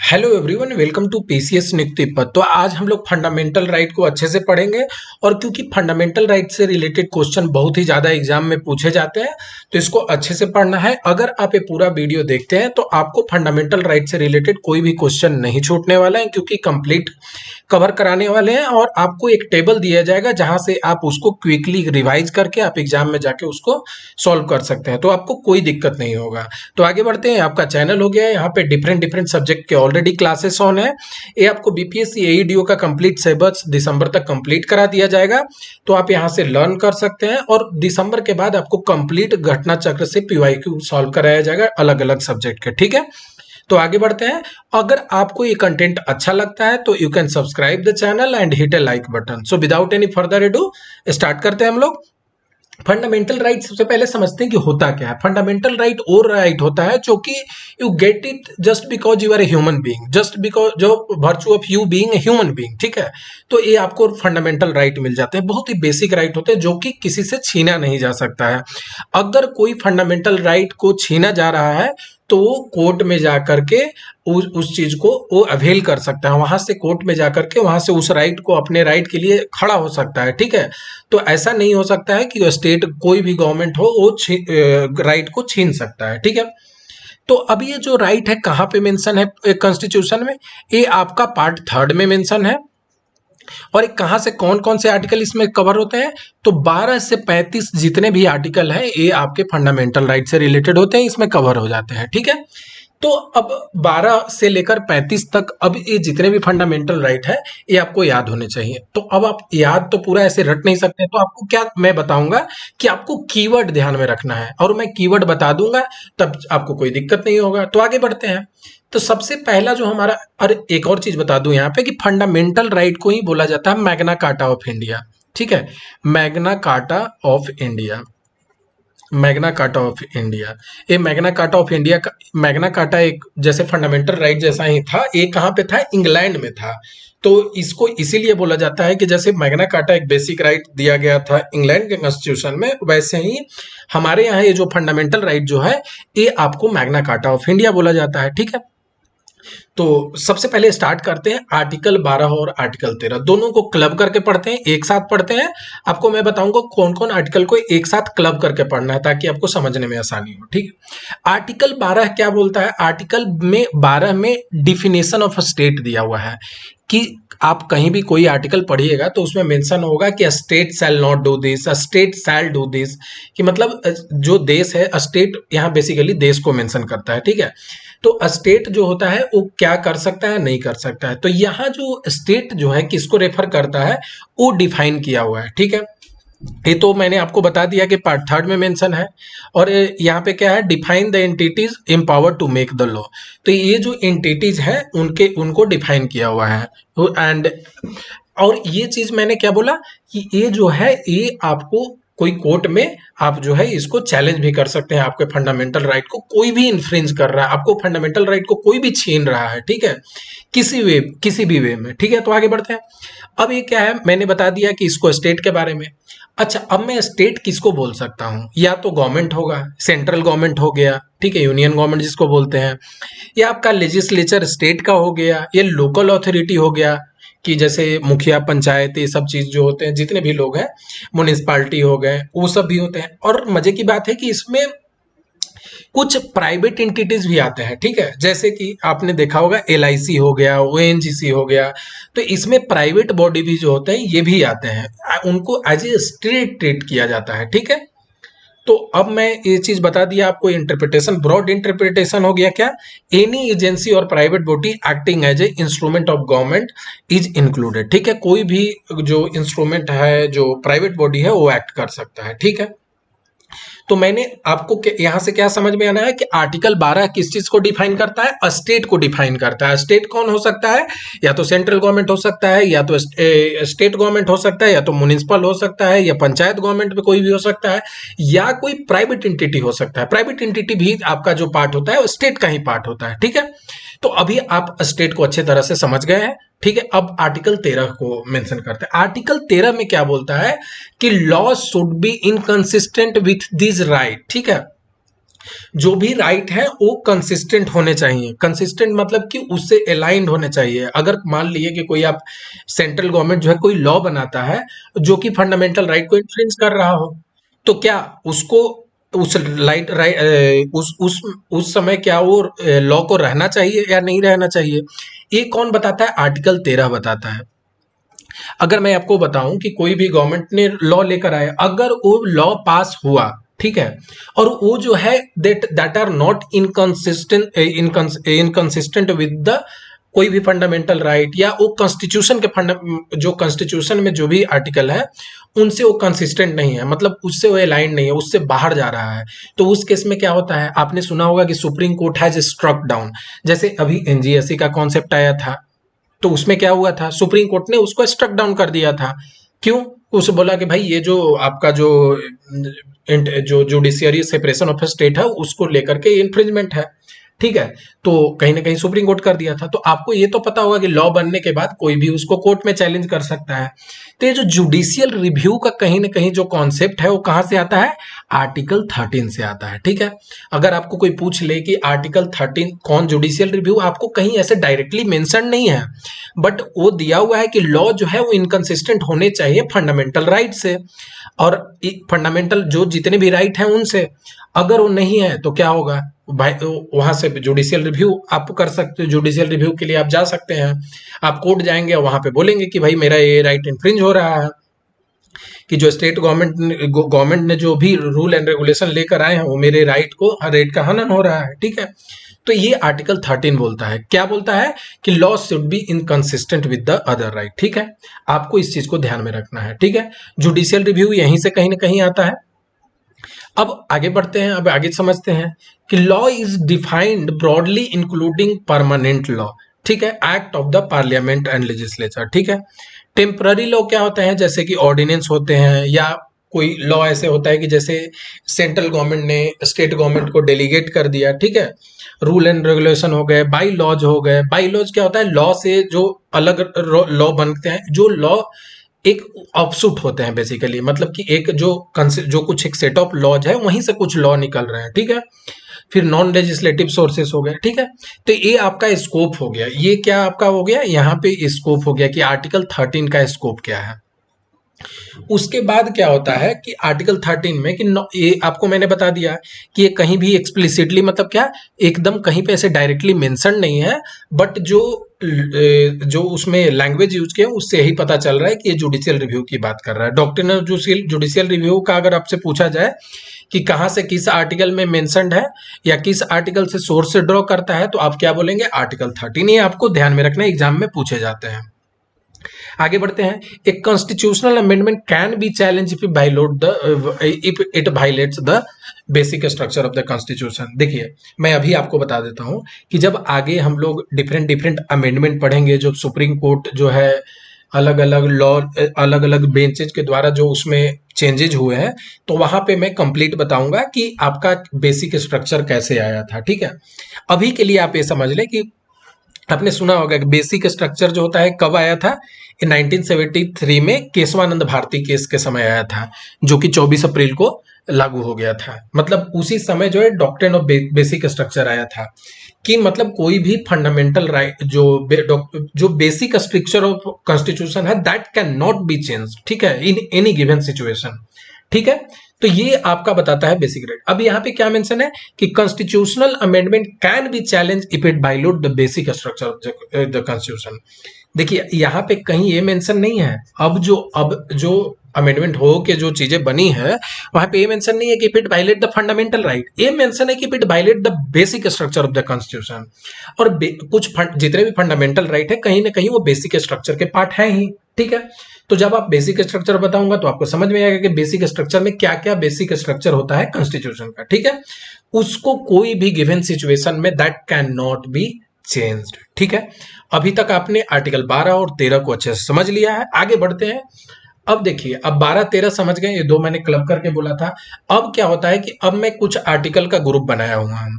Hello everyone, welcome to PCS नियुक्ति पद। तो आज हम लोग फंडामेंटल राइट को अच्छे से पढ़ेंगे। और क्योंकि फंडामेंटल राइट से रिलेटेड क्वेश्चन बहुत ही ज़्यादा एग्जाम में पूछे जाते हैं, तो इसको अच्छे से पढ़ना है। अगर आप ये पूरा वीडियो देखते हैं तो आपको फंडामेंटल राइट से रिलेटेड कोई भी क्वेश्चन नहीं छूटने वाला है, क्योंकि कंप्लीट कवर कराने वाले हैं। और आपको एक टेबल दिया जाएगा जहां से आप उसको क्विकली रिवाइज करके आप एग्जाम में जाके उसको सॉल्व कर सकते हैं, तो आपको कोई दिक्कत नहीं होगा। तो आगे बढ़ते हैं। आपका चैनल हो गया है, यहाँ पे डिफरेंट डिफरेंट सब्जेक्ट के ऑलरेडी क्लासेस ऑन है। ये आपको बीपीएससी एईडीओ का कंप्लीट सिलेबस दिसंबर तक कंप्लीट करा दिया जाएगा, तो आप यहाँ से लर्न कर सकते हैं। और दिसंबर के बाद आपको कंप्लीट घटना चक्र से पीवाईक्यू सॉल्व कराया जाएगा अलग अलग सब्जेक्ट के। ठीक है, तो आगे बढ़ते हैं। अगर आपको ये कंटेंट अच्छा लगता है तो you can subscribe the channel and hit A like button. So without any further edu start करते हैं हम लोग। फंडामेंटल राइट सबसे पहले समझते हैं कि होता क्या है। फंडामेंटल राइट और राइट होता है जो कि you get it just because you are a human being, just because जो virtue of you being a human being. ठीक है, तो ये आपको फंडामेंटल राइट मिल जाते हैं। बहुत ही बेसिक राइट होते हैं जो कि किसी से छीना नहीं जा सकता है। अगर कोई फंडामेंटल राइट को छीना जा रहा है तो वो कोर्ट में जाकर के उस चीज को वो अवेल कर सकता है। वहां से कोर्ट में जाकर के वहां से उस राइट को, अपने राइट के लिए खड़ा हो सकता है। ठीक है, तो ऐसा नहीं हो सकता है कि स्टेट कोई भी गवर्नमेंट हो वो राइट को छीन सकता है। ठीक है, तो अब ये जो राइट है कहाँ पे मेंशन है कॉन्स्टिट्यूशन में, ये आपका पार्ट 3 में मेंशन है। और कहाँ से कौन कौन से आर्टिकल इसमें कवर होते हैं, तो 12 से 35 जितने भी आर्टिकल हैं ये आपके फंडामेंटल राइट से रिलेटेड होते हैं, इसमें कवर हो जाते हैं। ठीक है, तो अब 12 से लेकर 35 तक अब ये जितने भी फंडामेंटल राइट है ये आपको याद होने चाहिए। तो अब आप याद तो पूरा ऐसे रट नहीं सकते, तो आपको क्या मैं बताऊंगा कि आपको कीवर्ड ध्यान में रखना है, और मैं कीवर्ड बता दूंगा तब आपको कोई दिक्कत नहीं होगा। तो आगे बढ़ते हैं। तो सबसे पहला जो हमारा, और एक और चीज बता दूं यहाँ पे कि फंडामेंटल राइट को ही बोला जाता है मैग्ना कार्टा ऑफ इंडिया। ठीक है, Magna carta of India, Magna carta of India. ये मैग्ना कार्टा ऑफ इंडिया का, मैग्ना कार्टा एक जैसे फंडामेंटल राइट जैसा ही था। ये कहाँ पे था? इंग्लैंड में था। तो इसको इसीलिए बोला जाता है कि जैसे मैग्ना कार्टा एक बेसिक राइट दिया गया था इंग्लैंड के कॉन्स्टिट्यूशन में, वैसे ही हमारे यहाँ ये जो फंडामेंटल राइट जो है ये आपको मैग्ना कार्टा ऑफ इंडिया बोला जाता है। ठीक है, तो सबसे पहले स्टार्ट करते हैं आर्टिकल 12 और आर्टिकल 13, दोनों को क्लब करके पढ़ते हैं, एक साथ पढ़ते हैं। आपको मैं बताऊंगा कौन कौन आर्टिकल को एक साथ क्लब करके पढ़ना है ताकि आपको समझने में आसानी हो। ठीक है, आर्टिकल 12 क्या बोलता है? आर्टिकल में 12 में डिफिनेशन ऑफ स्टेट दिया हुआ है कि आप कहीं भी कोई आर्टिकल पढ़िएगा तो उसमें मेंशन होगा कि state shall not do this, state shall do this, कि मतलब जो देश है, स्टेट यहाँ बेसिकली देश को मेंशन करता है। ठीक है, तो स्टेट जो होता है वो क्या कर सकता है, नहीं कर सकता है। तो यहाँ जो स्टेट जो है किसको रेफर करता है वो डिफाइन किया हुआ है। ठीक है, ये तो मैंने आपको बता दिया कि पार्ट 3 में मेंशन है। और यहाँ पे क्या है? Define the entities empower to make the law. तो ये जो एंटिटीज है उनको डिफाइन किया हुआ है। एंड और ये चीज मैंने क्या बोला कि ये जो है ये आपको कोई कोर्ट में आप जो है इसको चैलेंज भी कर सकते हैं। आपके फंडामेंटल राइट को कोई भी इन्फ्रिंज कर रहा है, आपको फंडामेंटल राइट को कोई भी छीन रहा है। ठीक है, किसी भी वे में। ठीक है, तो आगे बढ़ते हैं। अब ये क्या है? मैंने बता दिया कि इसको स्टेट के बारे में। अच्छा, अब मैं स्टेट किसको बोल सकता हूँ? या तो गवर्नमेंट होगा, सेंट्रल गवर्नमेंट हो गया, ठीक है, यूनियन गवर्नमेंट जिसको बोलते हैं, या आपका लेजिस्लेचर स्टेट का हो गया, या लोकल अथॉरिटी हो गया कि जैसे मुखिया, पंचायत, ये सब चीज जो होते हैं, जितने भी लोग हैं, म्युनिसिपालिटी हो गए, वो सब भी होते हैं। और मजे की बात है कि इसमें कुछ प्राइवेट एंटिटीज भी आते हैं। ठीक है, जैसे कि आपने देखा होगा एलआईसी हो गया, ओएनजीसी हो गया, तो इसमें प्राइवेट बॉडी भी जो होते हैं ये भी आते हैं, उनको एज ए स्टेट ट्रीट किया जाता है। ठीक है, तो अब मैं ये चीज बता दिया आपको। इंटरप्रिटेशन, ब्रॉड इंटरप्रिटेशन हो गया क्या? एनी एजेंसी और private body acting as a instrument of government is included. ठीक है, कोई भी जो इंस्ट्रूमेंट है, जो प्राइवेट बॉडी है, वो एक्ट कर सकता है। ठीक है, तो मैंने आपको यहां से क्या समझ में आना है कि आर्टिकल 12 किस चीज को डिफाइन करता है? स्टेट को डिफाइन करता है। स्टेट कौन हो सकता है? या तो सेंट्रल गवर्नमेंट हो सकता है, या तो स्टेट गवर्नमेंट हो सकता है, या तो म्युनिसिपल हो सकता है, या पंचायत गवर्नमेंट में कोई भी हो सकता है, या कोई प्राइवेट एंटिटी हो सकता है। प्राइवेट एंटिटी भी आपका जो पार्ट होता है वो स्टेट का ही पार्ट होता है। ठीक है, तो अभी आप स्टेट को अच्छे तरह से समझ गए हैं। ठीक है, अब आर्टिकल 13 को मेंशन करते हैं। आर्टिकल 13 में क्या बोलता है कि law should be inconsistent with this right. ठीक है, जो भी राइट है वो कंसिस्टेंट होने चाहिए। कंसिस्टेंट मतलब कि उससे अलाइंड होने चाहिए। अगर मान लिए कि कोई आप सेंट्रल गवर्नमेंट जो है कोई लॉ बनाता है जो कि फंडामेंटल राइट को इन्फ्रिंज कर रहा हो, तो क्या उसको उस लाइट राइट उस समय क्या वो लॉ को रहना चाहिए या नहीं रहना चाहिए? ये कौन बताता है? आर्टिकल 13 बताता है। अगर मैं आपको बताऊं कि कोई भी गवर्नमेंट ने लॉ लेकर आया, अगर वो लॉ पास हुआ, ठीक है, और वो जो है that are not inconsistent with the कोई भी फंडामेंटल राइट, या वो कॉन्स्टिट्यूशन के फंड जो कॉन्स्टिट्यूशन में जो भी आर्टिकल है उनसे वो कंसिस्टेंट नहीं है, मतलब उससे वो अलाइन नहीं है, उससे बाहर जा रहा है, तो उस केस में क्या होता है? आपने सुना होगा कि supreme court has struck down. जैसे अभी एनजीएससी का कॉन्सेप्ट आया था, तो उसमें क्या हुआ था? सुप्रीम कोर्ट ने उसको स्ट्रक डाउन कर दिया था। क्यों? उसे बोला कि भाई ये जो आपका जो जुडिशियरी सेपरेशन ऑफ स्टेट है उसको लेकर के इन्फ्रिंजमेंट है, ठीक है। तो कहीं ना कहीं सुप्रीम कोर्ट कर दिया था। तो आपको ये तो पता होगा कि लॉ बनने के बाद कोई भी उसको कोर्ट में चैलेंज कर सकता है। तो ये जो जुडिशियल रिव्यू का कहीं ना कहीं जो कॉन्सेप्ट है वो कहाँ से आता है? आर्टिकल 13 से आता है, ठीक है। अगर आपको कोई पूछ ले कि आर्टिकल 13 कौन जुडिशियल रिव्यू, आपको कहीं ऐसे डायरेक्टली मेंशन नहीं है, बट वो दिया हुआ है कि लॉ जो है वो इनकंसिस्टेंट होने चाहिए फंडामेंटल राइट से, और फंडामेंटल जो जितने भी राइट हैं उनसे। अगर वो नहीं है तो क्या होगा भाई? वहां से जुडिशियल रिव्यू आप कर सकते हो। जुडिशियल रिव्यू के लिए आप जा सकते हैं, आप कोर्ट जाएंगे और वहां पे बोलेंगे कि भाई मेरा ये राइट इन्फ्रिंज हो रहा है, कि जो स्टेट गवर्नमेंट ने जो भी रूल एंड रेगुलेशन लेकर आए हैं वो मेरे राइट का हनन हो रहा है, ठीक है। तो ये आर्टिकल 13 बोलता है, क्या बोलता है? कि law should be inconsistent with the other right, ठीक है। आपको इस चीज को ध्यान में रखना है, ठीक है। जुडिशियल रिव्यू यहीं से कहीं ना कहीं आता है। अब आगे बढ़ते हैं, अब आगे समझते हैं कि law is defined broadly including permanent law, ठीक है, act of the parliament and legislature, ठीक है। टेम्पररी लॉ क्या होता है? जैसे कि ऑर्डिनेंस होते हैं, या कोई लॉ ऐसे होता है कि जैसे सेंट्रल गवर्नमेंट ने स्टेट गवर्नमेंट को डेलीगेट कर दिया, ठीक है। रूल एंड रेगुलेशन हो गए, बाई लॉज हो गए। बाई लॉज क्या होता है? लॉ से जो अलग लॉ बनते हैं, जो लॉ एक ऑफशूट होते हैं बेसिकली, मतलब कि एक जो कुछ एक सेट ऑफ लॉज है वहीं से कुछ लॉ निकल रहे हैं, ठीक है। फिर नॉन लेजिस्लेटिव सोर्सेस हो गए, ठीक है। तो ये आपका स्कोप हो गया। ये क्या आपका हो गया? यहाँ पे स्कोप हो गया कि आर्टिकल 13 का स्कोप क्या है। उसके बाद क्या होता है कि आर्टिकल 13 में कि ये आपको मैंने बता दिया कि ये कहीं भी एक्सप्लिसिटली, मतलब क्या, एकदम कहीं पे ऐसे डायरेक्टली मेंशन नहीं है, बट जो उसमें लैंग्वेज यूज किया उससे यही पता चल रहा है कि ये जुडिशियल रिव्यू की बात कर रहा है। डॉक्ट्रिनल जुडिशियल रिव्यू का अगर आपसे पूछा जाए कि कहाँ से किस आर्टिकल में मेंशन्ड है या किस आर्टिकल से सोर्स से ड्रॉ करता है, तो आप क्या बोलेंगे? आर्टिकल 13। ये आपको ध्यान में रखना, एग्जाम में पूछे जाते हैं। आगे बढ़ते हैं। एक constitutional amendment can be challenge if it violets the basic structure of the constitution. देखिए, मैं अभी आपको बता देता हूं कि जब आगे हम लोग डिफरेंट डिफरेंट अमेंडमेंट पढ़ेंगे, जो सुप्रीम कोर्ट जो है अलग अलग लॉ, अलग अलग बेंचेज के द्वारा जो उसमें चेंजेज हुए हैं, तो वहां पे मैं कंप्लीट बताऊंगा कि आपका बेसिक स्ट्रक्चर कैसे आया था, ठीक है। अभी के लिए आप ये समझ लें कि आपने सुना होगा कि बेसिक स्ट्रक्चर जो होता है कब आया था? 1973 में केशवानंद भारती केस के समय आया था, जो कि 24 अप्रैल को लागू हो गया था। मतलब उसी समय जो है डॉक्ट्रिन ऑफ बेसिक स्ट्रक्चर आया था, कि मतलब कोई भी फंडामेंटल राइट जो बेसिक स्ट्रक्चर ऑफ कॉन्स्टिट्यूशन है that can not B change, ठीक है, इन एनी गिवन सिचुएशन, ठीक है। तो ये आपका बताता है बेसिक राइट। अब यहाँ पे क्या मेंशन है कि constitutional amendment can be challenge if it violate the basic structure of the constitution. देखिए, यहाँ पे कहीं ये मेंशन नहीं है। अब जो अमेंडमेंट हो के जो चीजें बनी है, वहां पे ये मेंशन नहीं है कि if it violate the fundamental right, ये मेंशन है कि if it violate the basic structure of the constitution. और जितने भी फंडामेंटल राइट है कहीं ना कहीं वो बेसिक स्ट्रक्चर के पार्ट है ही, ठीक है। तो जब आप बेसिक स्ट्रक्चर बताऊंगा तो आपको समझ में आएगा कि बेसिक स्ट्रक्चर में क्या क्या बेसिक स्ट्रक्चर होता है कॉन्स्टिट्यूशन का, ठीक है। उसको कोई भी गिवन सिचुएशन में that can not be changed, ठीक है। अभी तक आपने आर्टिकल 12 और 13 को अच्छे से समझ लिया है। आगे बढ़ते हैं। अब देखिए, अब 12-13 समझ गए, ये दो मैंने क्लब करके बोला था। अब क्या होता है कि अब मैं कुछ आर्टिकल का ग्रुप बनाया हुआ हूं।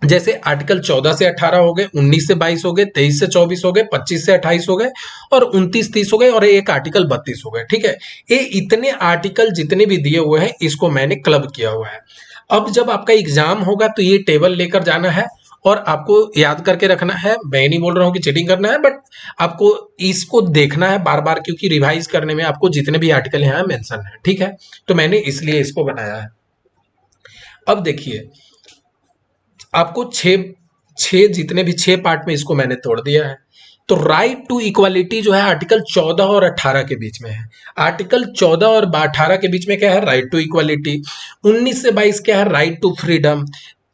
जैसे आर्टिकल 14 से 18 हो गए, 19 से 22 हो गए, 23 से 24 हो गए, 25 से 28 हो गए, और 29-30 हो गए, और एक आर्टिकल 32 हो गए, ठीक है। ये इतने आर्टिकल जितने भी दिए हुए हैं इसको मैंने क्लब किया हुआ है। अब जब आपका एग्जाम होगा तो ये टेबल लेकर जाना है और आपको याद करके रखना है। मैं नहीं बोल रहा हूँ कि चीटिंग करना है, बट आपको इसको देखना है बार बार, क्योंकि रिवाइज करने में आपको जितने भी आर्टिकल यहाँ मेंशन है, ठीक है, तो मैंने इसलिए इसको बनाया है। अब देखिए, आपको छह छह जितने भी छह पार्ट में इसको मैंने तोड़ दिया है। तो राइट टू इक्वालिटी जो है आर्टिकल 14 और 18 के बीच में है। आर्टिकल 14 और 18 के बीच में क्या है? Right to equality. 19 से 22 क्या है? Right to freedom.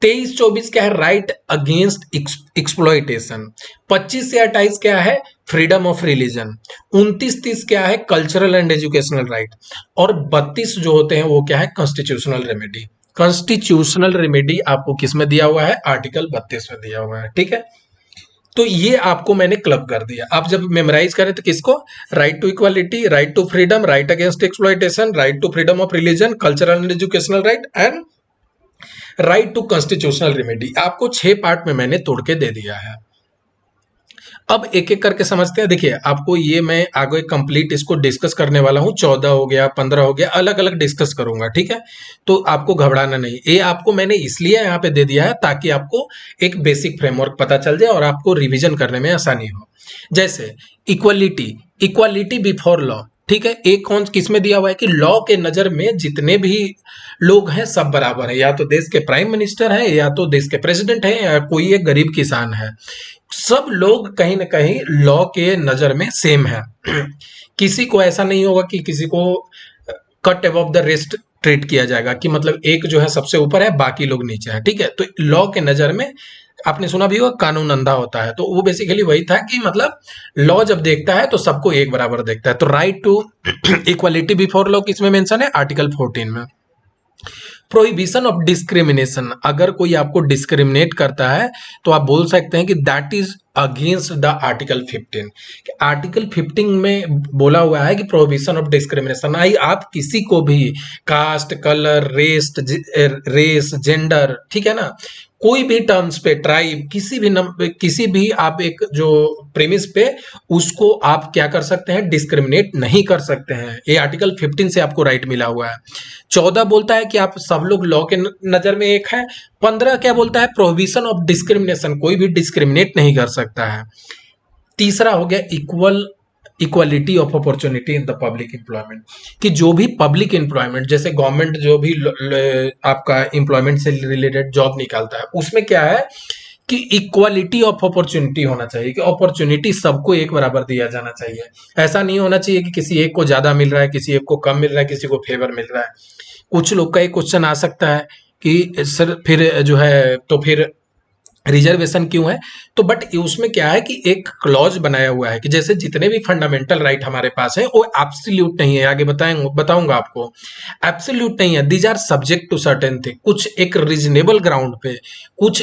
23-24 क्या है? Right against exploitation. 25 से 28 क्या है? Freedom of religion. 29-30 क्या है? Cultural and educational right. और 32 जो होते हैं वो क्या है? Constitutional remedy. कॉन्स्टिट्यूशनल रेमेडी आपको किस में दिया हुआ है? आर्टिकल 32 में दिया हुआ है, ठीक है। तो ये आपको मैंने क्लब कर दिया। आप जब मेमोराइज करें तो किसको? Right to equality, right to freedom, right against exploitation, right to freedom of religion, cultural and educational right and right to constitutional remedy. आपको 6 पार्ट में मैंने तोड़ के दे दिया है। अब एक एक करके समझते हैं। देखिए, आपको ये मैं आगे कंप्लीट इसको डिस्कस करने वाला हूँ। 14 हो गया, 15 हो गया, अलग अलग डिस्कस करूंगा, ठीक है। तो आपको घबराना नहीं। ये आपको मैंने इसलिए यहाँ पे दे दिया है ताकि आपको एक बेसिक फ्रेमवर्क पता चल जाए और आपको रिवीजन करने में आसानी हो। जैसे इक्वालिटी, इक्वालिटी बिफोर लॉ, ठीक है। एक कौन किस में दिया हुआ है कि लॉ के नजर में जितने भी लोग हैं सब बराबर है। या तो देश के प्राइम मिनिस्टर है, या तो देश के प्रेसिडेंट है, या कोई एक गरीब किसान है, सब लोग कहीं ना कहीं लॉ के नजर में सेम है। किसी को ऐसा नहीं होगा कि किसी को cut above the rest treat किया जाएगा, कि मतलब एक जो है सबसे ऊपर है, बाकी लोग नीचे है, ठीक है। तो लॉ के नजर में आपने सुना भी होगा कानून अंधा होता है, तो वो बेसिकली वही था कि मतलब लॉ जब देखता है तो सबको एक बराबर देखता है। तो right to equality before law किसमें मेंशन है? आर्टिकल 14 में। प्रोहिबिशन ऑफ डिस्क्रिमिनेशन, अगर कोई आपको डिस्क्रिमिनेट करता है तो आप बोल सकते हैं कि that is against the article 15। Article 15 में बोला हुआ है कि प्रोहिबिशन ऑफ डिस्क्रिमिनेशन, आई आप किसी को भी कास्ट, कलर, रेस, जेंडर, ठीक है ना, कोई भी टर्म्स पे, ट्राइब, किसी भी आप एक जो प्रेमिस पे, उसको आप क्या कर सकते हैं? डिस्क्रिमिनेट नहीं कर सकते हैं। ये आर्टिकल 15 से आपको राइट मिला हुआ है। 14 बोलता है कि आप सब लोग लॉ के नजर में एक है। 15 क्या बोलता है? प्रोहिबिशन ऑफ डिस्क्रिमिनेशन, कोई भी डिस्क्रिमिनेट नहीं कर सकता है। तीसरा हो गया equality of opportunity in the public employment, कि जो भी पब्लिक एम्प्लॉयमेंट, जैसे गवर्नमेंट जो भी आपका एम्प्लॉयमेंट से रिलेटेड जॉब निकालता है, उसमें क्या है कि इक्वालिटी ऑफ अपॉर्चुनिटी होना चाहिए, कि अपॉर्चुनिटी सबको एक बराबर दिया जाना चाहिए। ऐसा नहीं होना चाहिए कि किसी एक को ज्यादा मिल रहा है, किसी एक को कम मिल रहा है, किसी को फेवर मिल रहा है। कुछ लोग का एक क्वेश्चन आ सकता है कि सर फिर जो है तो फिर रिजर्वेशन क्यों है? तो बट उसमें क्या है कि एक क्लॉज बनाया हुआ है कि जैसे जितने भी फंडामेंटल राइट हमारे पास है वो एब्सोल्यूट नहीं है। आगे बताऊंगा आपको। एब्सोल्यूट नहीं है, these are subject to certain thing. कुछ एक रीजनेबल ग्राउंड पे, कुछ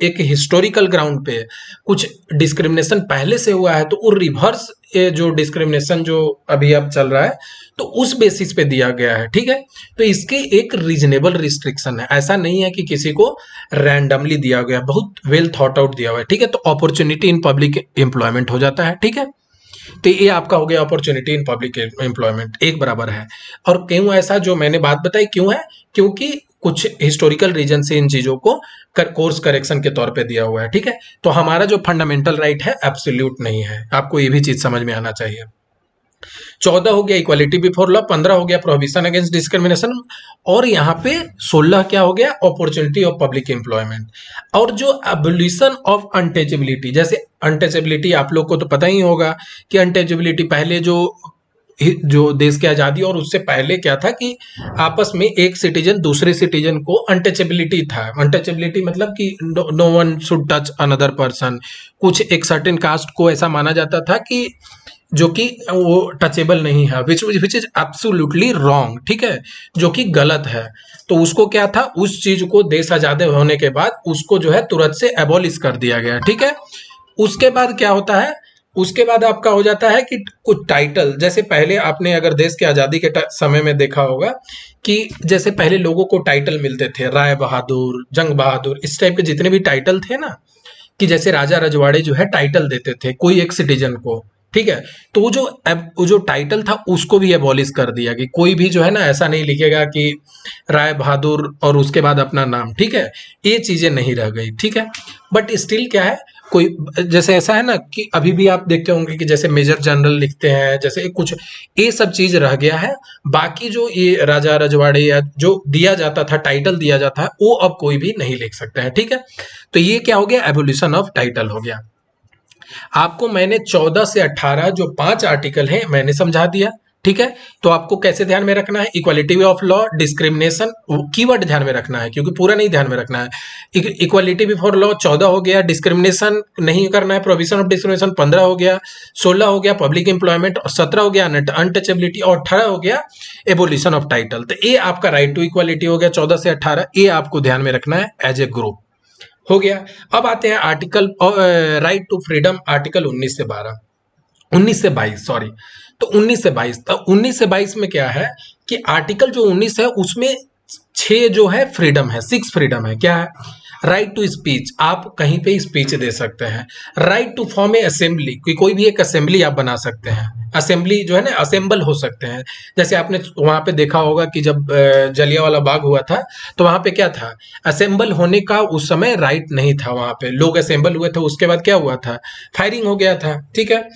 एक हिस्टोरिकल ग्राउंड पे, कुछ डिस्क्रिमिनेशन पहले से हुआ है तो वो रिवर्स जो डिस्क्रिमिनेशन जो अभी अब चल रहा है तो उस बेसिस पे दिया गया है, ठीक है। तो इसके एक रीजनेबल रिस्ट्रिक्शन है, ऐसा नहीं है कि किसी को रैंडमली दिया गया, बहुत वेल थॉट आउट दिया हुआ है, ठीक है। तो अपॉर्चुनिटी इन पब्लिक एम्प्लॉयमेंट हो जाता है, ठीक है। तो ये आपका हो गया अपॉर्चुनिटी इन पब्लिक एम्प्लॉयमेंट, एक बराबर है। और क्यों ऐसा जो मैंने बात बताई क्यों है? क्योंकि कुछ हिस्टोरिकल रीजन से इन चीजों को कोर्स करेक्शन के तौर पे दिया हुआ है, ठीक है। तो हमारा जो फंडामेंटल राइट है एब्सोल्यूट नहीं है, आपको ये भी चीज समझ में आना चाहिए। 14 हो गया इक्वालिटी बिफोर लॉ, 15 हो गया प्रोहिबिशन अगेंस्ट डिस्क्रिमिनेशन, और यहाँ पे 16 क्या हो गया? Opportunity of public employment. और जो एबोलिशन ऑफ अनटचेबिलिटी, जैसे अनटचेबिलिटी आप लोग को तो पता ही होगा कि अनटचेबिलिटी पहले जो देश की आजादी और उससे पहले क्या था कि आपस में एक सिटीजन दूसरे सिटीजन को अनटचेबिलिटी था। अनटचेबिलिटी मतलब कि no one should touch another person. कुछ एक सर्टेन कास्ट को ऐसा माना जाता था कि जो कि वो टचेबल नहीं है, विच इज एब्सोल्युटली रॉन्ग, ठीक है, जो कि गलत है। तो उसको क्या था, उस चीज को देश आजाद होने के बाद उसको जो है तुरंत से एबॉलिश कर दिया गया, ठीक है। उसके बाद क्या होता है? उसके बाद आपका हो जाता है कि कुछ टाइटल, जैसे पहले आपने अगर देश की आजादी के समय में देखा होगा कि जैसे पहले लोगों को टाइटल मिलते थे, राय बहादुर, जंग बहादुर, इस टाइप के जितने भी टाइटल थे ना, कि जैसे राजा रजवाड़े जो है टाइटल देते थे कोई एक सिटीजन को, ठीक है। तो वो जो टाइटल था उसको भी एबॉलिश कर दिया कि कोई भी जो है ना ऐसा नहीं लिखेगा कि राय बहादुर और उसके बाद अपना नाम, ठीक है, ये चीजें नहीं रह गई, ठीक है। बट स्टिल क्या है, कोई जैसे ऐसा है ना कि अभी भी आप देखते होंगे कि जैसे मेजर जनरल लिखते हैं, जैसे कुछ ये सब चीज रह गया है। बाकी जो ये राजा रजवाड़े या जो दिया जाता था, टाइटल दिया जाता है, वो अब कोई भी नहीं लिख सकता है, ठीक है। तो ये क्या हो गया, एवोल्यूशन ऑफ टाइटल हो गया। आपको मैंने 14 से 18 जो 5 आर्टिकल हैं मैंने समझा दिया, ठीक है। तो आपको कैसे ध्यान में रखना है, equality of law, discrimination, keyword ध्यान में रखना है क्योंकि पूरा नहीं ध्यान में रखना है। इक्वालिटी बिफोर लॉ 14 हो गया, डिस्क्रिमिनेशन नहीं करना है, प्रोविजन ऑफ डिस्क्रिमिनेशन 15 हो गया, 16 हो गया पब्लिक एम्प्लॉयमेंट, और 17 हो गया अनटचेबिलिटी, और 18 हो गया एबोलिशन ऑफ टाइटल। तो ये आपका राइट टू इक्वालिटी हो गया 14 से 18, ये आपको ध्यान में रखना है एज ए ग्रुप, हो गया। अब आते हैं article right to freedom, article 19 से 12, 19 से 22 सॉरी। तो 19 से 22, तो 19 से 22 में क्या है कि आर्टिकल जो 19 है उसमें 6 जो है फ्रीडम है, 6 फ्रीडम है। क्या है, राइट टू स्पीच, आप कहीं पे स्पीच दे सकते हैं। Right to form a assembly, कोई भी एक असेंबली आप बना सकते हैं, असेंबली जो है ना असेंबल हो सकते हैं। जैसे आपने वहां पे देखा होगा कि जब जलियांवाला बाग हुआ था तो वहां पे क्या था, असेंबल होने का उस समय राइट नहीं था, वहां पे लोग असेंबल हुए थे, उसके बाद क्या हुआ था, फायरिंग हो गया था, ठीक है।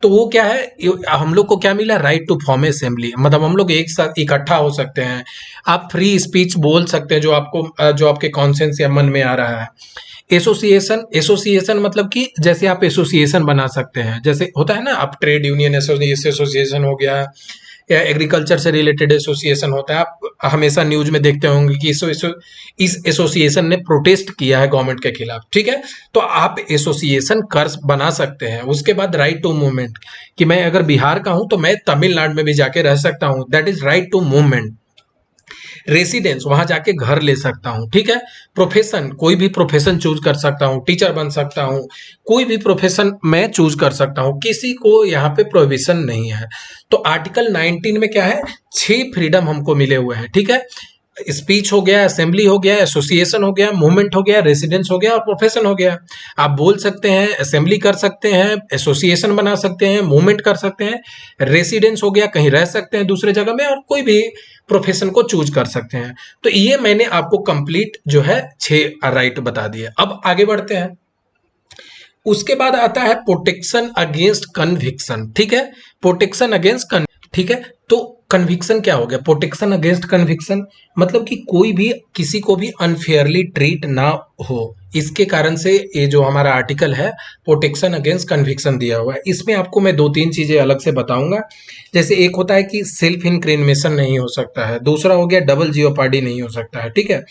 तो वो क्या है, हम लोग को क्या मिला, राइट टू फॉर्म असेंबली, मतलब हम लोग एक साथ इकट्ठा हो सकते हैं, आप फ्री स्पीच बोल सकते हैं जो आपके कॉन्सेंस या मन में आ रहा है। एसोसिएशन, एसोसिएशन मतलब कि जैसे आप एसोसिएशन बना सकते हैं, जैसे होता है ना, आप ट्रेड यूनियन एसोसिएशन हो गया, या एग्रीकल्चर से रिलेटेड एसोसिएशन होता है। आप हमेशा न्यूज में देखते होंगे कि इस एसोसिएशन ने प्रोटेस्ट किया है गवर्नमेंट के खिलाफ, ठीक है। तो आप एसोसिएशन कर बना सकते हैं। उसके बाद राइट टू मूवमेंट, कि मैं अगर बिहार का हूं तो मैं तमिलनाडु में भी जाके रह सकता हूं, that is right to movement. Residence, वहां जाके घर ले सकता हूं, ठीक है। प्रोफेशन, कोई भी प्रोफेशन चूज कर सकता हूं, टीचर बन सकता हूं, कोई भी प्रोफेशन मैं चूज कर सकता हूं, किसी को यहाँ पे प्रोविजन नहीं है। तो आर्टिकल 19 में क्या है, 6 फ्रीडम हमको मिले हुए हैं, ठीक है। स्पीच हो गया, असेंबली हो गया, एसोसिएशन हो गया, मूवमेंट हो गया, रेसिडेंस हो गया, और प्रोफेशन हो गया। आप बोल सकते हैं, असेंबली कर सकते हैं, एसोसिएशन बना सकते हैं, मूवमेंट कर सकते हैं, रेसिडेंस हो गया, कहीं रह सकते हैं दूसरे जगह में, और कोई भी प्रोफेशन को चूज कर सकते हैं। तो ये मैंने आपको कंप्लीट जो है 6 राइट बता दिए। अब आगे बढ़ते हैं। उसके बाद आता है प्रोटेक्शन अगेंस्ट कन्विक्शन, ठीक है। प्रोटेक्शन अगेंस्ट, ठीक है। तो कन्विक्शन क्या हो गया, प्रोटेक्शन अगेंस्ट कन्विक्शन मतलब कि कोई भी किसी को भी अनफेयरली ट्रीट ना हो, इसके कारण से ये जो हमारा आर्टिकल है प्रोटेक्शन अगेंस्ट कन्विक्शन दिया हुआ है। इसमें आपको मैं 2-3 चीजें अलग से बताऊंगा। जैसे एक होता है कि सेल्फ इंक्रिमिनेशन नहीं हो सकता है, दूसरा हो गया डबल जियोपार्डी नहीं हो सकता है, ठीक है।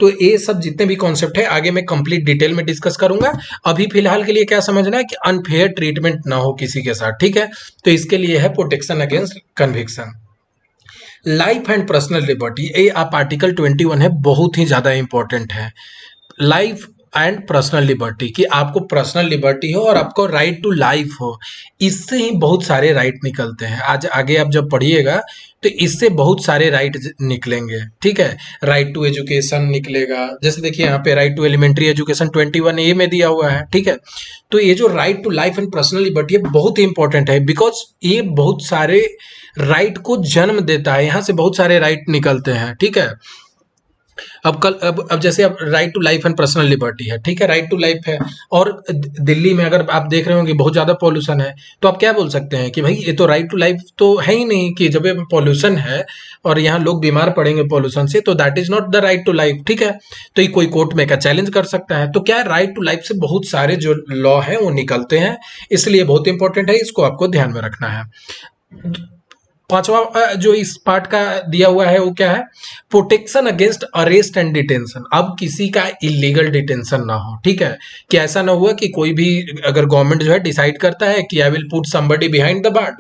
तो ये सब जितने भी कॉन्सेप्ट है आगे मैं कंप्लीट डिटेल में डिस्कस करूंगा। अभी फिलहाल के लिए क्या समझना है कि अनफेयर ट्रीटमेंट ना हो किसी के साथ, ठीक है। तो इसके लिए है protection against conviction. Life and personal liberty, ये आप आर्टिकल 21 है, बहुत ही ज्यादा इंपॉर्टेंट है। लाइफ एंड पर्सनल लिबर्टी, कि आपको पर्सनल लिबर्टी हो और आपको राइट टू लाइफ हो, इससे ही बहुत सारे राइट निकलते हैं। आज आगे आप जब पढ़िएगा तो इससे बहुत सारे राइट निकलेंगे, ठीक है। राइट टू एजुकेशन निकलेगा, जैसे देखिए यहाँ पे right to elementary education 21A में दिया हुआ है, ठीक है। तो ये जो right to life and personal liberty है बहुत ही इंपॉर्टेंट है, बिकॉज ये बहुत सारे राइट को जन्म देता है, यहाँ से बहुत सारे राइट निकलते हैं, ठीक है। अब जैसे अब right to life and personal liberty है, ठीक है, राइट टू लाइफ है, और दिल्ली में अगर आप देख रहे हो कि बहुत ज्यादा पॉल्यूशन है, तो आप क्या बोल सकते हैं कि भाई ये तो राइट टू लाइफ तो है ही नहीं, कि जब ये पॉल्यूशन है और यहाँ लोग बीमार पड़ेंगे पॉल्यूशन से, तो that is not the right to life, ठीक है। तो ये कोई कोर्ट में का चैलेंज कर सकता है। तो क्या राइट टू लाइफ से बहुत सारे जो लॉ है वो निकलते हैं, इसलिए बहुत इंपॉर्टेंट है, इसको आपको ध्यान में रखना है। पांचवा जो इस पार्ट का दिया हुआ है वो क्या है, protection against arrest and detention. अब किसी का इलीगल डिटेंशन ना हो, ठीक है, कि ऐसा ना हुआ कि कोई भी अगर गवर्नमेंट जो है डिसाइड करता है कि I will put somebody behind the bar,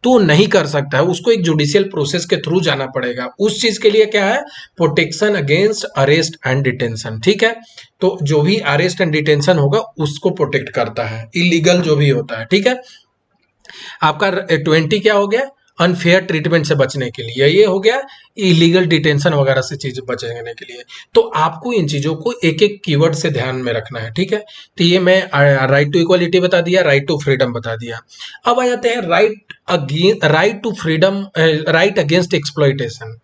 तो नहीं कर सकता है, उसको एक जुडिशियल प्रोसेस के थ्रू जाना पड़ेगा। उस चीज के लिए क्या है, protection against arrest and detention, ठीक है। तो जो भी अरेस्ट एंड डिटेंशन होगा उसको प्रोटेक्ट करता है, इलीगल जो भी होता है, ठीक है। आपका 20 क्या हो गया, अनफेयर ट्रीटमेंट से बचने के लिए, ये हो गया इलीगल डिटेंशन वगैरह से चीज बचने के लिए। तो आपको इन चीजों को एक एक कीवर्ड से ध्यान में रखना है, ठीक है। तो ये मैं राइट टू इक्वालिटी बता दिया, राइट टू फ्रीडम बता दिया। अब आ जाते हैं right to freedom, right against exploitation,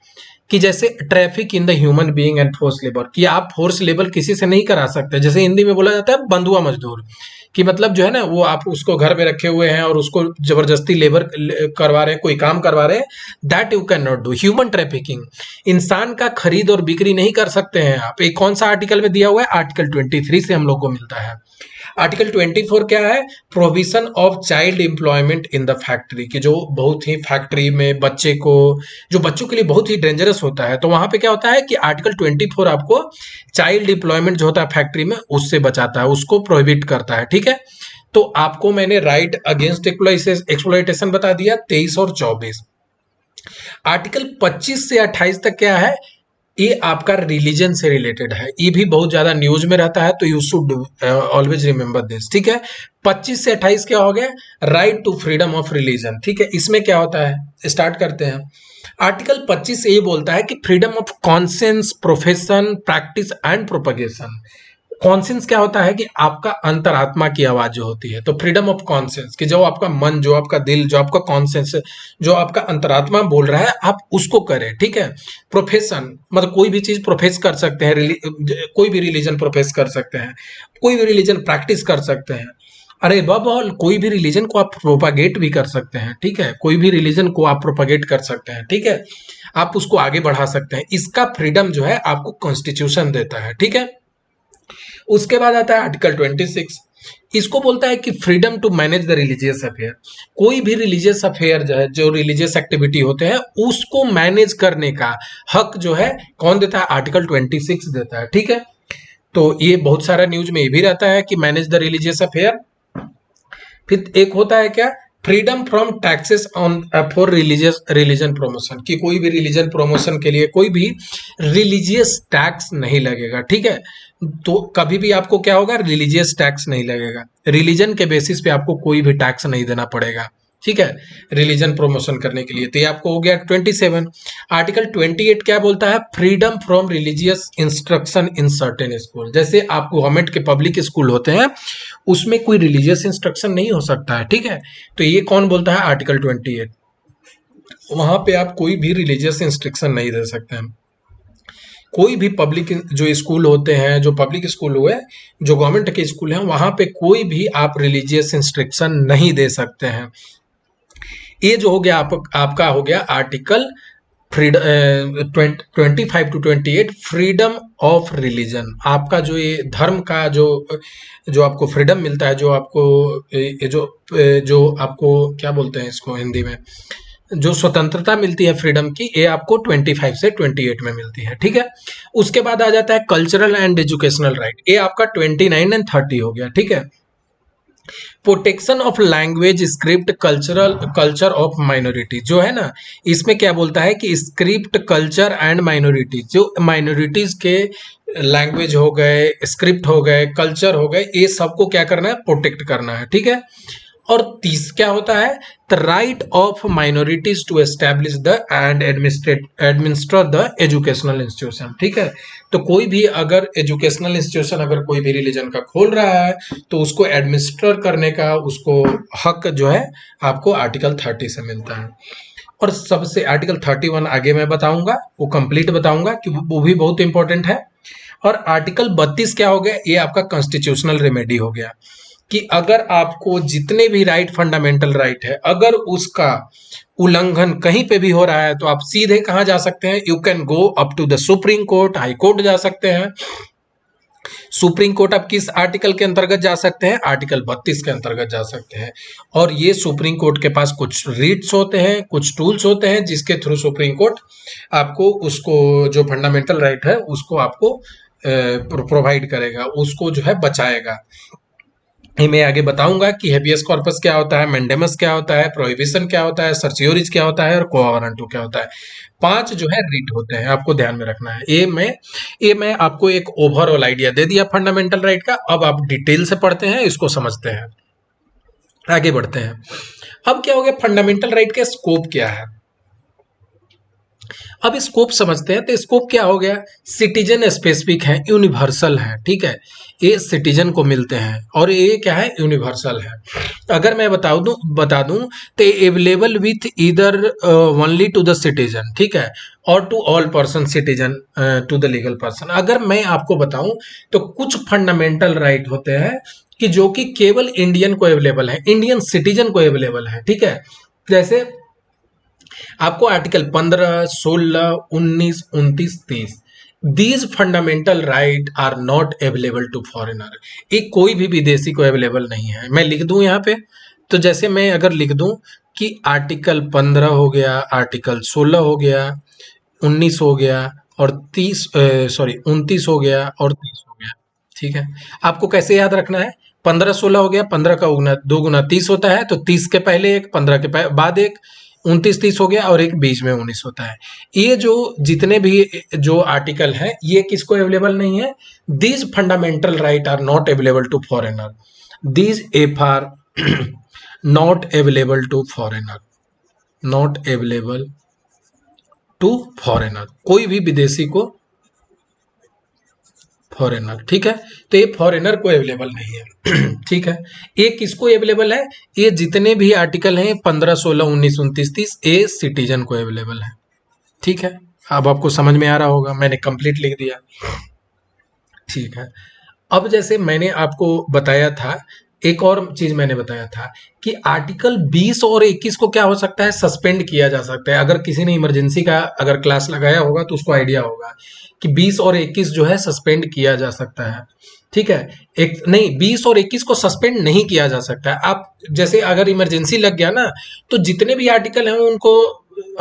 कि जैसे traffic in the human being and force labour, कि आप फोर्स लेबर किसी से नहीं करा सकते। जैसे हिंदी में बोला जाता है बंधुआ मजदूर, कि मतलब जो है ना, वो आप उसको घर में रखे हुए हैं और उसको जबरदस्ती लेबर करवा रहे हैं, कोई काम करवा रहे हैं, that you can not do. Human trafficking, इंसान का खरीद और बिक्री नहीं कर सकते हैं आप। एक कौन सा आर्टिकल में दिया हुआ है? आर्टिकल 23 से हम लोग को मिलता है। आर्टिकल 24 क्या है? Provision of child employment in the factory, कि जो बहुत ही फैक्ट्री में बच्चे को, जो बच्चों के लिए बहुत ही डेंजरस होता है, तो वहां पे क्या होता है कि आर्टिकल 24 आपको चाइल्ड एम्प्लॉयमेंट जो होता है फैक्ट्री में, उससे बचाता है, उसको प्रोहिबिट करता है, ठीक है। तो आपको मैंने राइट अगेंस्ट एक्सप्लॉइटेशन बता दिया 23 और 24। आर्टिकल 25 से 28 तक क्या है? ये आपका रिलीजन से रिलेटेड है, ये भी बहुत ज्यादा न्यूज में रहता है, तो you should always remember this, ठीक है। 25 से 28 क्या हो गया? Right to freedom of religion, ठीक है। इसमें क्या होता है, स्टार्ट करते हैं। आर्टिकल 25 ये बोलता है कि freedom of conscience, profession, practice and propagation. Conscience क्या होता है? कि आपका अंतरात्मा की आवाज जो होती है, तो फ्रीडम ऑफ कॉन्सेंस, कि जो आपका मन, जो आपका दिल, जो आपका कॉन्सेंस, जो आपका अंतरात्मा बोल रहा है, आप उसको करें, ठीक है। प्रोफेशन मतलब कोई भी चीज प्रोफेस कर सकते हैं, कोई भी रिलीजन प्रोफेस कर सकते हैं, कोई भी रिलीजन प्रैक्टिस कर सकते हैं। अरे बाबा, कोई भी रिलीजन को आप प्रोपागेट भी कर सकते हैं, ठीक है। कोई भी रिलीजन को आप प्रोपागेट कर सकते हैं, ठीक है। आप उसको आगे बढ़ा सकते हैं, इसका फ्रीडम जो है आपको कॉन्स्टिट्यूशन देता है, ठीक है। उसके बाद आता है आर्टिकल 26। इसको बोलता है कि freedom to manage the religious affair. कोई भी रिलीजियस अफेयर जो है, जो रिलीजियस एक्टिविटी होते हैं, उसको मैनेज करने का हक जो है कौन देता है? आर्टिकल 26 देता है, ठीक है। तो ये बहुत सारा न्यूज में ये भी रहता है कि मैनेज द रिलीजियस अफेयर। फिर एक होता है क्या? Freedom from taxes on for religious religion promotion, कि कोई भी रिलीजन प्रमोशन के लिए कोई भी रिलीजियस टैक्स नहीं लगेगा, ठीक है। तो कभी भी आपको क्या होगा? रिलीजियस टैक्स नहीं लगेगा, रिलीजन के बेसिस पे आपको कोई भी टैक्स नहीं देना पड़ेगा, ठीक है, रिलीजन प्रमोशन करने के लिए। तो ये आपको हो गया 27। आर्टिकल 28 क्या बोलता है? Freedom from religious instruction in certain school. जैसे आप गवर्नमेंट के पब्लिक स्कूल होते हैं, उसमें कोई रिलीजियस इंस्ट्रक्शन नहीं हो सकता है, ठीक है। तो ये कौन बोलता है? आर्टिकल 28। वहां पे आप कोई भी रिलीजियस इंस्ट्रक्शन नहीं दे सकते हैं। कोई भी पब्लिक जो स्कूल होते हैं, जो पब्लिक स्कूल हुए, जो गवर्नमेंट के स्कूल हैं, वहां पे कोई भी आप रिलीजियस इंस्ट्रक्शन नहीं दे सकते हैं। ये जो हो गया आपका हो गया article 25 to 28, freedom of religion. आपका जो ये धर्म का जो जो आपको फ्रीडम मिलता है, जो आपको ये जो आपको क्या बोलते हैं इसको हिंदी में, जो स्वतंत्रता मिलती है फ्रीडम की, ये आपको 25 से 28 में मिलती है, ठीक है। उसके बाद आ जाता है कल्चरल एंड एजुकेशनल राइट, ये आपका 29 एंड 30 हो गया, ठीक है। Protection of language, script, culture of minority, जो है ना, इसमें क्या बोलता है कि स्क्रिप्ट, कल्चर एंड माइनॉरिटीज, जो माइनॉरिटीज के लैंग्वेज हो गए, स्क्रिप्ट हो गए, कल्चर हो गए, ये सबको क्या करना है? प्रोटेक्ट करना है, ठीक है। और तीस क्या होता है? The right of minorities to establish the and administer the educational institution, ठीक है। तो कोई भी अगर एजुकेशनल इंस्टीट्यूशन अगर कोई भी रिलीजन का खोल रहा है, तो उसको एडमिनिस्टर करने का उसको हक जो है आपको आर्टिकल 30 से मिलता है। और सबसे आर्टिकल 31 आगे मैं बताऊंगा, वो कंप्लीट बताऊंगा कि वो भी बहुत इंपॉर्टेंट है। और आर्टिकल 32 क्या हो गया? ये आपका कॉन्स्टिट्यूशनल रेमेडी हो गया, कि अगर आपको जितने भी राइट, फंडामेंटल राइट है, अगर उसका उल्लंघन कहीं पे भी हो रहा है, तो आप सीधे कहां जा सकते हैं? You can go up to the supreme court, high court जा सकते हैं। सुप्रीम कोर्ट आप किस आर्टिकल के अंतर्गत जा सकते हैं? आर्टिकल 32 के अंतर्गत जा सकते हैं। और ये सुप्रीम कोर्ट के पास कुछ रीट्स होते हैं, कुछ टूल्स होते हैं, जिसके थ्रू सुप्रीम कोर्ट आपको उसको जो फंडामेंटल राइट है उसको आपको प्रोवाइड करेगा, उसको जो है बचाएगा। ये मैं आगे बताऊंगा कि हेबियस कॉर्पस क्या होता है, मैंडेमस क्या होता है, प्रोहिबिशन क्या होता है, सर्चियोरिज क्या होता है, और क्वा वारंटो क्या होता है। 5 जो है रीट होते हैं, आपको ध्यान में रखना है। ये मैं आपको एक ओवरऑल आइडिया दे दिया फंडामेंटल राइट का। अब आप डिटेल से पढ़ते हैं, इसको समझते हैं। आगे बढ़ते हैं। अब क्या हो गया, फंडामेंटल राइट का स्कोप क्या है। अब स्कोप समझते हैं। तो स्कोप क्या हो गया, सिटीजन स्पेसिफिक है, यूनिवर्सल है, ठीक है, ये सिटीजन को मिलते हैं और ये क्या है, यूनिवर्सल है। अगर मैं बता दूं तो available with either only to the citizen, ठीक है, और to all person citizen to the legal person. अगर मैं आपको बताऊं तो कुछ फंडामेंटल राइट होते हैं कि जो कि केवल इंडियन को अवेलेबल है, इंडियन सिटीजन को अवेलेबल है, ठीक है। जैसे आपको article 15, 16, 19, 29, 30, these fundamental right are not available to foreigner. ये कोई भी विदेशी को अवेलेबल नहीं है। मैं लिख दूं यहाँ पे, तो जैसे मैं अगर लिख दूं कि आर्टिकल 15 हो गया, आर्टिकल 16 हो गया, 19 हो गया और 30 सॉरी 29 हो गया और 30 हो गया, ठीक है। आपको कैसे याद रखना है, 15 16 हो गया, 15 का गुना 2 गुना 30 होता है, तो 30 के पहले एक, 15 के बाद एक, 29 30 हो गया और एक बीच में 19 होता है। ये जो जितने भी जो आर्टिकल है ये किसको अवेलेबल नहीं है, these fundamental right are not available to foreigner, these F R not available to foreigner, not available to foreigner, कोई भी विदेशी को, फॉरेनर, ठीक है। तो ये फॉरेनर को अवेलेबल नहीं है ठीक है। ये किसको अवेलेबल है, ये जितने भी आर्टिकल हैं 15 16 19 29 30, ये सिटीजन को अवेलेबल है, ठीक है। अब आपको समझ में आ रहा होगा, मैंने कंप्लीट लिख दिया, ठीक है। अब जैसे मैंने आपको बताया था, एक और चीज मैंने बताया था कि आर्टिकल 20 और 21 को क्या हो सकता है, सस्पेंड किया जा सकता है। अगर किसी ने इमरजेंसी का अगर क्लास लगाया होगा तो उसको आइडिया होगा कि 20 और 21 जो है सस्पेंड किया जा सकता है, ठीक है। एक नहीं, 20 और 21 को सस्पेंड नहीं किया जा सकता है। आप जैसे अगर इमरजेंसी लग गया ना, तो जितने भी आर्टिकल हैं उनको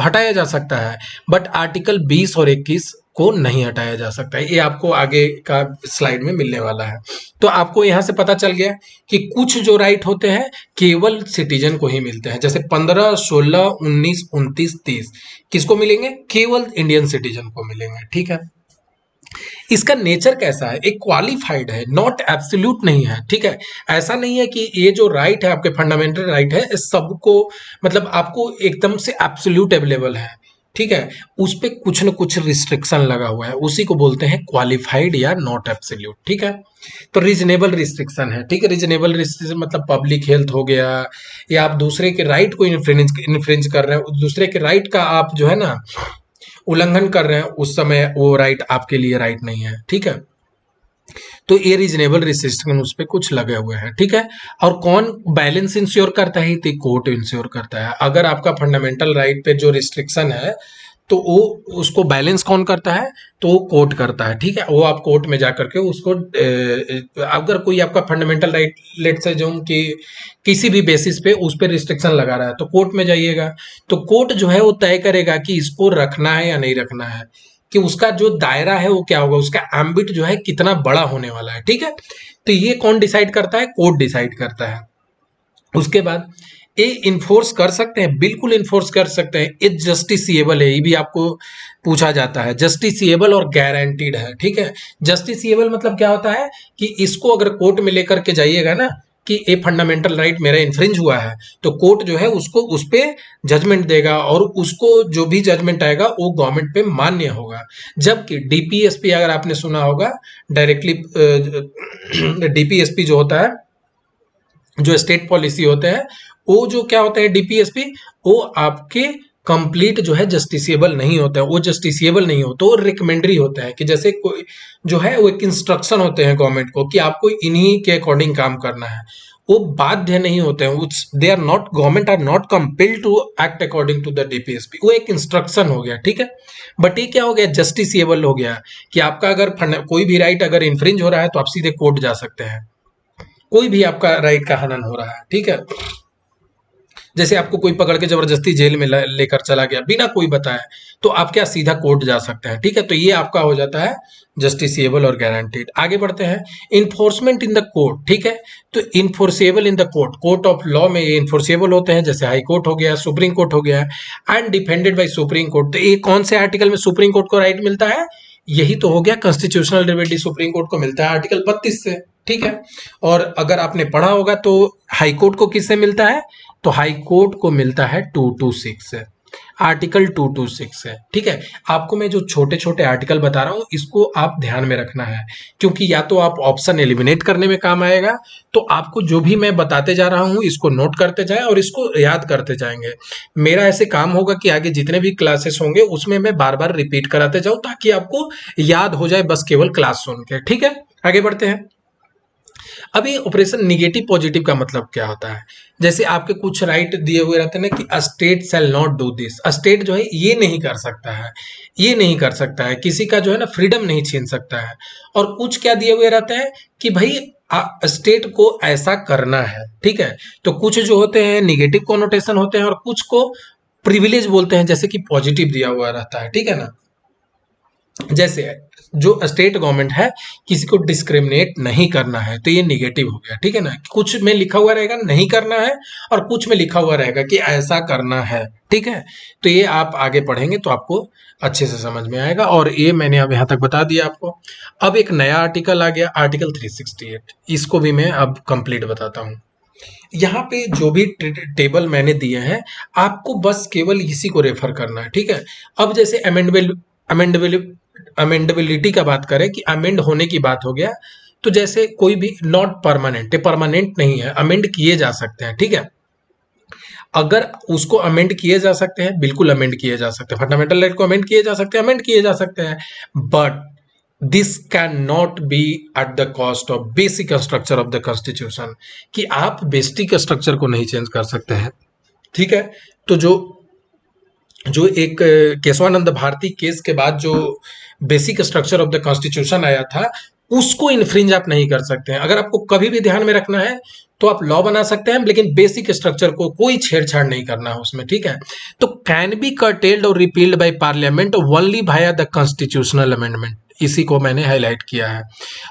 हटाया जा सकता है, बट आर्टिकल 20 और 21 को नहीं हटाया जा सकता है। ये आपको आगे का स्लाइड में मिलने वाला है। तो आपको यहां से पता चल गया कि कुछ जो राइट होते हैं केवल सिटीजन को ही मिलते हैं। जैसे 15 16 19 29 30 किसको मिलेंगे, केवल इंडियन सिटीजन को मिलेंगे, ठीक है। इसका नेचर कैसा है, एक क्वालिफाइड है, नॉट एब्सोल्यूट नहीं है, ठीक है। ऐसा नहीं है कि ये जो राइट है आपके फंडामेंटल राइट है सबको, मतलब आपको एकदम से एब्सोल्यूट अवेलेबल है, ठीक है। उस पे कुछ न कुछ रिस्ट्रिक्शन लगा हुआ है, उसी को बोलते हैं क्वालिफाइड या नॉट एब्सोल्यूट, ठीक है। तो रीजनेबल रिस्ट्रिक्शन है, ठीक है। रीजनेबल रिस्ट्रिक्शन मतलब पब्लिक हेल्थ हो गया, या आप दूसरे के राइट को इन्फ्रिंज कर रहे हैं, दूसरे के राइट का आप जो है ना उल्लंघन कर रहे हैं, उस समय वो राइट आपके लिए राइट नहीं है, ठीक है। तो ये रीजनेबल रिस्ट्रिक्शन उस पर कुछ लगे हुए हैं, ठीक है। और कौन बैलेंस इंश्योर करता है, तो कोर्ट इंश्योर करता है। अगर आपका फंडामेंटल राइट पे जो रिस्ट्रिक्शन है तो वो उसको बैलेंस कौन करता है, तो वो कोर्ट करता है, ठीक है। वो आप कोर्ट में जा करके उसको अगर कोई आपका फंडामेंटल राइट लेट से जो कि किसी भी बेसिस पे उस पर रिस्ट्रिक्शन लगा रहा है तो कोर्ट में जाइएगा, तो कोर्ट जो है वो तय करेगा कि इसको रखना है या नहीं रखना है, कि उसका जो दायरा है वो क्या होगा, उसका एम्बिट जो है कितना बड़ा होने वाला है, ठीक है। तो ये कौन डिसाइड करता है, कोर्ट डिसाइड करता है। उसके बाद ये इन्फोर्स कर सकते हैं, बिल्कुल इन्फोर्स कर सकते हैं, ये जस्टिसिएबल है, ये भी आपको पूछा जाता है। जस्टिसिएबल और गारंटीड है, ठीक है। जस्टिसिएबल मतलब क्या होता है कि इसको अगर कोर्ट में लेकर के जाइएगा ना कि ये फंडामेंटल राइट मेरा इन्फ्रिंज हुआ है, तो कोर्ट जो है उसको उस पे जजमेंट देगा और उसको जो भी जजमेंट आएगा वो गवर्नमेंट पे मान्य होगा। जबकि डीपीएसपी अगर आपने सुना होगा, डायरेक्टली डीपीएसपी जो होता है, जो स्टेट पॉलिसी होते हैं, वो जो क्या होता है डीपीएसपी, वो आपके कंप्लीट जो है जस्टिसिएबल नहीं होता है, वो जस्टिसिएबल नहीं होता, वो रिकमेंडरी होता है कि जैसे कोई जो है वो एक इंस्ट्रक्शन होते हैं गवर्नमेंट को कि आपको इन्हीं के अकॉर्डिंग काम करना है, वो बाध्य नहीं होते हैं, they are not, government are not compelled to act according to the DPSP, वो एक इंस्ट्रक्शन हो गया, ठीक है। बट ये क्या हो गया, जस्टिसिएबल हो गया कि आपका अगर कोई भी राइट अगर इन्फ्रिंज हो रहा है तो आप सीधे कोर्ट जा सकते हैं, कोई भी आपका राइट का हनन हो रहा है, ठीक है। जैसे आपको कोई पकड़ के जबरदस्ती जेल में लेकर चला गया बिना कोई बताए, तो आप क्या सीधा कोर्ट जा सकते हैं, ठीक है। तो ये आपका हो जाता है जस्टिसिएबल और गारंटीड। आगे बढ़ते हैं, इन्फोर्समेंट इन द कोर्ट, ठीक है। तो enforceable in the court, court of law में ये इन्फोर्सेबल होते हैं, जैसे हाई कोर्ट हो गया, सुप्रीम कोर्ट हो गया, and defended by supreme court. तो ये कौन से आर्टिकल में सुप्रीम कोर्ट को राइट मिलता है, यही तो हो गया कॉन्स्टिट्यूशनल लिबर्टी, सुप्रीम कोर्ट को मिलता है आर्टिकल 32 से, ठीक है। और अगर आपने पढ़ा होगा तो हाई कोर्ट को किससे मिलता है, तो हाई कोर्ट को मिलता है 226 से, आर्टिकल 226 है। ठीक है, आपको मैं जो छोटे छोटे आर्टिकल बता रहा हूं इसको आप ध्यान में रखना है, क्योंकि या तो आप ऑप्शन एलिमिनेट करने में काम आएगा, तो आपको जो भी मैं बताते जा रहा हूं इसको नोट करते जाएं और इसको याद करते जाएंगे। मेरा ऐसे काम होगा कि आगे जितने भी क्लासेस होंगे उसमें मैं बार बार रिपीट कराते जाऊं ताकि आपको याद हो जाए बस केवल क्लास सुन के। ठीक है, आगे बढ़ते हैं। अब ये ऑपरेशन निगेटिव पॉजिटिव का मतलब क्या होता है, जैसे आपके कुछ राइट दिए हुए रहते हैं ना कि अ state shall not do this, a state जो है ये नहीं कर सकता है, ये नहीं कर सकता है, किसी का जो है ना फ्रीडम नहीं छीन सकता है। और कुछ क्या दिए हुए रहते हैं कि भाई स्टेट को ऐसा करना है। ठीक है, तो कुछ जो होते हैं निगेटिव कॉनोटेशन होते हैं और कुछ को प्रिविलेज बोलते हैं, जैसे कि पॉजिटिव दिया हुआ रहता है। ठीक है ना, जैसे जो स्टेट गवर्नमेंट है किसी को डिस्क्रिमिनेट नहीं करना है तो ये निगेटिव हो गया। ठीक है ना, कुछ में लिखा हुआ रहेगा नहीं करना है और कुछ में लिखा हुआ रहेगा कि ऐसा करना है। ठीक है, तो ये आप आगे पढ़ेंगे तो आपको अच्छे से समझ में आएगा, और ये मैंने अब यहाँ तक बता दिया आपको। अब एक नया आर्टिकल आ गया, आर्टिकल 368, इसको भी मैं अब कंप्लीट बताता हूँ। यहाँ पे जो भी टेबल मैंने दिए हैं आपको बस केवल इसी को रेफर करना है। ठीक है, अब जैसे अमेंडेबिलिटी का बात करें कि अमेंड होने की बात हो गया, तो जैसे कोई भी नॉट परमानेंट, परमानेंट नहीं है, अमेंड किए जा सकते हैं। ठीक है, अगर उसको अमेंड किए जा सकते हैं, बिल्कुल अमेंड किए जा सकते हैं, फंडामेंटल राइट को अमेंड किए जा सकते हैं, अमेंड किए जा सकते हैं, but this can not B at the cost of basic structure of the constitution, कि आप बेसिक स्ट्रक्चर को नहीं चेंज कर सकते हैं। ठीक है, तो जो जो एक केशवानंद भारती केस के बाद जो basic structure of the constitution आया था उसको इन्फ्रिंज आप नहीं कर सकते हैं। अगर आपको कभी भी ध्यान में रखना है तो आप लॉ बना सकते हैं, लेकिन बेसिक स्ट्रक्चर को कोई छेड़छाड़ नहीं करना है उसमें। ठीक है, तो कैन बी कर्टेल्ड और repealed by parliament only via the constitutional amendment, इसी को मैंने हाईलाइट किया है।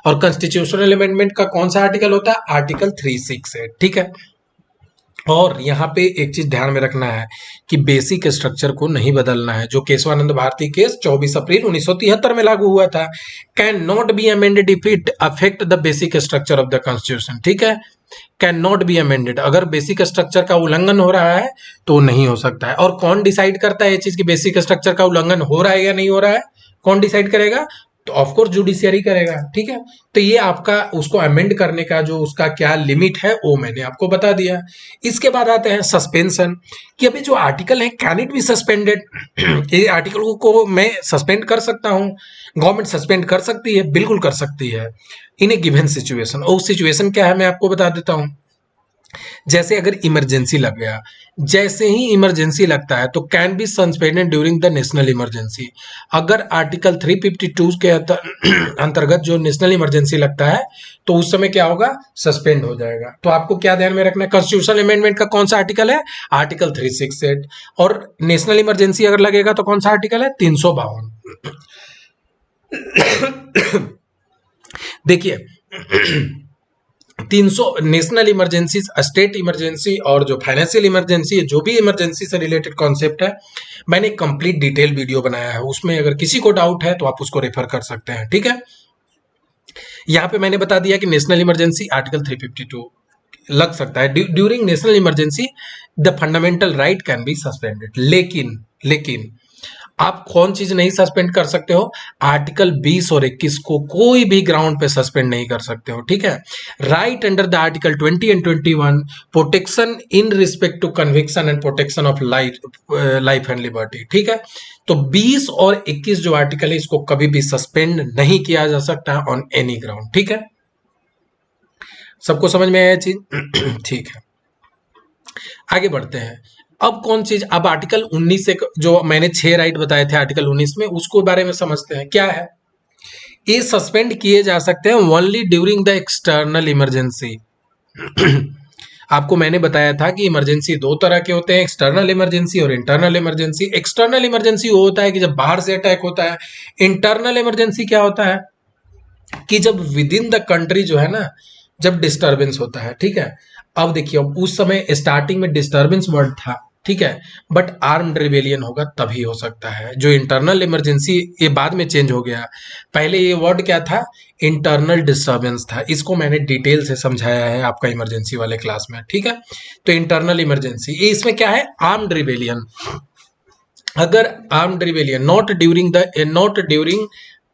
और कॉन्स्टिट्यूशनल अमेंडमेंट का कौन सा आर्टिकल होता है, आर्टिकल 368। ठीक है, और यहाँ पे एक चीज ध्यान में रखना है कि बेसिक स्ट्रक्चर को नहीं बदलना है, जो केशवानंद भारती केस 24 अप्रैल 1973 में लागू हुआ था। Can not be amended if it affect the basic structure of the constitution. ठीक है, कैन नॉट बी अमेंडेड, अगर बेसिक स्ट्रक्चर का उल्लंघन हो रहा है तो नहीं हो सकता है। और कौन डिसाइड करता है ये चीज कि बेसिक स्ट्रक्चर का उल्लंघन हो रहा है या नहीं हो रहा है, कौन डिसाइड करेगा, तो ऑफकोर्स जुडिशियरी करेगा। ठीक है, तो ये आपका उसको अमेंड करने का जो उसका क्या लिमिट है वो मैंने आपको बता दिया। इसके बाद आते हैं सस्पेंशन, कि अभी जो आर्टिकल है कैन इट बी सस्पेंडेड, ये आर्टिकल को मैं सस्पेंड कर सकता हूँ, गवर्नमेंट सस्पेंड कर सकती है, बिल्कुल कर सकती है इन ए गिवन सिचुएशन। और सिचुएशन क्या है मैं आपको बता देता हूँ। जैसे अगर इमरजेंसी लग गया, जैसे ही इमरजेंसी लगता है तो can be suspended during the national emergency. अगर आर्टिकल 352 के अंतर्गत जो नेशनल इमरजेंसी लगता है तो उस समय क्या होगा, सस्पेंड हो जाएगा। तो आपको क्या ध्यान में रखना है, कॉन्स्टिट्यूशनल अमेंडमेंट का कौन सा आर्टिकल है, आर्टिकल 368, और नेशनल इमरजेंसी अगर लगेगा तो कौन सा आर्टिकल है, 352। देखिए 300 नेशनल इमरजेंसी, स्टेट इमरजेंसी और जो फाइनेंशियल इमरजेंसी है, जो भी इमरजेंसी से रिलेटेड कॉन्सेप्ट है, मैंने कंप्लीट डिटेल वीडियो बनाया है, उसमें अगर किसी को डाउट है तो आप उसको रेफर कर सकते हैं। ठीक है, यहाँ पे मैंने बता दिया कि नेशनल इमरजेंसी आर्टिकल 352 लग सकता है। During national emergency the fundamental right can be suspended, लेकिन आप कौन चीज नहीं सस्पेंड कर सकते हो, आर्टिकल 20 और 21 को कोई भी ग्राउंड पे सस्पेंड नहीं कर सकते हो। ठीक है, right under the article 20 and 21 protection in respect to conviction and protection of life and liberty. ठीक है, तो 20 और 21 जो आर्टिकल है इसको कभी भी सस्पेंड नहीं किया जा सकता ऑन एनी ग्राउंड। ठीक है, सबको समझ में आया चीज ठीक है, आगे बढ़ते हैं। अब कौन चीज, अब आर्टिकल 19 से जो मैंने 6 राइट बताए थे आर्टिकल 19 में, उसको बारे में समझते हैं क्या है। ये सस्पेंड किए जा सकते हैं only during the external emergency. आपको मैंने बताया था कि इमरजेंसी दो तरह के होते हैं, एक्सटर्नल इमरजेंसी और इंटरनल इमरजेंसी। एक्सटर्नल इमरजेंसी वो होता है कि जब बाहर से अटैक होता है। इंटरनल इमरजेंसी क्या होता है कि जब विद इन द कंट्री जो है ना, जब डिस्टर्बेंस होता है। ठीक है, अब देखिए उस समय स्टार्टिंग में डिस्टर्बेंस वर्ड था, ठीक है। बट आर्म्ड रिबेलियन होगा तभी हो सकता है। जो इंटरनल इमरजेंसी, ये बाद में चेंज हो गया, पहले ये वर्ड क्या था, इंटरनल डिस्टर्बेंस था। इसको मैंने डिटेल से समझाया है आपका इमरजेंसी वाले क्लास में, ठीक है। तो इंटरनल इमरजेंसी, ये इसमें क्या है, आर्म्ड रिबेलियन। अगर armed rebellion not during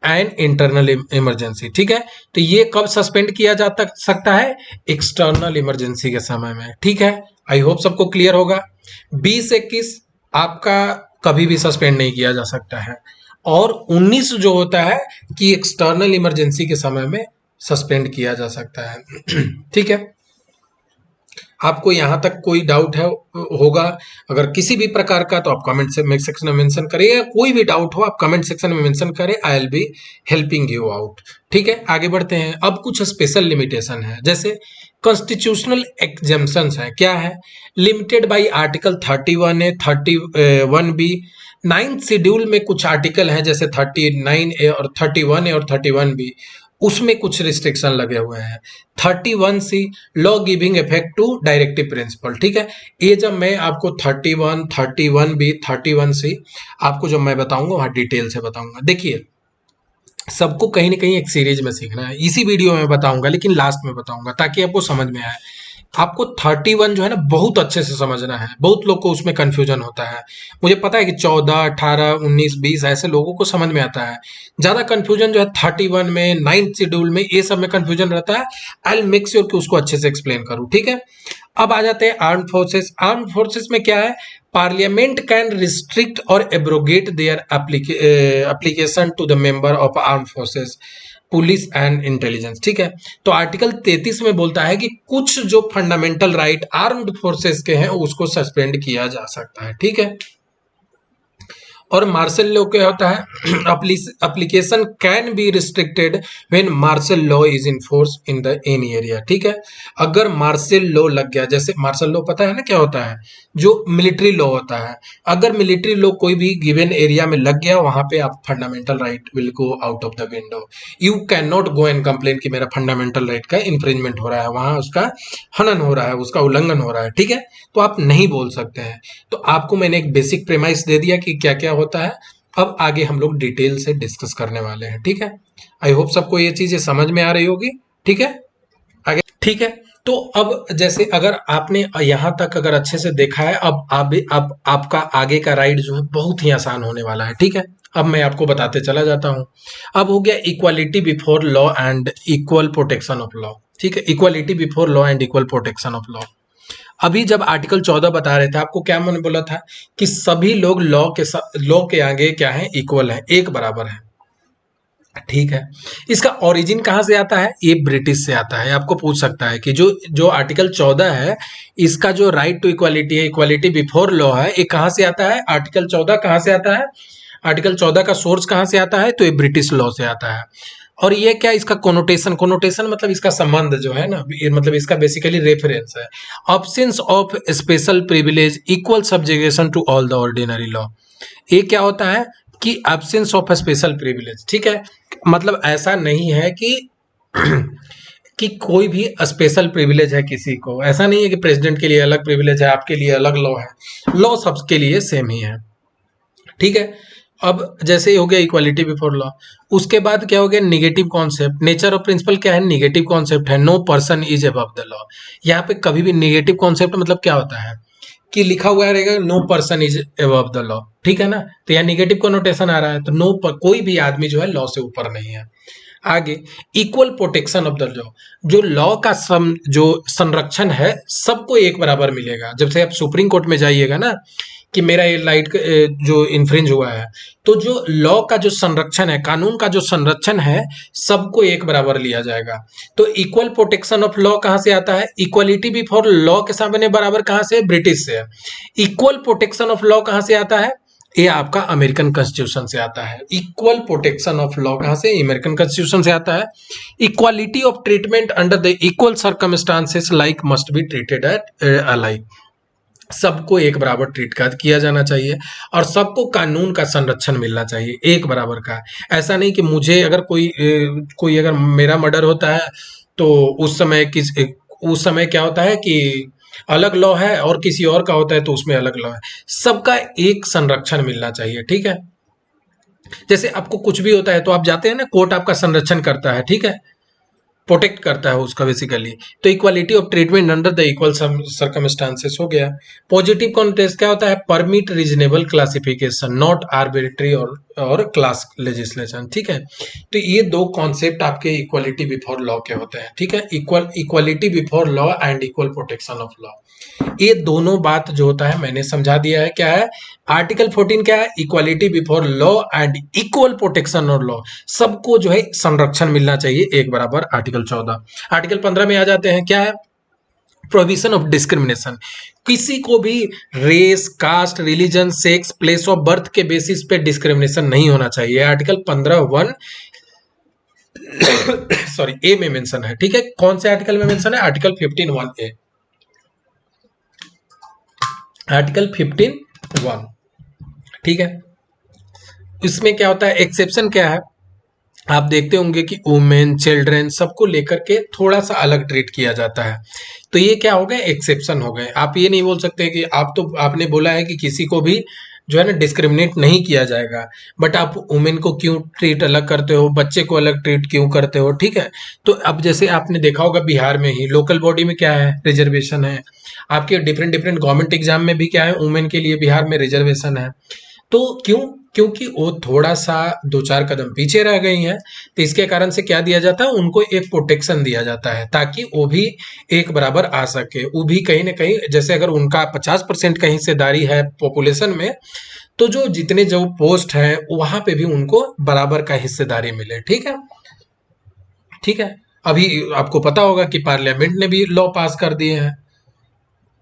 an internal emergency, ठीक है। तो ये कब सस्पेंड किया जा सकता है, एक्सटर्नल इमरजेंसी के समय में, ठीक है। आई होप सबको क्लियर होगा। 20-21 आपका कभी भी सस्पेंड नहीं किया जा सकता है, और 19 जो होता है कि एक्सटर्नल इमरजेंसी के समय में सस्पेंड किया जा सकता है। ठीक है। आपको यहाँ तक कोई डाउट है होगा, अगर किसी भी प्रकार का, तो आप कमेंट सेक्शन में मेंशन करिए, या कोई भी डाउट हो आप कमेंट सेक्शन में मेंशन करें, I will be helping you out. ठीक है, आगे बढ़ते हैं। अब कुछ स्पेशल लिमिटेशन है, जैसे कॉन्स्टिट्यूशनल एग्जेम्पशंस है। क्या है, limited by article 31A 31B। 9th schedule में कुछ आर्टिकल हैं, जैसे 39A और 31A और 31B, उसमें कुछ रिस्ट्रिक्शन लगे हुए हैं। 31C, law giving effect to directive principle, ठीक है। ये जब मैं आपको 31, 31B, 31C आपको जब मैं बताऊंगा वहां डिटेल से बताऊंगा। देखिए, सबको कहीं ना कहीं एक सीरीज में सीखना है, इसी वीडियो में बताऊंगा, लेकिन लास्ट में बताऊंगा ताकि आपको समझ में आए। आपको 31 जो है ना बहुत अच्छे से समझना है, बहुत लोग को उसमें कंफ्यूजन होता है। मुझे पता है कि 14, 18, 19, 20 ऐसे लोगों को समझ में आता है। ज्यादा कंफ्यूजन जो है 31 में, 9th शेड्यूल में, ये सब में कंफ्यूजन रहता है। आई विल मेक श्योर कि उसको अच्छे से एक्सप्लेन करूं, ठीक है। अब आ जाते हैं आर्म्ड फोर्सेस। आर्म्ड फोर्सेस में क्या है, पार्लियामेंट कैन रिस्ट्रिक्ट और abrogate their application to the member of armed forces, police and intelligence, ठीक है। तो आर्टिकल 33 में बोलता है कि कुछ जो फंडामेंटल राइट आर्म्ड फोर्सेस के हैं उसको सस्पेंड किया जा सकता है, ठीक है। और मार्शल लॉ क्या होता है, application can be restricted when martial law is in force in the any area, ठीक है। अगर मार्शल लॉ लग गया, जैसे मार्शल लॉ पता है ना क्या होता है, जो मिलिट्री लॉ होता है, अगर मिलिट्री लॉ कोई भी गिवन एरिया में लग गया, वहां पे आप fundamental right will go out of the window. You can not go and complain कि मेरा फंडामेंटल राइट का इंफ्रिंजमेंट हो रहा है, वहां उसका हनन हो रहा है, उसका उल्लंघन हो रहा है, ठीक है। तो आप नहीं बोल सकते हैं। तो आपको मैंने एक बेसिक प्रेमाइस दे दिया कि क्या क्या होता है। अब आगे हम लोग डिटेल से डिस्कस करने वाले हैं, ठीक है। आई होप सबको ये चीजें समझ में आ रही होगी, ठीक है। आगे, ठीक है। तो अब जैसे अगर आपने यहां तक अगर अच्छे से देखा है, अब आपका आगे का राइड जो है बहुत ही आसान होने वाला है, ठीक है। अब मैं आपको बताते चला जाता हूं। अब हो गया equality before law and equal protection of law, ठीक है। Equality before law and equal protection of law. अभी जब आर्टिकल 14 बता रहे थे, आपको क्या मैंने बोला था कि सभी लोग लॉ के आगे क्या है, इक्वल है, एक बराबर है, ठीक है। इसका ओरिजिन कहां से आता है, ये ब्रिटिश से आता है। आपको पूछ सकता है कि जो जो आर्टिकल 14 है, इसका जो राइट टू इक्वालिटी है, इक्वालिटी बिफोर लॉ है, ये कहां से आता है, आर्टिकल 14 कहां से आता है, आर्टिकल 14 का सोर्स कहां से आता है, तो ये ब्रिटिश लॉ से आता है। और ये क्या, इसका कोनोटेशन मतलब इसका संबंध जो है ना, मतलब इसका बेसिकली रेफरेंस है, absence of special privilege equal subjection to all the ordinary law. ये क्या होता है कि एब्सेंस ऑफ स्पेशल प्रिविलेज, ठीक है। मतलब ऐसा नहीं है कि कि कोई भी स्पेशल प्रिविलेज है किसी को, ऐसा नहीं है कि प्रेसिडेंट के लिए अलग प्रिविलेज है, आपके लिए अलग लॉ है, लॉ सबके लिए सेम ही है, ठीक है। अब जैसे ही हो गया इक्वालिटी बिफोर लॉ, उसके बाद क्या हो गया, negative concept. Nature of principle क्या है, निगेटिव कॉन्सेप्ट है, no person is above the law. यहाँ पे कभी भी निगेटिव कॉन्सेप्ट मतलब क्या होता है कि लिखा हुआ रहेगा no person is above the law, ठीक है ना। तो यहाँ निगेटिव कॉनोटेशन आ रहा है, तो कोई भी आदमी जो है लॉ से ऊपर नहीं है। आगे, equal protection of the law, जो लॉ का जो संरक्षण है सबको एक बराबर मिलेगा। जब से आप सुप्रीम कोर्ट में जाइएगा ना कि मेरा ये जो इन्फ्रिंज हुआ है, तो जो लॉ का जो संरक्षण है, कानून का जो संरक्षण है, सबको एक बराबर लिया जाएगा। तो इक्वल प्रोटेक्शन ऑफ लॉ कहां से आता है, इक्वलिटी बिफोर लॉ के सामने बराबर कहां से, ब्रिटिश से है। इक्वल प्रोटेक्शन ऑफ लॉ कहां से आता है, ये आपका अमेरिकन कॉन्स्टिट्यूशन से आता है। इक्वल प्रोटेक्शन ऑफ लॉ कहां से, अमेरिकन कॉन्स्टिट्यूशन से आता है। Equality of treatment under the equal circumstances like must be treated at alike, सबको एक बराबर ट्रीट किया जाना चाहिए, और सबको कानून का संरक्षण मिलना चाहिए एक बराबर का। ऐसा नहीं कि मुझे अगर कोई अगर मेरा मर्डर होता है, तो उस समय क्या होता है कि अलग लॉ है और किसी और का होता है तो उसमें अलग लॉ है। सबका एक संरक्षण मिलना चाहिए, ठीक है। जैसे आपको कुछ भी होता है तो आप जाते हैं ना, कोर्ट आपका संरक्षण करता है, ठीक है, प्रोटेक्ट करता है उसका बेसिकली। तो equality of treatment under the equal circumstances हो गया। पॉजिटिव कॉन्टेस्ट क्या होता है? Permit reasonable classification, not arbitrary और क्लास लेजिस्लेशन, ठीक है। तो ये दो कॉन्सेप्ट आपके इक्वालिटी बिफोर लॉ के होते हैं, ठीक है। Equality before law and equal protection of law, ये दोनों बात जो होता है मैंने समझा दिया है। क्या है आर्टिकल 14? क्या है? Equality before law and equal protection और लॉ, सबको जो है संरक्षण मिलना चाहिए एक बराबर। आर्टिकल 14। आर्टिकल 15 में आ जाते हैं। क्या है? प्रोहिबिशन ऑफ डिस्क्रिमिनेशन, किसी को भी race, caste, religion, sex, place of birth के बेसिस पे डिस्क्रिमिनेशन नहीं होना चाहिए। आर्टिकल 15(1) सॉरी ए में मेंशन है, ठीक है। कौन से आर्टिकल में मेंशन है? आर्टिकल 15(1)(a), आर्टिकल 15(1), ठीक है। इसमें क्या होता है? एक्सेप्शन क्या है? आप देखते होंगे कि वुमेन, चिल्ड्रेन, सबको लेकर के थोड़ा सा अलग ट्रीट किया जाता है। तो ये क्या हो गए? एक्सेप्शन हो गए। आप ये नहीं बोल सकते कि आपने बोला है कि किसी को भी जो है ना डिस्क्रिमिनेट नहीं किया जाएगा, बट आप वुमेन को क्यों ट्रीट अलग करते हो, बच्चे को अलग ट्रीट क्यों करते हो, ठीक है। तो अब जैसे आपने देखा होगा बिहार में ही लोकल बॉडी में क्या है? रिजर्वेशन है। आपके डिफरेंट डिफरेंट गवर्नमेंट एग्जाम में भी क्या है? वुमेन के लिए बिहार में रिजर्वेशन है। तो क्यों? क्योंकि वो थोड़ा सा दो चार कदम पीछे रह गई हैं। तो इसके कारण से क्या दिया जाता है? उनको एक प्रोटेक्शन दिया जाता है ताकि वो भी एक बराबर आ सके। वो भी कहीं ना कहीं, जैसे अगर उनका 50% का हिस्सेदारी है पॉपुलेशन में, तो जो जितने जो पोस्ट हैं वहां पे भी उनको बराबर का हिस्सेदारी मिले, ठीक है। ठीक है। अभी आपको पता होगा कि पार्लियामेंट ने भी लॉ पास कर दिए हैं,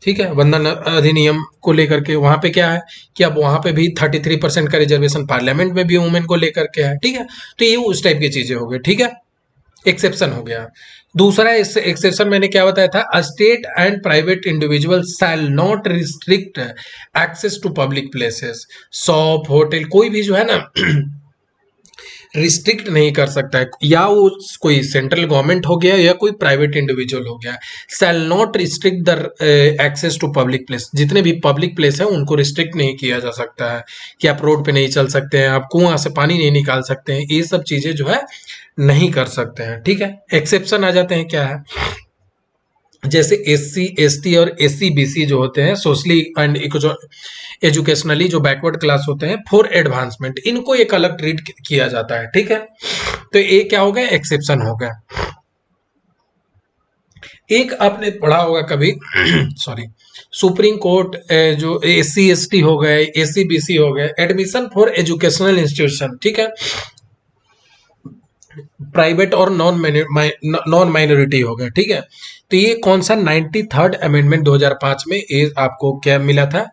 ठीक है, वंदन अधिनियम को लेकर के। वहां पे क्या है कि अब वहां पे भी 33% का रिजर्वेशन पार्लियामेंट में भी वुमेन को लेकर के है, ठीक है। तो ये उस टाइप की चीजें हो गई, ठीक है, एक्सेप्शन हो गया। दूसरा एक्सेप्शन मैंने क्या बताया था? State and private individual shall not restrict access to public places, shop, hotel, कोई भी जो है ना रिस्ट्रिक्ट नहीं कर सकता है, या वो कोई सेंट्रल गवर्नमेंट हो गया या कोई प्राइवेट इंडिविजुअल हो गया। Shall not restrict the access to public place, जितने भी पब्लिक प्लेस है उनको रिस्ट्रिक्ट नहीं किया जा सकता है कि आप रोड पे नहीं चल सकते हैं, आप कुआं से पानी नहीं निकाल सकते हैं, ये सब चीजें जो है नहीं कर सकते हैं, ठीक है। एक्सेप्शन आ जाते हैं। क्या है? जैसे SC ST और SC BC जो होते हैं, सोशली एंड एजुकेशनली जो बैकवर्ड क्लास होते हैं, फॉर एडवांसमेंट, इनको एक अलग ट्रीट किया जाता है, ठीक है। तो ये क्या हो गया? एक्सेप्शन हो गया। एक आपने पढ़ा होगा कभी सॉरी, सुप्रीम कोर्ट जो SC ST हो गए, SC BC हो गए, एडमिशन फॉर एजुकेशनल इंस्टीट्यूशन, ठीक है, प्राइवेट और नॉन माइनॉरिटी हो गए, ठीक है। तो ये कौन सा 93rd अमेंडमेंट 2005 में ये आपको क्या मिला था?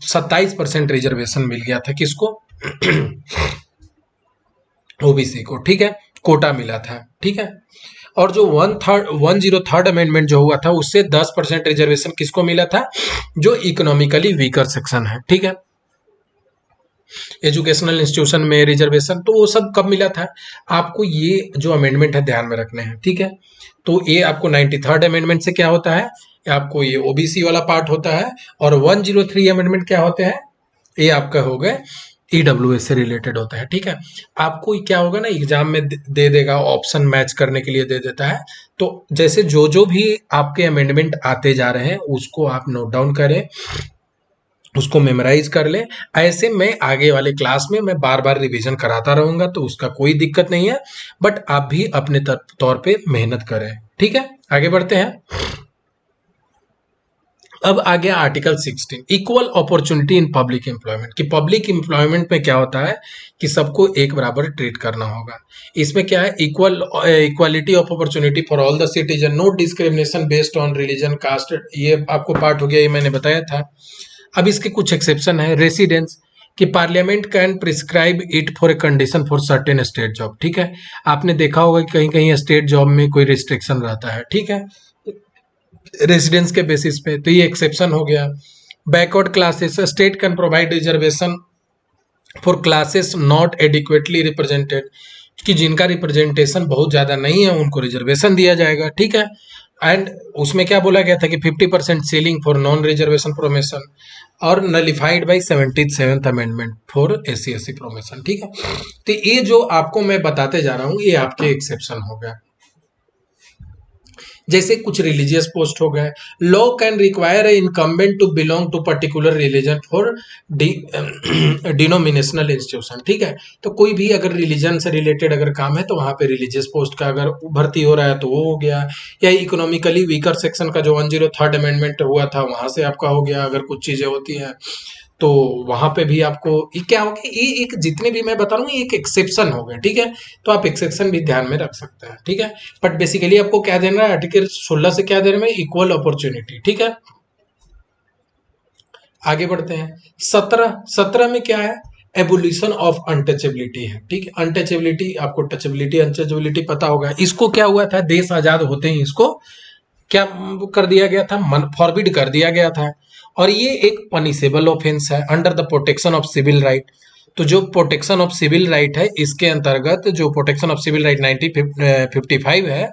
27% रिजर्वेशन मिल गया था। किसको? OBC को, ठीक है, कोटा मिला था, ठीक है। और जो 103rd अमेंडमेंट जो हुआ था उससे 10% रिजर्वेशन किसको मिला था? जो इकोनॉमिकली वीकर सेक्शन है, ठीक है। एजुकेशनल इंस्टीट्यूशन में रिजर्वेशन, तो वो सब कब मिला था? आपको ये जो अमेंडमेंट है ध्यान में रखने हैं, ठीक है। तो ये आपको 93rd अमेंडमेंट से क्या होता है? आपको ये OBC वाला पार्ट होता है। और 103 अमेंडमेंट क्या होते हैं? ये आपका हो गए EWS से रिलेटेड होता है, ठीक है। आपको क्या होगा ना, एग्जाम में दे देगा, ऑप्शन मैच करने के लिए दे देता है। तो जैसे जो जो भी आपके अमेंडमेंट आते जा रहे हैं उसको आप नोट डाउन करें, उसको मेमोराइज कर ले। ऐसे मैं आगे वाले क्लास में मैं बार बार रिवीजन कराता रहूंगा, तो उसका कोई दिक्कत नहीं है। बट आप भी अपने तौर पे मेहनत करें, ठीक है। आगे बढ़ते हैं। अब आ गया article 16, equal opportunity in public employment, कि पब्लिक एम्प्लॉयमेंट में क्या होता है कि सबको एक बराबर ट्रीट करना होगा। इसमें क्या है? Equality of opportunity for all the citizen, no discrimination based on religion, caste, ये आपको पार्ट हो गया, ये मैंने बताया था। अब इसके कुछ एक्सेप्शन है। रेसिडेंस, कि parliament can prescribe it for a condition for certain state job, ठीक है। आपने देखा होगा कि कहीं कहीं स्टेट जॉब में कोई रिस्ट्रिक्शन रहता है, ठीक है, रेसिडेंस के बेसिस पे, तो ये एक्सेप्शन हो गया। Backward classes, state can provide reservation for classes not adequately represented, कि जिनका रिप्रेजेंटेशन बहुत ज्यादा नहीं है उनको रिजर्वेशन दिया जाएगा, ठीक है। एंड उसमें क्या बोला गया था कि 50% सीलिंग फॉर नॉन रिजर्वेशन प्रोमेशन और nullified by 77th amendment for SC/SC प्रोमेशन। ठीक है, तो ये जो आपको मैं बताते जा रहा हूँ ये आपके एक्सेप्शन हो गया। जैसे कुछ रिलीजियस पोस्ट हो गए, law can require a incumbent to belong to particular religion for denominational institution. ठीक है, तो कोई भी अगर रिलीजन से रिलेटेड अगर काम है तो वहां पे रिलीजियस पोस्ट का अगर भर्ती हो रहा है तो वो हो गया, या इकोनॉमिकली वीकर सेक्शन का जो 103rd अमेंडमेंट हुआ था वहां से आपका हो गया। अगर कुछ चीजें होती हैं तो वहां पे भी आपको ये क्या होगा, ये एक जितने भी मैं बता रहा हूँ ये एक एक्सेप्शन हो गए। ठीक है, तो आप एक्सेप्शन भी ध्यान में रख सकते हैं। ठीक है, बट बेसिकली आपको क्या देना है, आर्टिकल 16 से क्या देना है, इक्वल अपॉर्चुनिटी। ठीक है, आगे बढ़ते हैं। 17 में क्या है, एबोल्यूशन ऑफ अनटचेबिलिटी है। ठीक है, अनटचेबिलिटी आपको टचेबिलिटी अनटचेबिलिटी पता होगा। इसको क्या हुआ था, देश आजाद होते ही इसको क्या कर दिया गया था, फॉरबिड कर दिया गया था। और ये एक पनिशेबल ऑफेंस है under the protection of civil right. तो जो प्रोटेक्शन ऑफ सिविल राइट है इसके अंतर्गत, जो प्रोटेक्शन ऑफ सिविल राइट 1955 है,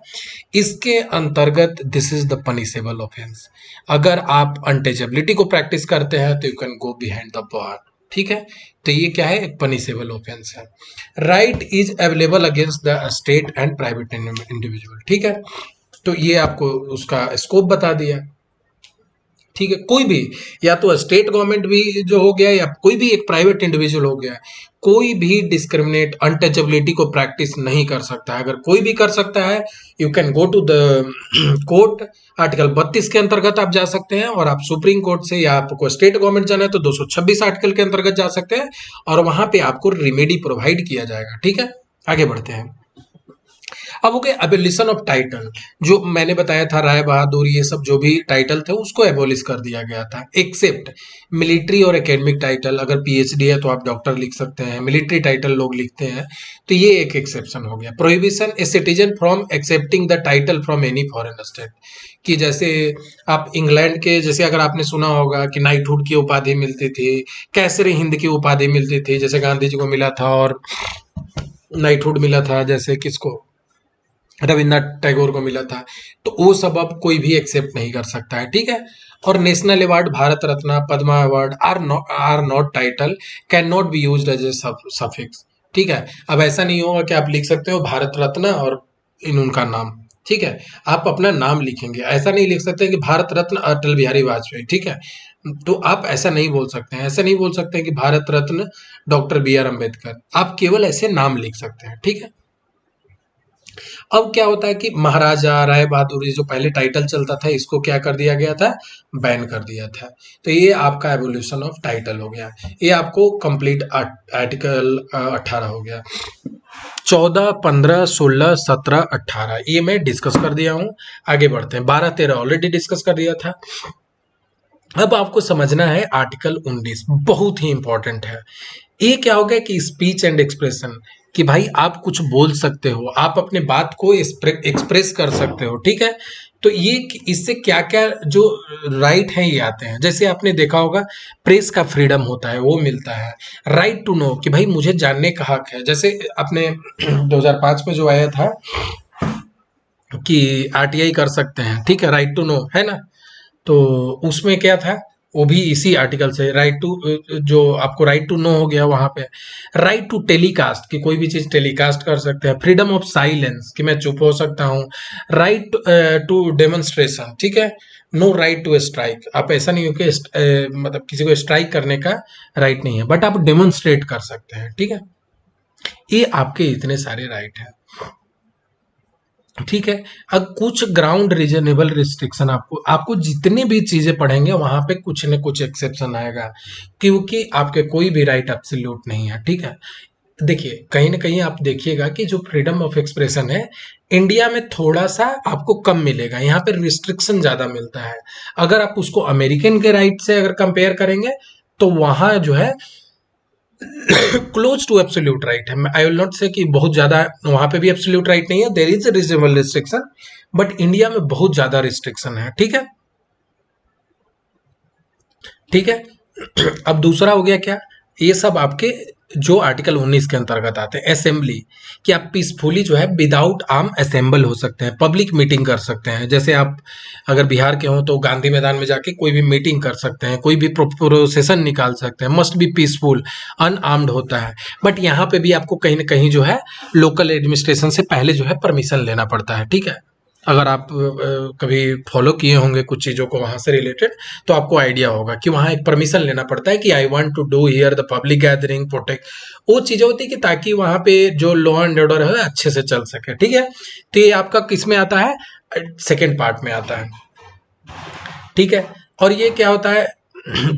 इसके अंतर्गत this is the punishable offence. अगर आप अनटचेबिलिटी को प्रैक्टिस करते हैं तो you can go behind the bar. ठीक है, तो ये क्या है, एक पनिशेबल ऑफेंस है। Right is available against the state and private individual. ठीक है, तो ये आपको उसका स्कोप बता दिया। ठीक है, कोई भी, या तो स्टेट गवर्नमेंट भी जो हो गया या कोई भी एक प्राइवेट इंडिविजुअल हो गया, कोई भी डिस्क्रिमिनेट अनटचेबिलिटी को प्रैक्टिस नहीं कर सकता है। अगर कोई भी कर सकता है, you can go to the court. Article 32 के अंतर्गत आप जा सकते हैं, और आप सुप्रीम कोर्ट से, या आपको स्टेट गवर्नमेंट जाना है तो 226 आर्टिकल के अंतर्गत जा सकते हैं, और वहां पे आपको रेमेडी प्रोवाइड किया जाएगा। ठीक है, आगे बढ़ते हैं। अब हो गया एबोलिशन ऑफ टाइटल। जो मैंने बताया था राय बहादुर, ये सब जो भी टाइटल थे उसको एबोलिश कर दिया गया था, एक्सेप्ट मिलिट्री और एकेडमिक टाइटल। अगर पीएचडी है तो आप डॉक्टर लिख सकते हैं, मिलिट्री टाइटल लोग लिखते हैं, तो ये एक एक्सेप्शन हो गया। Prohibition a citizen from accepting the title from any foreign state. कि जैसे आप इंग्लैंड के, जैसे अगर आपने सुना होगा कि नाइटहुड की उपाधि मिलती थी, कैसरे हिंद की उपाधि मिलती थी, जैसे गांधी जी को मिला था, और नाइटहुड मिला था जैसे किसको, रविन्द्रनाथ टैगोर को मिला था, तो वो सब अब कोई भी एक्सेप्ट नहीं कर सकता है। ठीक है, और national award, Bharat Ratna, Padma award are not title, can not be used as a suffix. ठीक है, अब ऐसा नहीं होगा कि आप लिख सकते हो भारत रत्न और इन उनका नाम। ठीक है, आप अपना नाम लिखेंगे, ऐसा नहीं लिख सकते कि भारत रत्न अटल बिहारी वाजपेयी। ठीक है, तो आप ऐसा नहीं बोल सकते हैं, ऐसा नहीं बोल सकते हैं कि भारत रत्न डॉक्टर BR अम्बेडकर। आप केवल ऐसे नाम लिख सकते हैं। ठीक है, अब क्या होता है कि महाराजा राय बहादुर जो पहले टाइटल चलता था, इसको क्या कर दिया गया था, बैन कर दिया था। तो ये आपका एवोल्यूशन ऑफ टाइटल हो गया। ये आपको कंप्लीट आर्टिकल 18 हो गया। 14, 15, 16, 17, 18 ये मैं डिस्कस कर दिया हूं। आगे बढ़ते हैं। 12, 13 ऑलरेडी डिस्कस कर दिया था। अब आपको समझना है आर्टिकल 19, बहुत ही इंपॉर्टेंट है। ये क्या हो गया कि स्पीच एंड एक्सप्रेशन, कि भाई आप कुछ बोल सकते हो, आप अपने बात को एक्सप्रेस कर सकते हो। ठीक है, तो ये इससे क्या क्या जो राइट है ये आते हैं। जैसे आपने देखा होगा प्रेस का फ्रीडम होता है, वो मिलता है। राइट टू नो, कि भाई मुझे जानने का हक है। जैसे अपने 2005 में जो आया था कि RTI कर सकते हैं, ठीक है, राइट टू नो है ना, तो उसमें क्या था, वो भी इसी आर्टिकल से राइट टू, जो आपको राइट टू नो हो गया वहां पे। राइट टू टेलीकास्ट, कि कोई भी चीज टेलीकास्ट कर सकते हैं। फ्रीडम ऑफ साइलेंस, कि मैं चुप हो सकता हूँ। राइट टू डेमोन्स्ट्रेशन, ठीक है। नो राइट टू स्ट्राइक, आप ऐसा नहीं हो कि मतलब किसी को स्ट्राइक करने का राइट नहीं है, बट आप डेमोन्स्ट्रेट कर सकते हैं। ठीक है, ये आपके इतने सारे राइट हैं। ठीक है, अब कुछ ग्राउंड रीजनेबल रिस्ट्रिक्शन, आपको आपको जितनी भी चीजें पढ़ेंगे वहां पे कुछ न कुछ एक्सेप्शन आएगा, क्योंकि आपके कोई भी राइट एब्सोल्यूट नहीं है। ठीक है, देखिए कहीं ना कहीं आप देखिएगा कि जो फ्रीडम ऑफ एक्सप्रेशन है इंडिया में थोड़ा सा आपको कम मिलेगा, यहाँ पे रिस्ट्रिक्शन ज्यादा मिलता है। अगर आप उसको अमेरिकन के राइट से अगर कंपेयर करेंगे तो वहां जो है क्लोज टू एब्सोल्यूट राइट है। आई विल नॉट से कि बहुत ज्यादा, वहां पे भी एब्सोल्यूट राइट नहीं है, there is reasonable restriction, but India में बहुत ज्यादा रिस्ट्रिक्शन है। ठीक है, ठीक है। अब दूसरा हो गया क्या, ये सब आपके जो आर्टिकल 19 के अंतर्गत आते हैं। असेंबली, कि आप पीसफुली जो है विदाउट आर्म असेंबल हो सकते हैं, पब्लिक मीटिंग कर सकते हैं। जैसे आप अगर बिहार के हो तो गांधी मैदान में जाके कोई भी मीटिंग कर सकते हैं, कोई भी प्रोसेशन निकाल सकते हैं, मस्ट बी पीसफुल, अनआर्म्ड होता है। बट यहाँ पे भी आपको कहीं ना कहीं जो है लोकल एडमिनिस्ट्रेशन से पहले जो है परमिशन लेना पड़ता है, ठीक है। अगर आप कभी फॉलो किए होंगे कुछ चीज़ों को वहाँ से रिलेटेड, तो आपको आइडिया होगा कि वहाँ एक परमिशन लेना पड़ता है कि I want to do here the public gathering protect. वो चीज़ें होती है कि ताकि वहाँ पे जो लॉ एंड ऑर्डर है अच्छे से चल सके, ठीक है। तो ये आपका किस में आता है, सेकेंड पार्ट में आता है, ठीक है। और ये क्या होता है,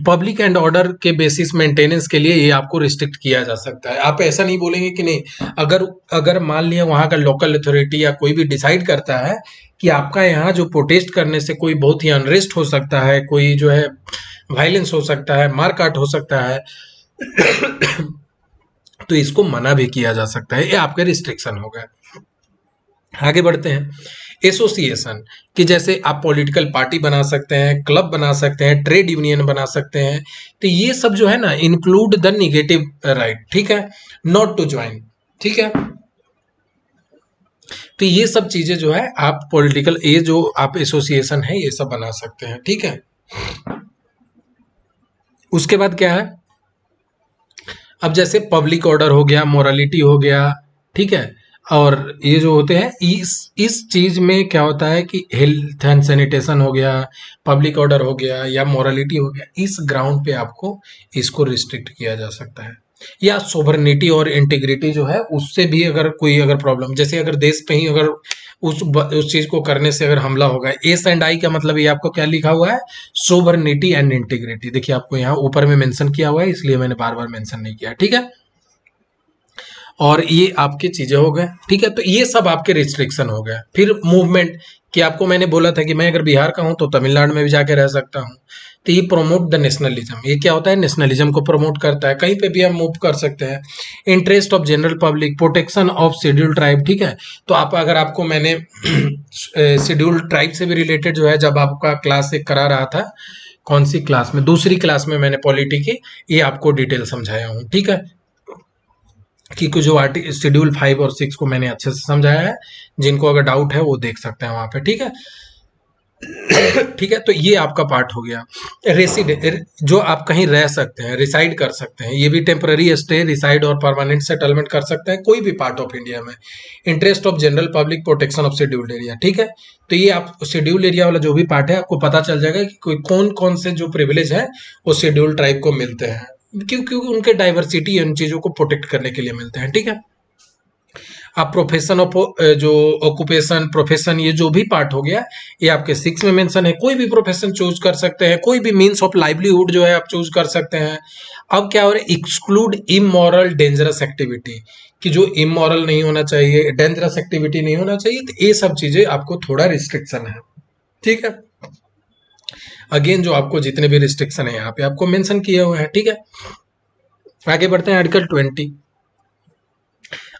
पब्लिक एंड ऑर्डर के बेसिस मेंटेनेंस के लिए ये आपको रिस्ट्रिक्ट किया जा सकता है। आप ऐसा नहीं बोलेंगे कि नहीं, अगर अगर मान लिया वहाँ का लोकल अथॉरिटी या कोई भी डिसाइड करता है कि आपका यहाँ जो प्रोटेस्ट करने से कोई बहुत ही अनरेस्ट हो सकता है, कोई जो है वायलेंस हो सकता है, मारकाट हो सकता है, तो इसको मना भी किया जा सकता है। ये आपके रिस्ट्रिक्शन हो गए। आगे बढ़ते हैं। एसोसिएशन, कि जैसे आप पॉलिटिकल पार्टी बना सकते हैं, क्लब बना सकते हैं, ट्रेड यूनियन बना सकते हैं। तो ये सब जो है ना इंक्लूड द निगेटिव राइट, ठीक है, नॉट टू ज्वाइन, ठीक है। तो ये सब चीजें जो है आप पॉलिटिकल, ये जो आप एसोसिएशन है ये सब बना सकते हैं, ठीक है। उसके बाद क्या है, अब जैसे पब्लिक ऑर्डर हो गया, मोरालिटी हो गया, ठीक है। और ये जो होते हैं इस चीज में क्या होता है कि हेल्थ एंड सैनिटेशन हो गया, पब्लिक ऑर्डर हो गया या मोरालिटी हो गया, इस ग्राउंड पे आपको इसको रिस्ट्रिक्ट किया जा सकता है। या सोवरेनिटी और इंटीग्रिटी जो है उससे भी अगर कोई अगर प्रॉब्लम, जैसे अगर देश पे ही अगर उस चीज को करने से अगर हमला होगा, एस एंड आई का मतलब ये आपको क्या लिखा हुआ है, सोवरेनिटी एंड इंटीग्रिटी। देखिए आपको यहाँ ऊपर में मेंशन किया हुआ है, इसलिए मैंने बार बार मेंशन नहीं किया, ठीक है। और ये आपके चीजें हो गए, ठीक है। तो ये सब आपके रिस्ट्रिक्शन हो गए। फिर मूवमेंट, कि आपको मैंने बोला था कि मैं अगर बिहार का हूं तो तमिलनाडु में भी जाके रह सकता हूं। तो ये प्रमोट द नेशनलिज्म, ये क्या होता है, नेशनलिज्म को प्रमोट करता है, कहीं पे भी आप मूव कर सकते हैं। Interest of general public, protection of scheduled tribe, ठीक है। तो आप अगर आपको मैंने शेड्यूल्ड ट्राइब से भी रिलेटेड जो है, जब आपका क्लास एक करा रहा था, कौन सी क्लास में, दूसरी क्लास में मैंने पॉलिटी की, ये आपको डिटेल समझाया हूँ, ठीक है। कि कुछ जो शेड्यूल 5 और 6 को मैंने अच्छे से समझाया है, जिनको अगर डाउट है वो देख सकते हैं वहां पे, ठीक है। ठीक है, तो ये आपका पार्ट हो गया। रेसिडेंट, जो आप कहीं रह सकते हैं, रिसाइड कर सकते हैं, ये भी टेम्पररी स्टे, रिसाइड और परमानेंट सेटलमेंट कर सकते हैं कोई भी पार्ट ऑफ इंडिया में। Interest of general public, protection of scheduled area, ठीक है। तो ये आप शेड्यूल्ड एरिया वाला जो भी पार्ट है आपको पता चल जाएगा कि कोई कौन कौन से जो प्रिविलेज है वो शेड्यूल्ड ट्राइब को मिलते हैं, क्योंकि उनके डाइवर्सिटी उन चीजों को प्रोटेक्ट करने के लिए मिलते हैं, ठीक है। आप प्रोफेशन ऑफ जो ऑक्यूपेशन, प्रोफेशन, ये जो भी पार्ट हो गया ये आपके 6 में मेंशन है। कोई भी प्रोफेशन चूज कर सकते हैं, कोई भी मीन्स ऑफ लाइवलीहुड जो है आप चूज कर सकते हैं। अब क्या हो रहा है, एक्सक्लूड इमोरल डेंजरस एक्टिविटी, कि जो इमोरल नहीं होना चाहिए, डेंजरस एक्टिविटी नहीं होना चाहिए, तो ये सब चीजें आपको थोड़ा रिस्ट्रिक्शन है, ठीक है। अगेन जो आपको जितने भी रिस्ट्रिक्शन है यहाँ पे आपको मेंशन किए हुए हैं, ठीक है। आगे बढ़ते हैं आर्टिकल 20।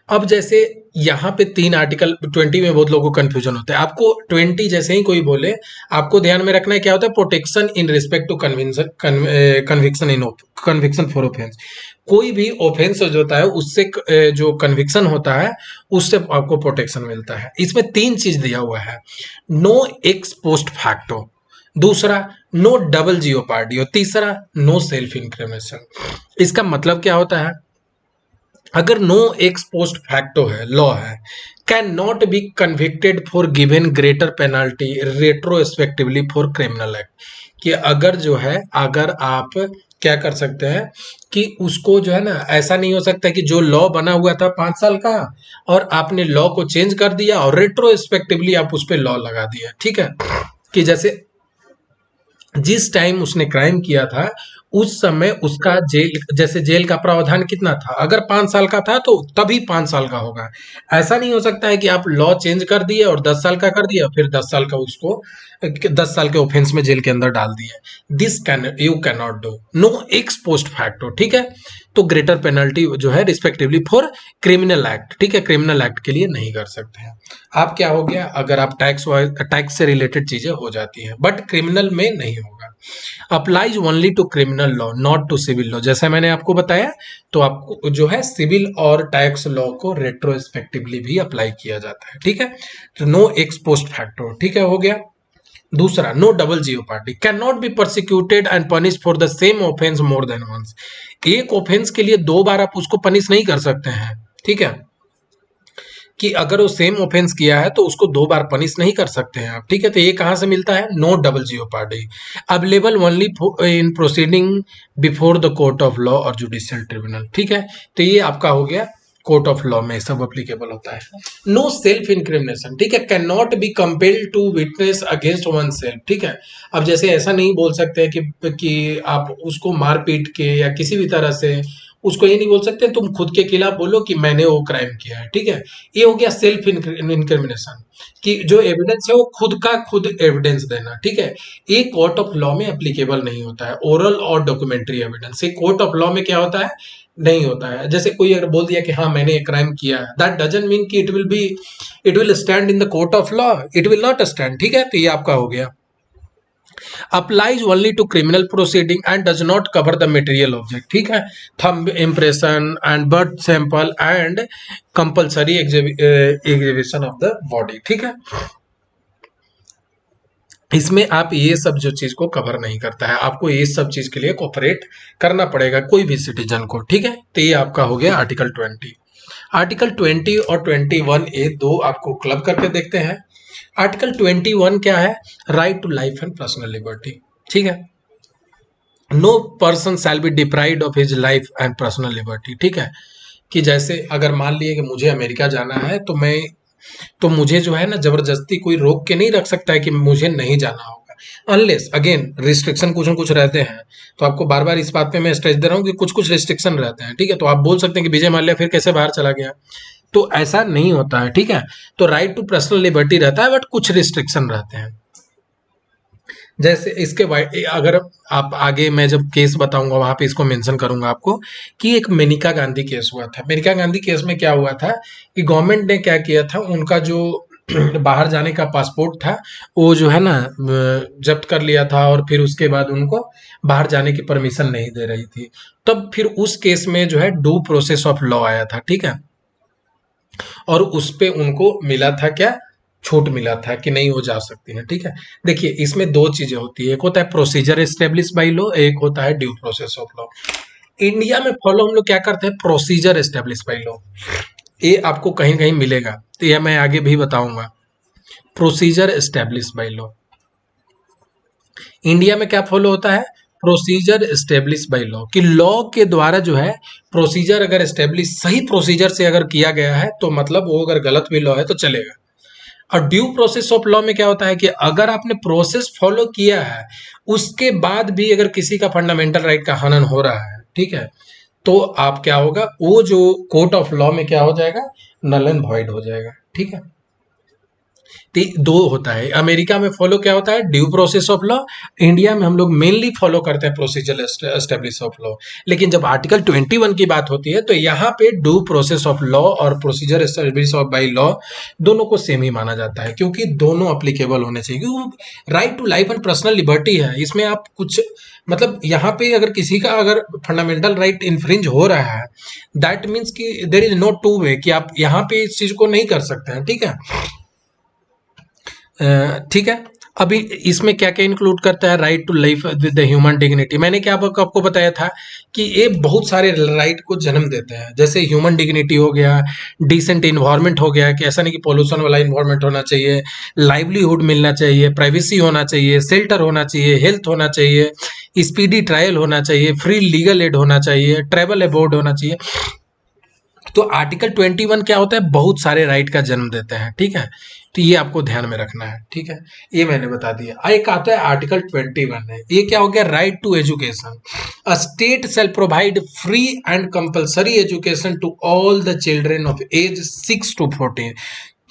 अब जैसे यहाँ पे 3 आर्टिकल 20 में बहुत लोगों को कंफ्यूजन होता है। आपको 20 जैसे ही कोई बोले आपको ध्यान में रखना है क्या होता है, protection in respect to conviction for offence. कोई भी ऑफेंस जो होता है उससे जो कन्विक्शन होता है उससे आपको प्रोटेक्शन मिलता है। इसमें 3 चीज दिया हुआ है, नो एक्स पोस्ट फैक्टो, दूसरा नो डबल जियोपार्डी, और तीसरा नो सेल्फ इंक्रिमिनेशन। इसका मतलब क्या होता है, अगर नो एक्स पोस्ट फैक्टो है, लॉ है, can not B convicted for given greater penalty retrospectively for criminal act. कि अगर जो है, अगर आप क्या कर सकते हैं कि उसको जो है ना, ऐसा नहीं हो सकता कि जो लॉ बना हुआ था 5 साल का और आपने लॉ को चेंज कर दिया और रेट्रोस्पेक्टिवली आप उस पर लॉ लगा दिया, ठीक है। कि जैसे जिस टाइम उसने क्राइम किया था उस समय उसका जेल, जैसे जेल का प्रावधान कितना था, अगर 5 साल का था तो तभी 5 साल का होगा। ऐसा नहीं हो सकता है कि आप लॉ चेंज कर दिए और 10 साल का कर दिया फिर 10 साल का उसको 10 साल के ऑफेंस में जेल के अंदर डाल दिए। This can you can not do, no ex post facto, ठीक है। तो ग्रेटर पेनल्टी जो है रिस्पेक्टिवली फॉर क्रिमिनल एक्ट, ठीक है, क्रिमिनल एक्ट के लिए नहीं कर सकते हैं आप। क्या हो गया, अगर आप टैक्स से रिलेटेड चीजें हो जाती हैं बट क्रिमिनल में नहीं होगा। Applies only to criminal law not to civil law. जैसे मैंने आपको बताया, तो आपको जो है सिविल और टैक्स लॉ को रेट्रोस्पेक्टिवली भी अप्लाई किया जाता है, ठीक है। तो नो एक्स पोस्ट फैक्टो, ठीक है, हो गया। दूसरा, no double jeopardy, can not be prosecuted and punish for the same offence more than once. एक ऑफेंस के लिए दो बार आप उसको पनिश नहीं कर सकते हैं, ठीक है, कि अगर वो सेम ऑफेंस किया है तो उसको दो बार पनिश नहीं कर सकते हैं आप, ठीक है। तो ये कहां से मिलता है? No double jeopardy, available only in proceeding before the court of law और जुडिशियल ट्रिब्यूनल, ठीक है। तो ये आपका हो गया कोर्ट ऑफ लॉ में सब अप्लीकेबल होता है। नो सेल्फ इनक्रिमिनेशन, ठीक है, can not be compelled to witness against one self, ठीक है। अब जैसे ऐसा नहीं बोल सकते कि आप उसको मार पीट के या किसी भी तरह से उसको ये नहीं बोल सकते तुम खुद के खिलाफ बोलो कि मैंने वो क्राइम किया है, ठीक है। ये हो गया सेल्फ इनक्रिमिनेशन, कि जो एविडेंस है वो खुद का खुद एविडेंस देना, ठीक है। ये कोर्ट ऑफ लॉ में एप्लीकेबल नहीं होता है, ओरल और डॉक्यूमेंट्री एविडेंस। ये कोर्ट ऑफ लॉ में क्या होता है? नहीं होता है। जैसे कोई अगर बोल दिया कि हाँ मैंने एक क्राइम किया है, दैट डजंट मीन कि it will stand in the court of law, it will not stand, ठीक है। तो ये आपका हो गया। applies only to criminal proceeding and does not cover the material object, ठीक है। thumb impression and blood sample and compulsory exhibition of the body, ठीक है। इसमें आप ये सब जो चीज को कवर नहीं करता है, आपको ये सब चीज के लिए कोऑपरेट करना पड़ेगा कोई भी सिटीजन को, ठीक है। तो ये आपका हो गया आर्टिकल 20। आर्टिकल 20 और 21 ये दो आपको क्लब करके देखते हैं। आर्टिकल 21 क्या है? Right to life and personal liberty, ठीक है। No person shall be deprived of his life and personal liberty, ठीक है। कि जैसे अगर मान लिए कि मुझे अमेरिका जाना है तो मुझे जो है ना जबरदस्ती कोई रोक के नहीं रख सकता है कि मुझे नहीं जाना होगा, अनलेस अगेन रिस्ट्रिक्शन कुछ न कुछ रहते हैं। तो आपको बार बार इस बात पे मैं स्ट्रेस दे रहा हूँ कि कुछ कुछ रिस्ट्रिक्शन रहते हैं, ठीक है। तो आप बोल सकते हैं कि विजय माल्या फिर कैसे बाहर चला गया, तो ऐसा नहीं होता है, ठीक है। तो राइट टू पर्सनल लिबर्टी रहता है, बट कुछ रिस्ट्रिक्शन रहते हैं। जैसे इसके अगर आप आगे मैं जब केस बताऊंगा वहां पे इसको मेंशन करूंगा आपको, कि एक मेनका गांधी केस हुआ था। मेनका गांधी केस में क्या हुआ था कि गवर्नमेंट ने क्या किया था, उनका जो बाहर जाने का पासपोर्ट था वो जो है ना जब्त कर लिया था, और फिर उसके बाद उनको बाहर जाने की परमिशन नहीं दे रही थी। तब फिर उस केस में जो है ड्यू प्रोसेस ऑफ लॉ आया था, ठीक है। और उस पे उनको मिला था क्या? छूट मिला था कि नहीं हो जा सकती है, ठीक है। देखिए इसमें दो चीजें होती है, एक होता है प्रोसीजर एस्टेब्लिश बाय लॉ, एक होता है due process of law. India में फॉलो हम लोग क्या करते हैं? Procedure establish by law. ये आपको कहीं कहीं मिलेगा, तो यह मैं आगे भी बताऊंगा। Procedure establish by law India में क्या फॉलो होता है? प्रोसीजर एस्टेब्लिश बाय लॉ, कि लॉ के द्वारा जो है प्रोसीजर अगर एस्टेब्लिश सही प्रोसीजर से अगर किया गया है तो मतलब वो अगर गलत भी लॉ है तो चलेगा। और ड्यू प्रोसेस ऑफ लॉ में क्या होता है कि अगर आपने प्रोसेस फॉलो किया है उसके बाद भी अगर किसी का फंडामेंटल राइट का हनन हो रहा है, ठीक है, तो आप क्या होगा, वो जो कोर्ट ऑफ लॉ में क्या हो जाएगा? नल एंड वॉइड हो जाएगा, ठीक है। दो होता है, अमेरिका में फॉलो क्या होता है? Due process of law. India में हम लोग मेनली फॉलो करते हैं प्रोसीजर एस्टेब्लिश ऑफ लॉ। लेकिन जब आर्टिकल 21 की बात होती है तो यहाँ पे ड्यू प्रोसेस ऑफ लॉ और procedure establish of by law दोनों को सेम ही माना जाता है, क्योंकि दोनों अप्लीकेबल होने चाहिए। क्योंकि right to life and personal liberty है, इसमें आप कुछ मतलब यहाँ पे अगर किसी का अगर फंडामेंटल राइट इन्फ्रिंज हो रहा है, दैट मीन्स कि there is no two way, कि आप यहाँ पे इस चीज को नहीं कर सकते हैं, ठीक है। ठीक है। अभी इसमें क्या क्या इंक्लूड करता है? Right to life with the human dignity. मैंने क्या आपको बताया था कि ये बहुत सारे राइट को जन्म देते हैं, जैसे ह्यूमन डिग्निटी हो गया, डिसेंट इन्वायरमेंट हो गया, कि ऐसा नहीं कि पोल्यूशन वाला इन्वायरमेंट होना चाहिए, लाइवलीहुड मिलना चाहिए, प्राइवेसी होना चाहिए, शेल्टर होना चाहिए, हेल्थ होना चाहिए, स्पीडी ट्रायल होना चाहिए, फ्री लीगल एड होना चाहिए, ट्रैवल अबॉर्ड होना चाहिए। तो आर्टिकल 21 क्या होता है? बहुत सारे राइट का जन्म देते हैं, ठीक है। तो ये आपको ध्यान में रखना है, ठीक है। ये मैंने बता दिया। एक आता है आर्टिकल 21 है, ये क्या हो गया? Right to education. A state shall provide free and compulsory education to all the children of age 6 to 14।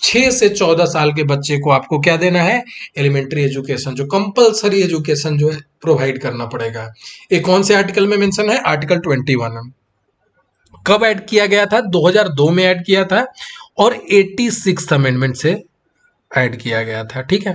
6 से 14 साल के बच्चे को आपको क्या देना है? एलिमेंट्री एजुकेशन, जो कंपल्सरी एजुकेशन जो है प्रोवाइड करना पड़ेगा। ये कौन से आर्टिकल में मेंशन है? आर्टिकल 21। कब ऐड किया गया था? 2002 में ऐड किया था, और 86th अमेंडमेंट से ऐड किया गया था, ठीक है।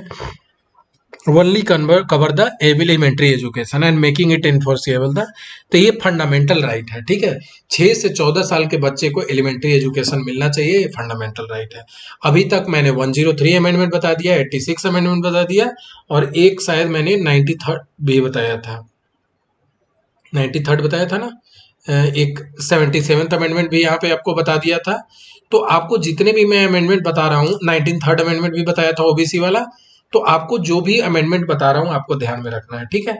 Only cover the elementary education and making it enforceable the. तो ये फंडामेंटल राइट है, ठीक है। 6 से 14 साल के बच्चे को एलिमेंट्री एजुकेशन मिलना चाहिए, ये फंडामेंटल राइट है। अभी तक मैंने 103 अमेंडमेंट बता दिया, 86 अमेंडमेंट बता दिया, और एक शायद मैंने 93 भी बताया था, 93 बताया था ना, एक 77th अमेंडमेंट भी यहाँ पे आपको बता दिया था। तो आपको जितने भी मैं अमेंडमेंट बता रहा हूँ, 19 अमेंडमेंट भी बताया था ओबीसी वाला, तो आपको जो भी अमेंडमेंट बता रहा हूँ आपको ध्यान में रखना है, ठीक है।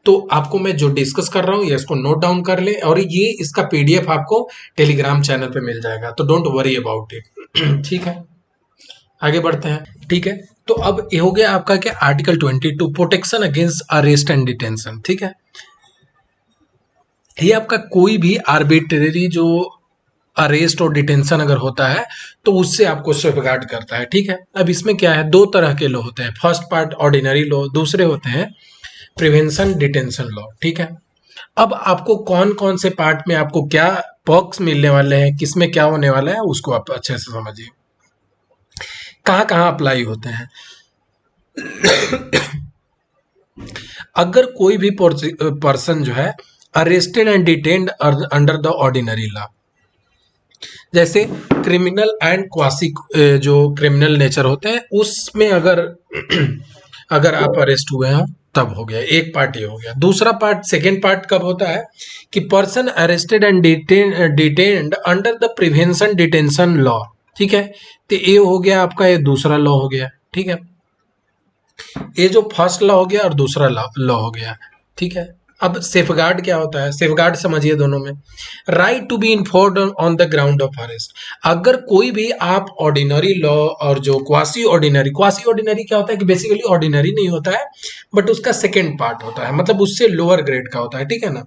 तो आपको मैं जो डिस्कस कर रहा हूँ ये इसको नोट डाउन कर ले, और ये इसका पीडीएफ आपको टेलीग्राम चैनल पे मिल जाएगा, तो डोंट वरी अबाउट इट। ठीक है, आगे बढ़ते हैं, ठीक है। तो अब ये हो गया आपका क्या, article 22 protection against arrest and detention, ठीक है। ये आपका कोई भी आर्बिट्रेरी जो अरेस्ट और डिटेंशन अगर होता है तो उससे आपको सेफगार्ड करता है, ठीक है। अब इसमें क्या है, दो तरह के लॉ होते हैं, फर्स्ट पार्ट ऑर्डिनरी लॉ, दूसरे होते हैं प्रिवेंशन डिटेंशन लॉ, ठीक है। अब आपको कौन कौन से पार्ट में आपको क्या पॉक्स मिलने वाले हैं, किसमें क्या होने वाला है, उसको आप अच्छे से समझिए, कहाँ कहाँ अप्लाई होते हैं। अगर कोई भी पर्सन जो है arrested and detained under the ordinary law, जैसे क्रिमिनल एंड क्वासी जो क्रिमिनल नेचर होते हैं उसमें अगर अगर आप अरेस्ट हुए हो तब हो गया, एक पार्ट ये हो गया। दूसरा पार्ट, सेकेंड पार्ट कब होता है कि person arrested and detained under the prevention detention law, ठीक है। तो ये हो गया आपका, ये दूसरा लॉ हो गया, ठीक है। ये जो फर्स्ट लॉ हो गया और दूसरा लॉ हो गया, ठीक है। अब सेफगार्ड क्या होता है, सेफगार्ड समझिए दोनों में। Right to be informed on the ground of arrest, अगर कोई भी आप ऑर्डिनरी लॉ और जो क्वासी ऑर्डिनरी क्या होता है कि बेसिकली ऑर्डिनरी नहीं होता है बट उसका सेकेंड पार्ट होता है, मतलब उससे लोअर ग्रेड का होता है, ठीक है ना।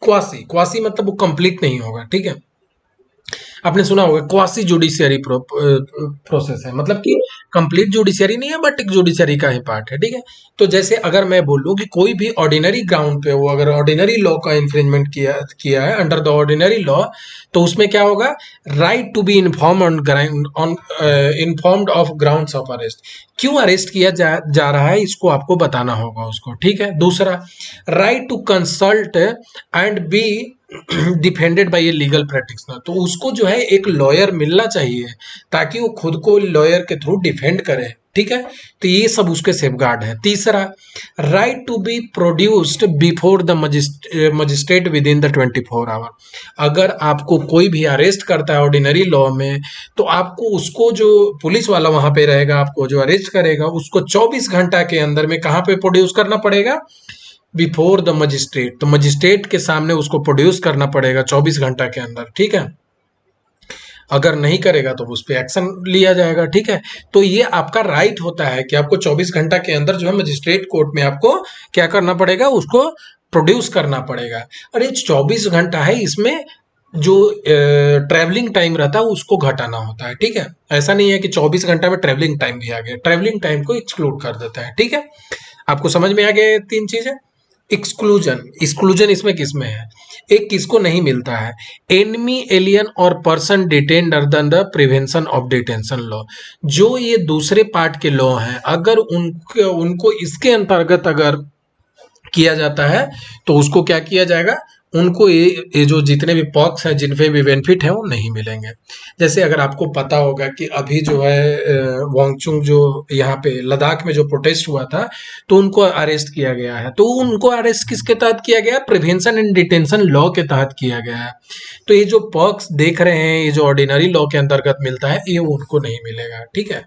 क्वासी मतलब वो कंप्लीट नहीं होगा, ठीक है। आपने सुना होगा क्वासी जुडिशियरी प्रोसेस है, मतलब कि कंप्लीट जुडिशियरी नहीं है बट एक जुडिशियरी का ही पार्ट है, ठीक है। तो जैसे अगर मैं बोलूं कि कोई भी ऑर्डिनरी ग्राउंड पे वो अगर ऑर्डिनरी लॉ का इन्फ्रिंजमेंट किया है अंडर द ऑर्डिनरी लॉ, तो उसमें क्या होगा, right to be inform on informed of grounds of arrest, क्यों अरेस्ट किया जा रहा है इसको आपको बताना होगा उसको, ठीक है। दूसरा, right to consult and be defended by a legal practitioner, तो उसको जो है एक लॉयर मिलना चाहिए ताकि वो खुद को लॉयर के थ्रू डिफेंड करे, ठीक है। तो ये सब उसके सेफगार्ड है। तीसरा, right to be produced before the magistrate within the 24 hour, अगर आपको कोई भी अरेस्ट करता है ऑर्डिनरी लॉ में तो आपको उसको जो पुलिस वाला वहां पे रहेगा आपको जो अरेस्ट करेगा उसको 24 घंटा के अंदर में कहाँ पे प्रोड्यूस करना पड़ेगा, बिफोर द मजिस्ट्रेट, तो मजिस्ट्रेट के सामने उसको प्रोड्यूस करना पड़ेगा 24 घंटा के अंदर, ठीक है। अगर नहीं करेगा तो उस पर एक्शन लिया जाएगा, ठीक है। तो ये आपका राइट होता है कि आपको 24 घंटा के अंदर जो है मजिस्ट्रेट कोर्ट में आपको क्या करना पड़ेगा, उसको प्रोड्यूस करना पड़ेगा। और ये 24 घंटा है, इसमें जो ट्रैवलिंग टाइम रहता है उसको घटाना होता है, ठीक है। ऐसा नहीं है कि 24 घंटा में ट्रैवलिंग टाइम भी आ गया, ट्रैवलिंग टाइम को एक्सक्लूड कर देता है, ठीक है। आपको समझ में आ गया ये तीन चीजें। एक्सक्लूजन इसमें किसमें है, एक किसको नहीं मिलता है, एनिमी, एलियन और person detained under the prevention of detention law, जो ये दूसरे पार्ट के लॉ हैं अगर उनको इसके अंतर्गत अगर किया जाता है तो उसको क्या किया जाएगा, उनको ये जो जितने भी पॉक्स हैं जिन पे भी बेनिफिट है वो नहीं मिलेंगे। जैसे अगर आपको पता होगा कि अभी जो है वांगचुंग जो यहाँ पे लद्दाख में जो प्रोटेस्ट हुआ था तो उनको अरेस्ट किया गया है, तो उनको अरेस्ट किसके तहत किया गया, प्रिवेंशन एंड डिटेंशन लॉ के तहत किया गया है। तो ये जो पॉक्स देख रहे हैं ये जो ऑर्डिनरी लॉ के अंतर्गत मिलता है ये उनको नहीं मिलेगा, ठीक है।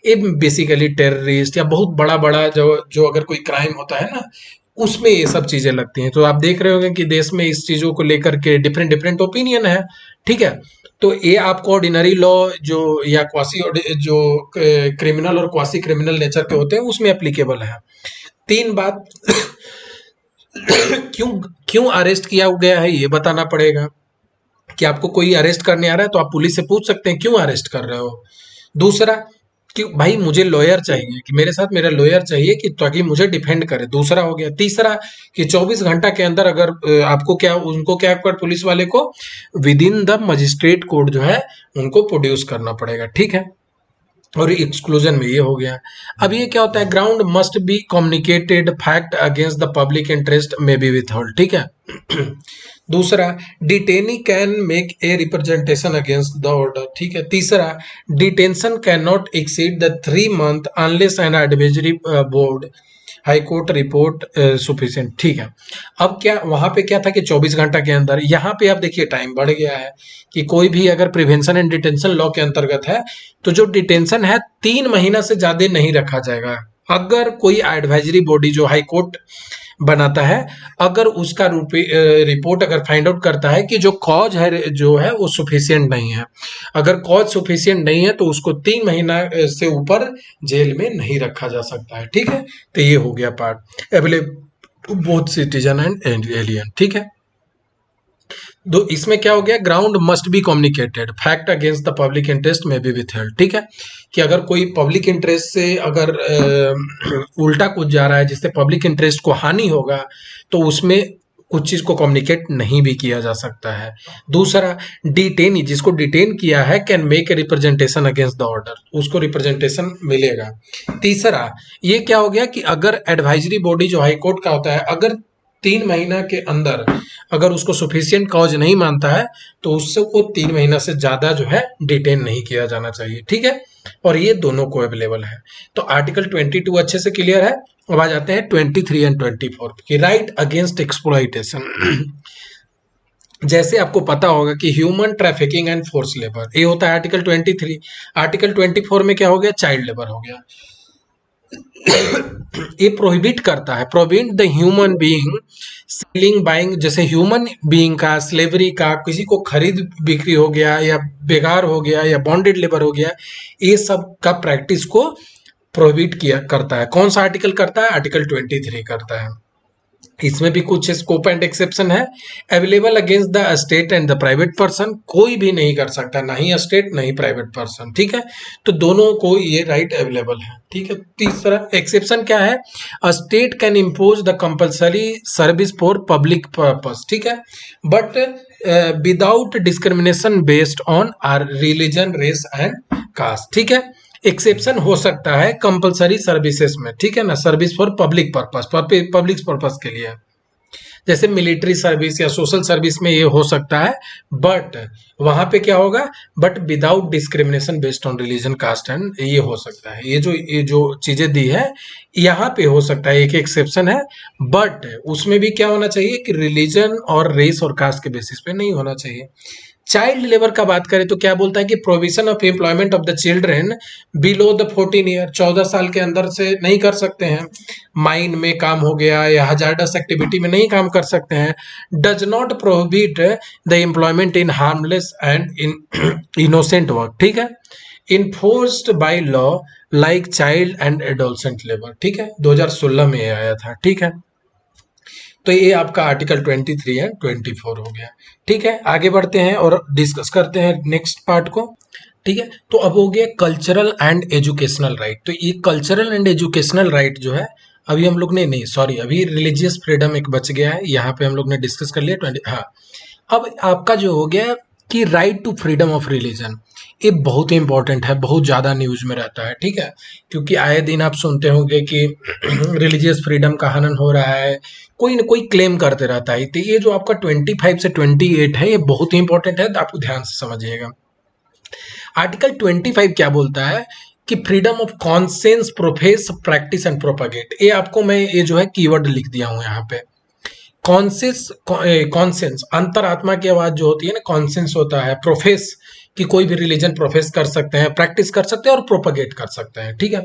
ये बेसिकली टेररिस्ट या बहुत बड़ा बड़ा जो अगर कोई क्राइम होता है ना उसमें ये सब चीजें लगती हैं। तो आप देख रहे होंगे कि देश में इस चीजों को लेकर के डिफरेंट डिफरेंट ओपिनियन है, ठीक है। तो ये आपको ऑर्डिनरी लॉ जो या क्वासी जो क्रिमिनल और क्वासी क्रिमिनल नेचर के होते हैं उसमें एप्लीकेबल है। तीन बात क्यों क्यों अरेस्ट किया गया है ये बताना पड़ेगा, कि आपको कोई अरेस्ट करने आ रहा है तो आप पुलिस से पूछ सकते हैं क्यों अरेस्ट कर रहे हो। दूसरा कि भाई मुझे लॉयर चाहिए, कि मेरे साथ मेरा लॉयर चाहिए कि ताकि मुझे डिफेंड करे, दूसरा हो गया। तीसरा कि 24 घंटा के अंदर अगर आपको क्या उनको क्या कर पुलिस वाले को with in the magistrate court जो है उनको प्रोड्यूस करना पड़ेगा, ठीक है। और एक्सक्लूजन में ये हो गया। अब ये क्या होता है, ground must be communicated fact against the public interest may be withhold, ठीक है। दूसरा, detainee can make a representation against the order, ठीक है। तीसरा, detention can not exceed the 3 month unless an advisory board high court report sufficient, ठीक है। अब क्या वहां पे क्या था कि 24 घंटा के अंदर, यहाँ पे आप देखिए टाइम बढ़ गया है कि कोई भी अगर प्रिवेंशन एंड डिटेंशन लॉ के अंतर्गत है तो जो डिटेंशन है 3 महीना से ज्यादा नहीं रखा जाएगा। अगर कोई एडवाइजरी बॉडी जो हाई कोर्ट बनाता है, अगर उसका रिपोर्ट अगर फाइंड आउट करता है कि जो कॉज है जो है वो सुफिशियंट नहीं है, अगर कॉज सुफिशियंट नहीं है तो उसको 3 महीना से ऊपर जेल में नहीं रखा जा सकता है, ठीक है। तो ये हो गया part available both citizen and alien, ठीक है। दो इसमें क्या हो गया, ground must be communicated fact against the public interest में बी विथहेल्ड, ठीक है। कि अगर कोई पब्लिक इंटरेस्ट से अगर उल्टा कुछ जा रहा है जिससे पब्लिक इंटरेस्ट को हानि होगा तो उसमें कुछ चीज को कम्युनिकेट नहीं भी किया जा सकता है। दूसरा, डिटेन जिसको डिटेन किया है can make a representation against the order, उसको रिप्रेजेंटेशन मिलेगा। तीसरा, ये क्या हो गया कि अगर एडवाइजरी बॉडी जो हाई कोर्ट का होता है, अगर 3 महीना के अंदर अगर उसको सुफिशियंट कॉज नहीं मानता है तो उससे को 3 महीना से ज्यादा जो है डिटेन नहीं किया जाना चाहिए, ठीक है। और ये दोनों को अवेलेबल है। तो आर्टिकल 22 अच्छे से क्लियर है। अब आ जाते हैं 23 एंड 24 की, राइट अगेंस्ट एक्सप्लॉइटेशन। जैसे आपको पता होगा कि human trafficking and force labour, ये होता है आर्टिकल 23। आर्टिकल 24 में क्या हो गया, चाइल्ड लेबर हो गया। ये प्रोहिबिट करता है, prohibit the human being selling buying, जैसे ह्यूमन बीइंग का, स्लेवरी का, किसी को खरीद बिक्री हो गया या बेगार हो गया या बॉन्डेड लेबर हो गया, ये सब का प्रैक्टिस को प्रोहिबिट किया करता है। कौन सा आर्टिकल करता है, आर्टिकल 23 करता है। इसमें भी कुछ स्कोप एंड एक्सेप्शन है। Available against the state and the private person, कोई भी नहीं कर सकता, ना ही स्टेट ना ही प्राइवेट पर्सन, ठीक है। तो दोनों को ये राइट अवेलेबल है, ठीक है। तीसरा एक्सेप्शन क्या है, a state can impose the compulsory service for public purpose, ठीक है, but without discrimination based on or religion, race and caste, ठीक है। एक्सेप्शन हो सकता है कंपलसरी सर्विसेज में, ठीक है ना, service for public purpose, public purpose के लिए, जैसे मिलिट्री सर्विस या सोशल सर्विस में ये हो सकता है। बट वहां पे क्या होगा, but without discrimination based on religion, caste and, ये हो सकता है। ये जो चीजें दी है यहाँ पे हो सकता है, एक एक्सेप्शन है, बट उसमें भी क्या होना चाहिए कि रिलीजन और रेस और कास्ट के बेसिस पे नहीं होना चाहिए। चाइल्ड लेबर का बात करें तो क्या बोलता है कि provision of employment of the children below the 14 year, 14 साल के अंदर से नहीं कर सकते हैं। माइन में काम हो गया या हजार्डस एक्टिविटी में नहीं काम कर सकते हैं। Does not prohibit the employment in harmless and in innocent work, ठीक है, enforced by law like child and adolescent labour, ठीक है, 2016 में ये आया था, ठीक है। तो ये आपका आर्टिकल 23 है, 24 हो गया, ठीक है। आगे बढ़ते हैं और डिस्कस करते हैं नेक्स्ट पार्ट को, ठीक है। तो अब हो गया कल्चरल एंड एजुकेशनल राइट। तो ये कल्चरल एंड एजुकेशनल राइट जो है, अभी हम लोग ने नहीं, सॉरी, अभी रिलीजियस फ्रीडम एक बच गया है, यहाँ पे हम लोग ने डिस्कस कर लिया 20। हाँ, अब आपका जो हो गया कि right to freedom of religion, ये बहुत ही इंपॉर्टेंट है, बहुत ज़्यादा न्यूज में रहता है, ठीक है। क्योंकि आए दिन आप सुनते होंगे कि रिलीजियस फ्रीडम का हनन हो रहा है, कोई ना कोई क्लेम करते रहता है। तो ये जो आपका 25 से 28 है, ये बहुत ही इंपॉर्टेंट है, तो आपको ध्यान से समझिएगा। आर्टिकल 25 क्या बोलता है कि freedom of conscience, profess, practice and propagate. ये आपको मैं ये जो है कीवर्ड लिख दिया हूँ यहाँ पे। कॉन्सेंस अंतरात्मा की आवाज जो होती है ना, कॉन्सेंस होता है। प्रोफेस कि कोई भी रिलीजन प्रोफेस कर सकते हैं, प्रैक्टिस कर सकते हैं और प्रोपगेट कर सकते हैं, ठीक है।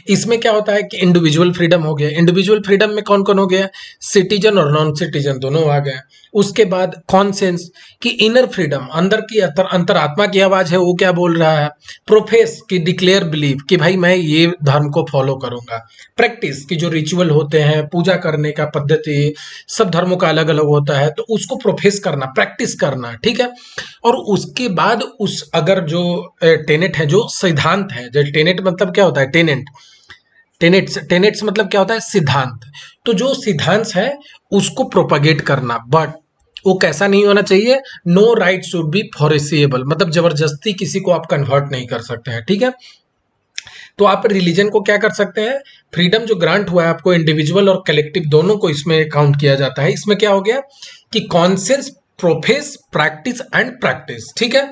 इसमें क्या होता है कि इंडिविजुअल फ्रीडम हो गया। इंडिविजुअल फ्रीडम में कौन कौन हो गया, सिटीजन और नॉन सिटीजन दोनों आ गए। उसके बाद कॉन्सेंस की इनर फ्रीडम, अंदर की अंतरात्मा की आवाज है, वो क्या बोल रहा है। प्रोफेस की डिक्लेयर बिलीव कि भाई मैं ये धर्म को फॉलो करूंगा। प्रैक्टिस की जो रिचुअल होते हैं, पूजा करने का पद्धति, सब धर्मों का अलग अलग होता है, तो उसको प्रोफेस करना, प्रैक्टिस करना, ठीक है। और उसके बाद उस अगर जो टेनेट है, जो सिद्धांत है, जो टेनेट मतलब क्या होता है, टेनेट्स मतलब क्या होता है, सिद्धांत। तो जो सिद्धांत है उसको प्रोपगेट करना, बट वो कैसा नहीं होना चाहिए, no right should be forcible, मतलब जबरदस्ती किसी को आप कन्वर्ट नहीं कर सकते हैं, ठीक है। तो आप रिलीजन को क्या कर सकते हैं, फ्रीडम जो ग्रांट हुआ है आपको, इंडिविजुअल और कलेक्टिव दोनों को इसमें काउंट किया जाता है। इसमें क्या हो गया कि conscience, profess, practice and practice, ठीक है।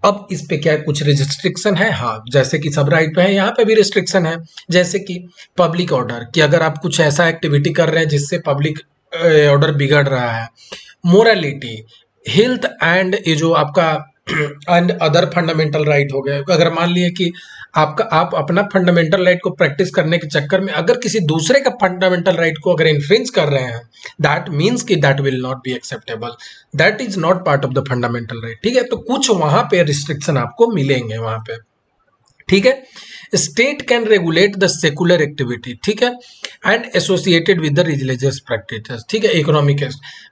अब इस पे क्या है, कुछ रिस्ट्रिक्शन है, हाँ, जैसे कि सब राइट पे है, यहाँ पे भी रिस्ट्रिक्शन है। जैसे कि पब्लिक ऑर्डर, कि अगर आप कुछ ऐसा एक्टिविटी कर रहे हैं जिससे पब्लिक ऑर्डर बिगड़ रहा है। मोरालिटी, हेल्थ एंड ये जो आपका एंड अदर फंडामेंटल राइट हो गए। अगर मान लिए कि आप अपना फंडामेंटल राइट को प्रैक्टिस करने के चक्कर में अगर किसी दूसरे का फंडामेंटल राइट को अगर इन्फ्रिंज कर रहे हैं, दैट मीन्स कि that will not be acceptable, that is not part of the fundamental right, ठीक है। तो कुछ वहां पे रिस्ट्रिक्शन आपको मिलेंगे वहां पे, ठीक है। State can regulate the secular activity, ठीक है, and associated with the religious practices, ठीक है, इकोनॉमिक।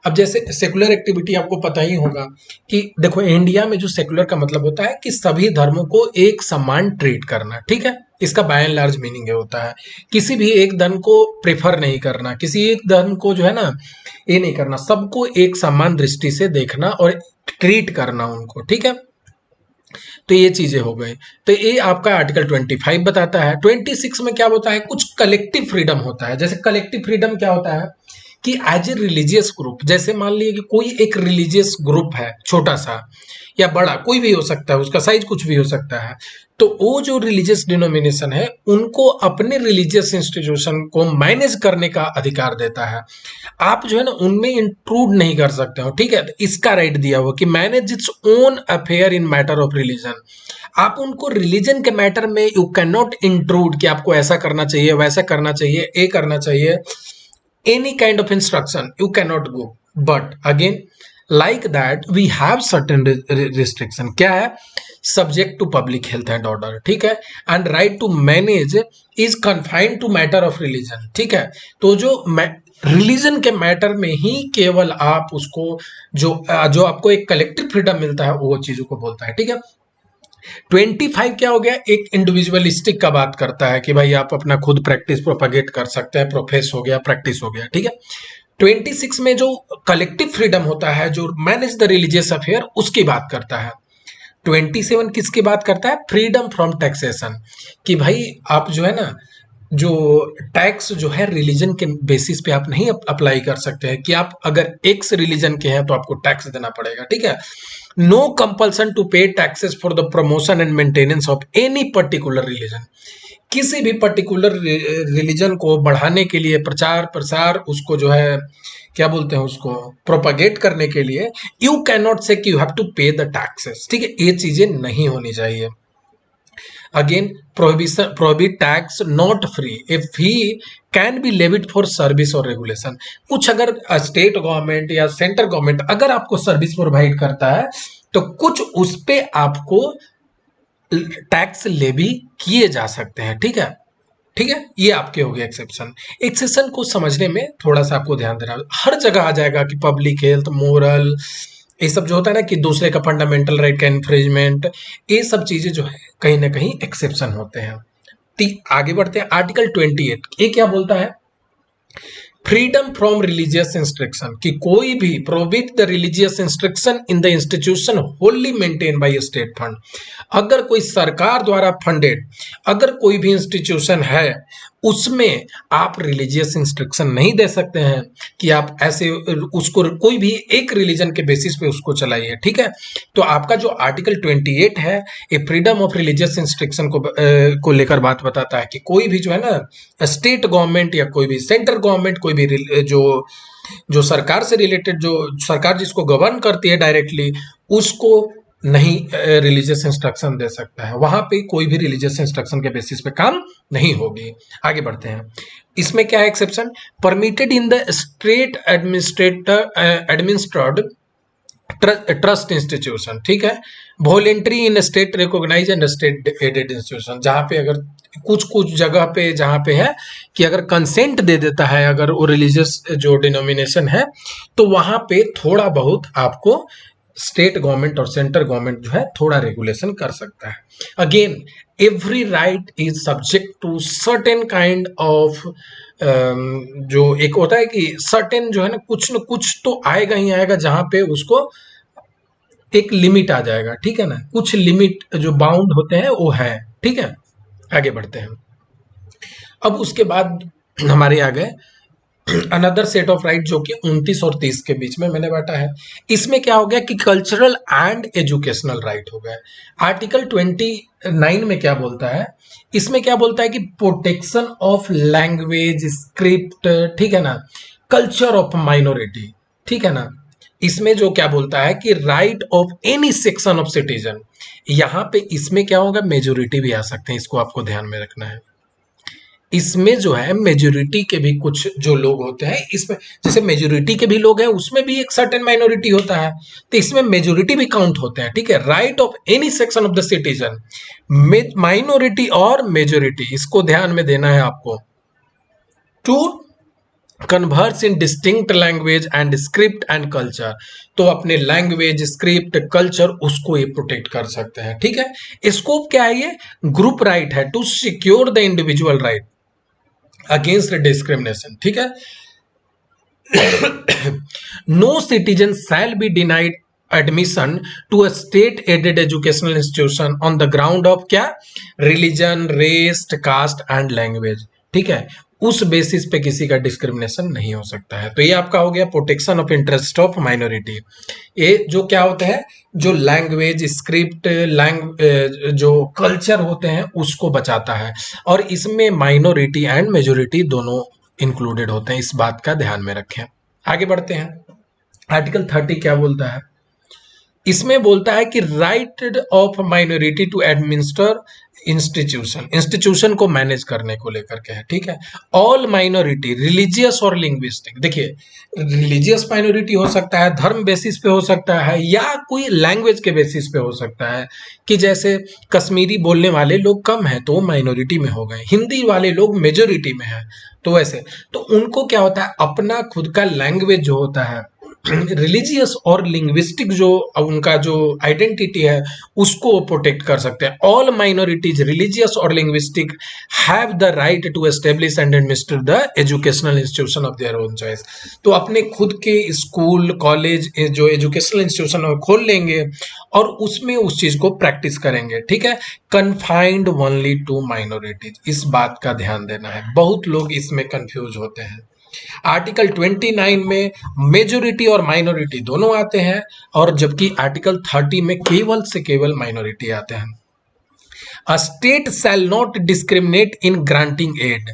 अब जैसे सेकुलर एक्टिविटी आपको पता ही होगा कि देखो इंडिया में जो सेकुलर का मतलब होता है कि सभी धर्मों को एक समान ट्रीट करना, ठीक है। इसका बाय एंड लार्ज मीनिंग ये होता है, किसी भी एक धर्म को प्रेफर नहीं करना, किसी एक धर्म को जो है ना ये नहीं करना, सबको एक समान दृष्टि से देखना और ट्रीट करना उनको, ठीक है। तो ये चीजें हो गई। तो ये आपका आर्टिकल 25 बताता है। 26 में क्या होता है, कुछ कलेक्टिव फ्रीडम होता है। जैसे कलेक्टिव फ्रीडम क्या होता है कि एज ए रिलीजियस ग्रुप, जैसे मान लीजिए कि कोई एक रिलीजियस ग्रुप है, छोटा सा या बड़ा कोई भी हो सकता है, उसका साइज कुछ भी हो सकता है, तो वो जो रिलीजियस डिनोमिनेशन है उनको अपने रिलीजियस इंस्टीट्यूशन को मैनेज करने का अधिकार देता है। आप जो है ना उनमें इंट्रूड नहीं कर सकते हो, ठीक है। तो इसका राइट दिया हुआ कि manage its own affair in matter of religion. आप उनको रिलीजन के मैटर में यू कैन नॉट इंट्रूड कि आपको ऐसा करना चाहिए, वैसा करना चाहिए, ये करना चाहिए, any kind of instruction you cannot go, but again like that we have certain restriction, क्या है, subject to public health and order, ठीक है, and right to manage is confined to matter of religion, ठीक है। तो जो religion के matter में ही केवल आप उसको जो जो आपको एक कलेक्टिव फ्रीडम मिलता है वो चीजों को बोलता है, ठीक है। 25 क्या हो गया, एक इंडिविजुअलिस्टिक का बात करता है कि भाई आप अपना खुद प्रैक्टिस प्रोपगेट कर सकते हैं, प्रोफेस हो गया, प्रैक्टिस हो गया, ठीक है। 26 में जो कलेक्टिव फ्रीडम होता है, जो मैनेज द रिलीजियस अफेयर, उसकी बात करता है। 27 किसकी बात करता है, फ्रीडम फ्रॉम टैक्सेशन, कि भाई आप जो है ना जो टैक्स जो है रिलीजन के बेसिस पे आप नहीं अप्लाई कर सकते हैं, कि आप अगर एक्स रिलीजन के हैं तो आपको टैक्स देना पड़ेगा, ठीक है। नो कंपल्सन टू पे taxes for the promotion and maintenance of any particular religion, किसी भी पर्टिकुलर रिलीजन को बढ़ाने के लिए, प्रचार प्रसार उसको जो है क्या बोलते हैं उसको प्रोपगेट करने के लिए, यू कैन नॉट से कि यू हैव टू पे द टैक्सेस, ठीक है। ये चीजें नहीं होनी चाहिए। Again prohibition, prohibit tax not free if he can be levied for service और रेगुलेशन। कुछ अगर स्टेट गवर्नमेंट या सेंट्रल गवर्नमेंट अगर आपको सर्विस प्रोवाइड करता है तो कुछ उस पे आपको टैक्स लेवी किए जा सकते हैं, ठीक है, ठीक है। ये आपके हो गए एक्सेप्शन। एक्सेप्शन को समझने में थोड़ा सा आपको ध्यान देना, हर जगह आ जाएगा कि पब्लिक हेल्थ, मोरल, ये सब जो होता है ना कि दूसरे का फंडामेंटल राइट का इन्फ्रिंजमेंट, ये सब चीजें जो है कहीं ना कहीं एक्सेप्शन होते हैं। आगे बढ़ते हैं, आर्टिकल 28 ये क्या बोलता है, फ्रीडम फ्रॉम रिलीजियस इंस्ट्रक्शन, कि कोई भी prohibit the religious instruction in the institution Holi maintain by state fund. अगर कोई सरकार द्वारा फंडेड अगर कोई भी इंस्टीट्यूशन है उसमें आप रिलीजियस इंस्ट्रक्शन नहीं दे सकते हैं कि आप ऐसे उसको कोई भी एक रिलीजन के बेसिस पे उसको चलाइए, ठीक है। तो आपका जो आर्टिकल 28 है ये फ्रीडम ऑफ रिलीजियस इंस्ट्रक्शन को लेकर बात बताता है कि कोई भी जो है ना स्टेट गवर्नमेंट या कोई भी सेंट्रल गवर्नमेंट, कोई भी जो सरकार से रिलेटेड, जो सरकार जिसको गवर्न करती है डायरेक्टली, उसको नहीं रिलीजियस इंस्ट्रक्शन दे सकता है। वहां पे कोई भी रिलीजियस इंस्ट्रक्शन के बेसिस पे काम नहीं होगी। आगे बढ़ते हैं, इसमें क्या है exception, permitted in the state administered trust institution, ठीक है, voluntary in state recognise and state aided institution, जहां पे अगर कुछ जगह पे जहां पे है कि अगर कंसेंट दे देता है अगर वो रिलीजियस जो डिनोमिनेशन है, तो वहां पे थोड़ा बहुत आपको स्टेट गवर्नमेंट और सेंट्रल गवर्नमेंट जो है थोड़ा रेगुलेशन कर सकता है। Again every right is subject to certain kind of जो एक होता है कि सर्टेन जो है ना कुछ तो आएगा ही आएगा, जहां पे उसको एक लिमिट आ जाएगा, ठीक है ना, कुछ लिमिट जो बाउंड होते हैं वो है, ठीक है। आगे बढ़ते हैं। अब उसके बाद हमारे आ गए अनदर सेट ऑफ राइट, जो कि 29 और 30 के बीच में मैंने बांटा है। इसमें क्या हो गया कि कल्चरल एंड एजुकेशनल राइट हो गए। आर्टिकल 29 में क्या बोलता है, इसमें क्या बोलता है कि प्रोटेक्शन ऑफ लैंग्वेज, स्क्रिप्ट, ठीक है ना, कल्चर ऑफ माइनॉरिटी, ठीक है ना। इसमें जो क्या बोलता है कि right of any section of citizen, यहां पे इसमें क्या होगा, मेजोरिटी भी आ सकते हैं, इसको आपको ध्यान में रखना है। इसमें जो है मेजोरिटी के भी कुछ जो लोग होते हैं, इसमें जैसे मेजोरिटी के भी लोग हैं उसमें भी एक सर्टेन माइनॉरिटी होता है, तो इसमें मेजोरिटी भी काउंट होते हैं, ठीक है। Right of any section of the citizen, minority और मेजोरिटी, इसको ध्यान में देना है आपको, to converse in distinct language and script and culture, तो अपने लैंग्वेज, स्क्रिप्ट, कल्चर उसको ये प्रोटेक्ट कर सकते हैं, ठीक है। स्कोप क्या है, ये ग्रुप राइट है, to secure the individual right against discrimination, ठीक है। No citizen shall be denied admission to a state aided educational institution on the ground of क्या, religion, race, caste and language, ठीक है। उस बेसिस पे किसी का डिस्क्रिमिनेशन नहीं हो सकता है। तो ये आपका हो गया protection of interest of minority. ये जो क्या होता है, जो लैंग्वेज, स्क्रिप्ट, जो कल्चर होते हैं उसको बचाता है, और इसमें माइनॉरिटी एंड मेजोरिटी दोनों इंक्लूडेड होते हैं, इस बात का ध्यान में रखें। आगे बढ़ते हैं। आर्टिकल 30 क्या बोलता है, इसमें बोलता है कि right of minority to administer institution को मैनेज करने को लेकर के है, ठीक है। ऑल माइनॉरिटी रिलीजियस और लिंग्विस्टिक, देखिए रिलीजियस माइनॉरिटी हो सकता है, धर्म बेसिस पे हो सकता है, या कोई लैंग्वेज के बेसिस पे हो सकता है, कि जैसे कश्मीरी बोलने वाले लोग कम हैं तो वो माइनॉरिटी में हो गए, हिंदी वाले लोग मेजोरिटी में हैं, तो वैसे तो उनको क्या होता है, अपना खुद का लैंग्वेज जो होता है, रिलीजियस और लिंग्विस्टिक जो उनका जो आइडेंटिटी है उसको प्रोटेक्ट कर सकते हैं। ऑल माइनॉरिटीज रिलीजियस और linguistic have the right to establish and administer the educational institution of their own choice, तो अपने खुद के स्कूल, कॉलेज, जो एजुकेशनल इंस्टीट्यूशन खोल लेंगे और उसमें उस चीज को प्रैक्टिस करेंगे, ठीक है। कन्फाइंड ओनली टू माइनॉरिटीज, इस बात का ध्यान देना है, बहुत लोग इसमें कंफ्यूज होते हैं। आर्टिकल 29 में मेजोरिटी और माइनॉरिटी दोनों आते हैं, और जबकि आर्टिकल 30 में केवल से केवल माइनॉरिटी आते हैं। A state shall not discriminate in granting aid,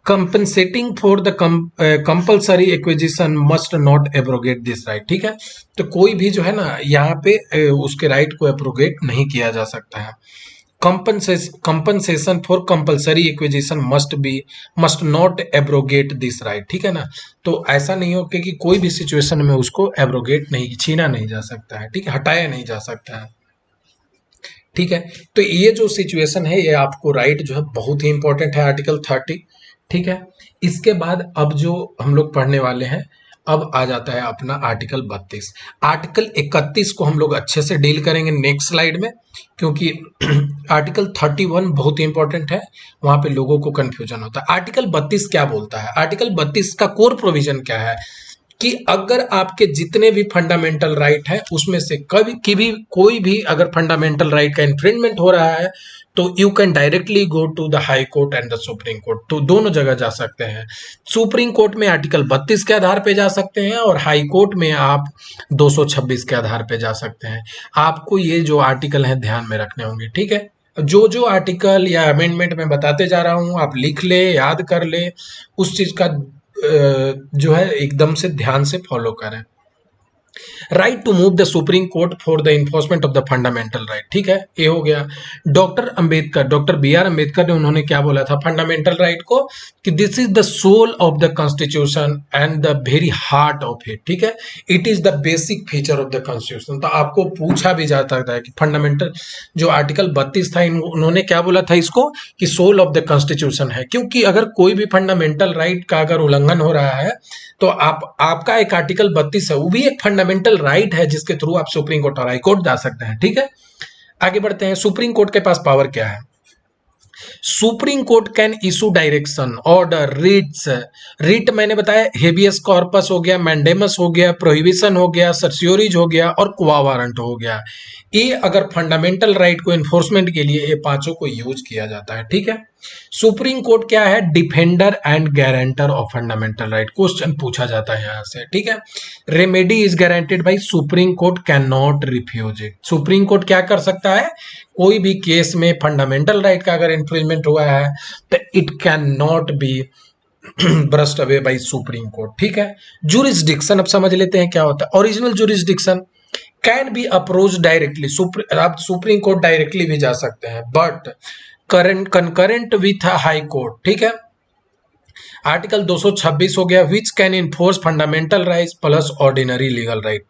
compensating for the compulsory acquisition must not abrogate this right, ठीक है। तो कोई भी जो है ना यहाँ पे उसके राइट को एब्रोगेट नहीं किया जा सकता है। Compensation for compulsory acquisition must not abrogate this right, ठीक है ना। तो ऐसा नहीं हो कि कोई भी सिचुएशन में उसको एब्रोगेट नहीं, छीना नहीं जा सकता है, ठीक है, हटाया नहीं जा सकता है, ठीक है। तो ये जो सिचुएशन है, ये आपको राइट जो है बहुत ही इंपॉर्टेंट है, आर्टिकल 30, ठीक है। इसके बाद अब जो हम लोग पढ़ने वाले हैं, अब आ जाता है अपना आर्टिकल 32। आर्टिकल 31 को हम लोग अच्छे से डील करेंगे नेक्स्ट स्लाइड में, क्योंकि आर्टिकल 31 बहुत ही इंपॉर्टेंट है, वहां पे लोगों को कंफ्यूजन होता है। आर्टिकल 32 क्या बोलता है, आर्टिकल 32 का कोर प्रोविजन क्या है, कि अगर आपके जितने भी फंडामेंटल राइट है उसमें से कभी की भी कोई भी अगर फंडामेंटल राइट का इन्फ्रिंजमेंट हो रहा है, तो you can directly go to the high court and the supreme court, तो दोनों जगह जा सकते हैं। सुप्रीम कोर्ट में आर्टिकल 32 के आधार पे जा सकते हैं, और हाई कोर्ट में आप 226 के आधार पे जा सकते हैं। आपको ये जो आर्टिकल है ध्यान में रखने होंगे, ठीक है। जो जो आर्टिकल या अमेंडमेंट में बताते जा रहा हूं आप लिख ले, याद कर ले, उस चीज का जो है एकदम से ध्यान से फॉलो करें। Right to move the supreme court for the enforcement of the fundamental right, ठीक है, ये हो गया। डॉक्टर बी आर अम्बेडकर ने उन्होंने क्या बोला था फंडामेंटल राइट को, कि this is the soul of the constitution and the very heart of it, ठीक है, it is the basic feature of the constitution. तो आपको पूछा भी जा सकता है कि फंडामेंटल जो आर्टिकल 32 था, उन्होंने क्या बोला था इसको, कि सोल ऑफ द कॉन्स्टिट्यूशन है, क्योंकि अगर कोई भी फंडामेंटल राइट का अगर उल्लंघन हो रहा है, तो आपका एक आर्टिकल 32 है, वो भी एक फंडामेंटल राइट है, जिसके थ्रू आप सुप्रीम कोर्ट और हाई कोर्ट जा सकते हैं, ठीक है। आगे बढ़ते हैं। सुप्रीम कोर्ट के पास पावर क्या है, supreme court can issue direction, order, writs. Writ मैंने बताया हेबियस कॉर्पस हो गया, मैंडेमस हो गया, प्रोहिबिशन हो गया, सर्सियोरीज हो गया और क्वा वारंट हो गया। ये अगर फंडामेंटल राइट को इन्फोर्समेंट के लिए ये पांचों को यूज किया जाता है, ठीक है। सुप्रीम कोर्ट क्या है? Defender and guarantor of fundamental right. Question पूछा जाता है यहां से, ठीक है। Remedy is guaranteed by supreme court, can not refuse it. Supreme court क्या कर सकता है? कोई भी केस में फंडामेंटल राइट का अगर इन्फ्रिंजमेंट हुआ है तो it can not B burst away by supreme court, ठीक है। जुरिस्डिक्शन अब समझ लेते हैं क्या होता है। Original jurisdiction can be approach directly, आप सुप्रीम कोर्ट डायरेक्टली भी जा सकते हैं, but current concurrent with high court, ठीक है। आर्टिकल 226 हो गया, which can enforce fundamental right plus ordinary legal right.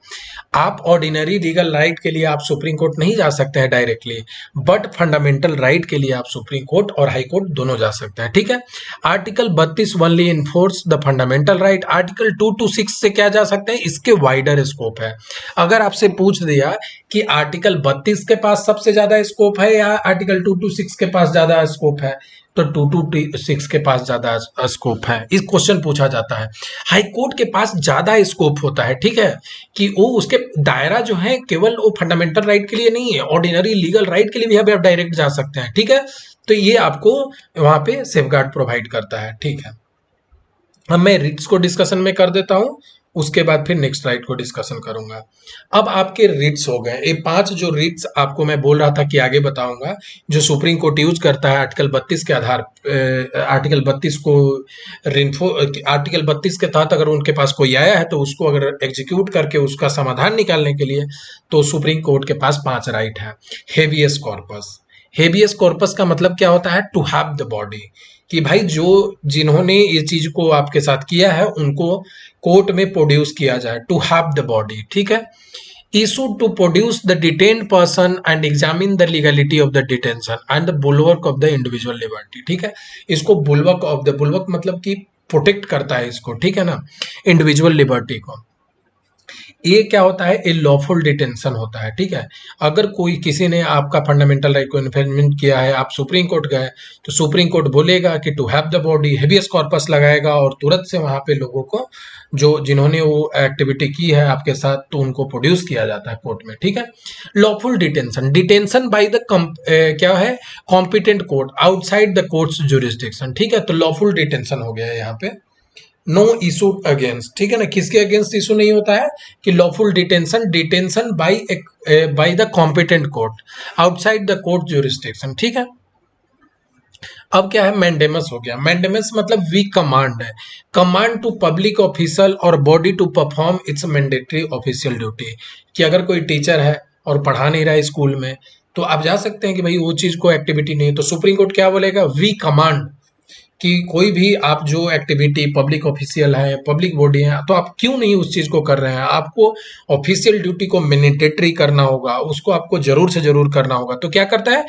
आप ऑर्डिनरी लीगल राइट के लिए आप सुप्रीम कोर्ट नहीं जा सकते हैं डायरेक्टली, बट फंडामेंटल राइट के लिए आप सुप्रीम कोर्ट और हाई कोर्ट दोनों जा सकते हैं, ठीक है। Article 32 only enforce the fundamental right. Article 2 to 6 से क्या जा सकते हैं? इसके वाइडर स्कोप है। अगर आपसे पूछ दिया कि आर्टिकल 32 के पास सबसे ज्यादा स्कोप है या आर्टिकल 2 to 6 के पास ज्यादा स्कोप है, तो 2 to 6 के पास ज्यादा स्कोप है। इस क्वेश्चन पूछा जाता है। हाई कोर्ट के पास ज्यादा स्कोप होता है, ठीक है, कि वो उसके दायरा जो है केवल वो फंडामेंटल राइट के लिए नहीं है, ऑर्डिनरी लीगल राइट के लिए भी आप डायरेक्ट जा सकते हैं, ठीक है। तो ये आपको वहां पे सेफगार्ड प्रोवाइड करता है, ठीक है। अब मैं रिट्स को डिस्कशन में कर देता हूं, उसके बाद फिर नेक्स्ट राइट को डिस्कशन करूंगा। अब आपके रिट्स हो गए, ये 5 जो रिट्स आपको मैं बोल रहा था कि आगे बताऊंगा, जो सुप्रीम कोर्ट यूज करता है आर्टिकल 32 के आधार, आर्टिकल 32 को आर्टिकल 32 के तहत अगर उनके पास कोई आया है तो उसको अगर एग्जीक्यूट करके उसका समाधान निकालने के लिए, तो सुप्रीम कोर्ट के पास 5 राइट है। Habeas corpus. हेबियस कॉर्पस का मतलब क्या होता है? टू हैव द बॉडी, कि भाई जो जिन्होंने ये चीज को आपके साथ किया है उनको कोर्ट में प्रोड्यूस किया जाए, टू हैव द बॉडी, ठीक है। issued to produce the detained person and examine the legality of the detention and the bulwark of the individual liberty, ठीक है। इसको बुलवर्क ऑफ द, बुलवर्क मतलब कि प्रोटेक्ट करता है इसको, ठीक है ना, इंडिविजुअल लिबर्टी को। ये क्या होता है? ए लॉफुल डिटेंशन होता है, ठीक है। अगर कोई किसी ने आपका फंडामेंटल राइट को इन्फ्रिंजमेंट किया है, आप सुप्रीम कोर्ट गए, तो सुप्रीम कोर्ट बोलेगा कि to have the body, habeas corpus लगाएगा और तुरंत से वहां पे लोगों को जो जिन्होंने वो एक्टिविटी की है आपके साथ, तो उनको प्रोड्यूस किया जाता है कोर्ट में, ठीक है। Lawful detention, detention by the क्या है? Competent court outside the courts jurisdiction, ठीक है। तो लॉफुल डिटेंशन हो गया यहाँ पे। नो इशू अगेंस्ट, ठीक है ना, किसके अगेंस्ट इशू नहीं होता है? कि lawful detention, detention by the competent court outside the court jurisdiction, ठीक है। अब क्या है? मैंडेमस हो गया। मैंडेमस मतलब वी कमांड है, कमांड टू पब्लिक ऑफिशियल और body to perform its mandatory official duty. कि अगर कोई टीचर है और पढ़ा नहीं रहा है स्कूल में, तो आप जा सकते हैं कि भाई वो चीज को एक्टिविटी नहीं, तो सुप्रीम कोर्ट क्या बोलेगा? वी कमांड, कि कोई भी आप जो एक्टिविटी पब्लिक ऑफिशियल है, पब्लिक बॉडी है, तो आप क्यों नहीं उस चीज को कर रहे हैं? आपको ऑफिशियल ड्यूटी को मैंडेटरी करना होगा, उसको आपको जरूर से जरूर करना होगा। तो क्या करता है?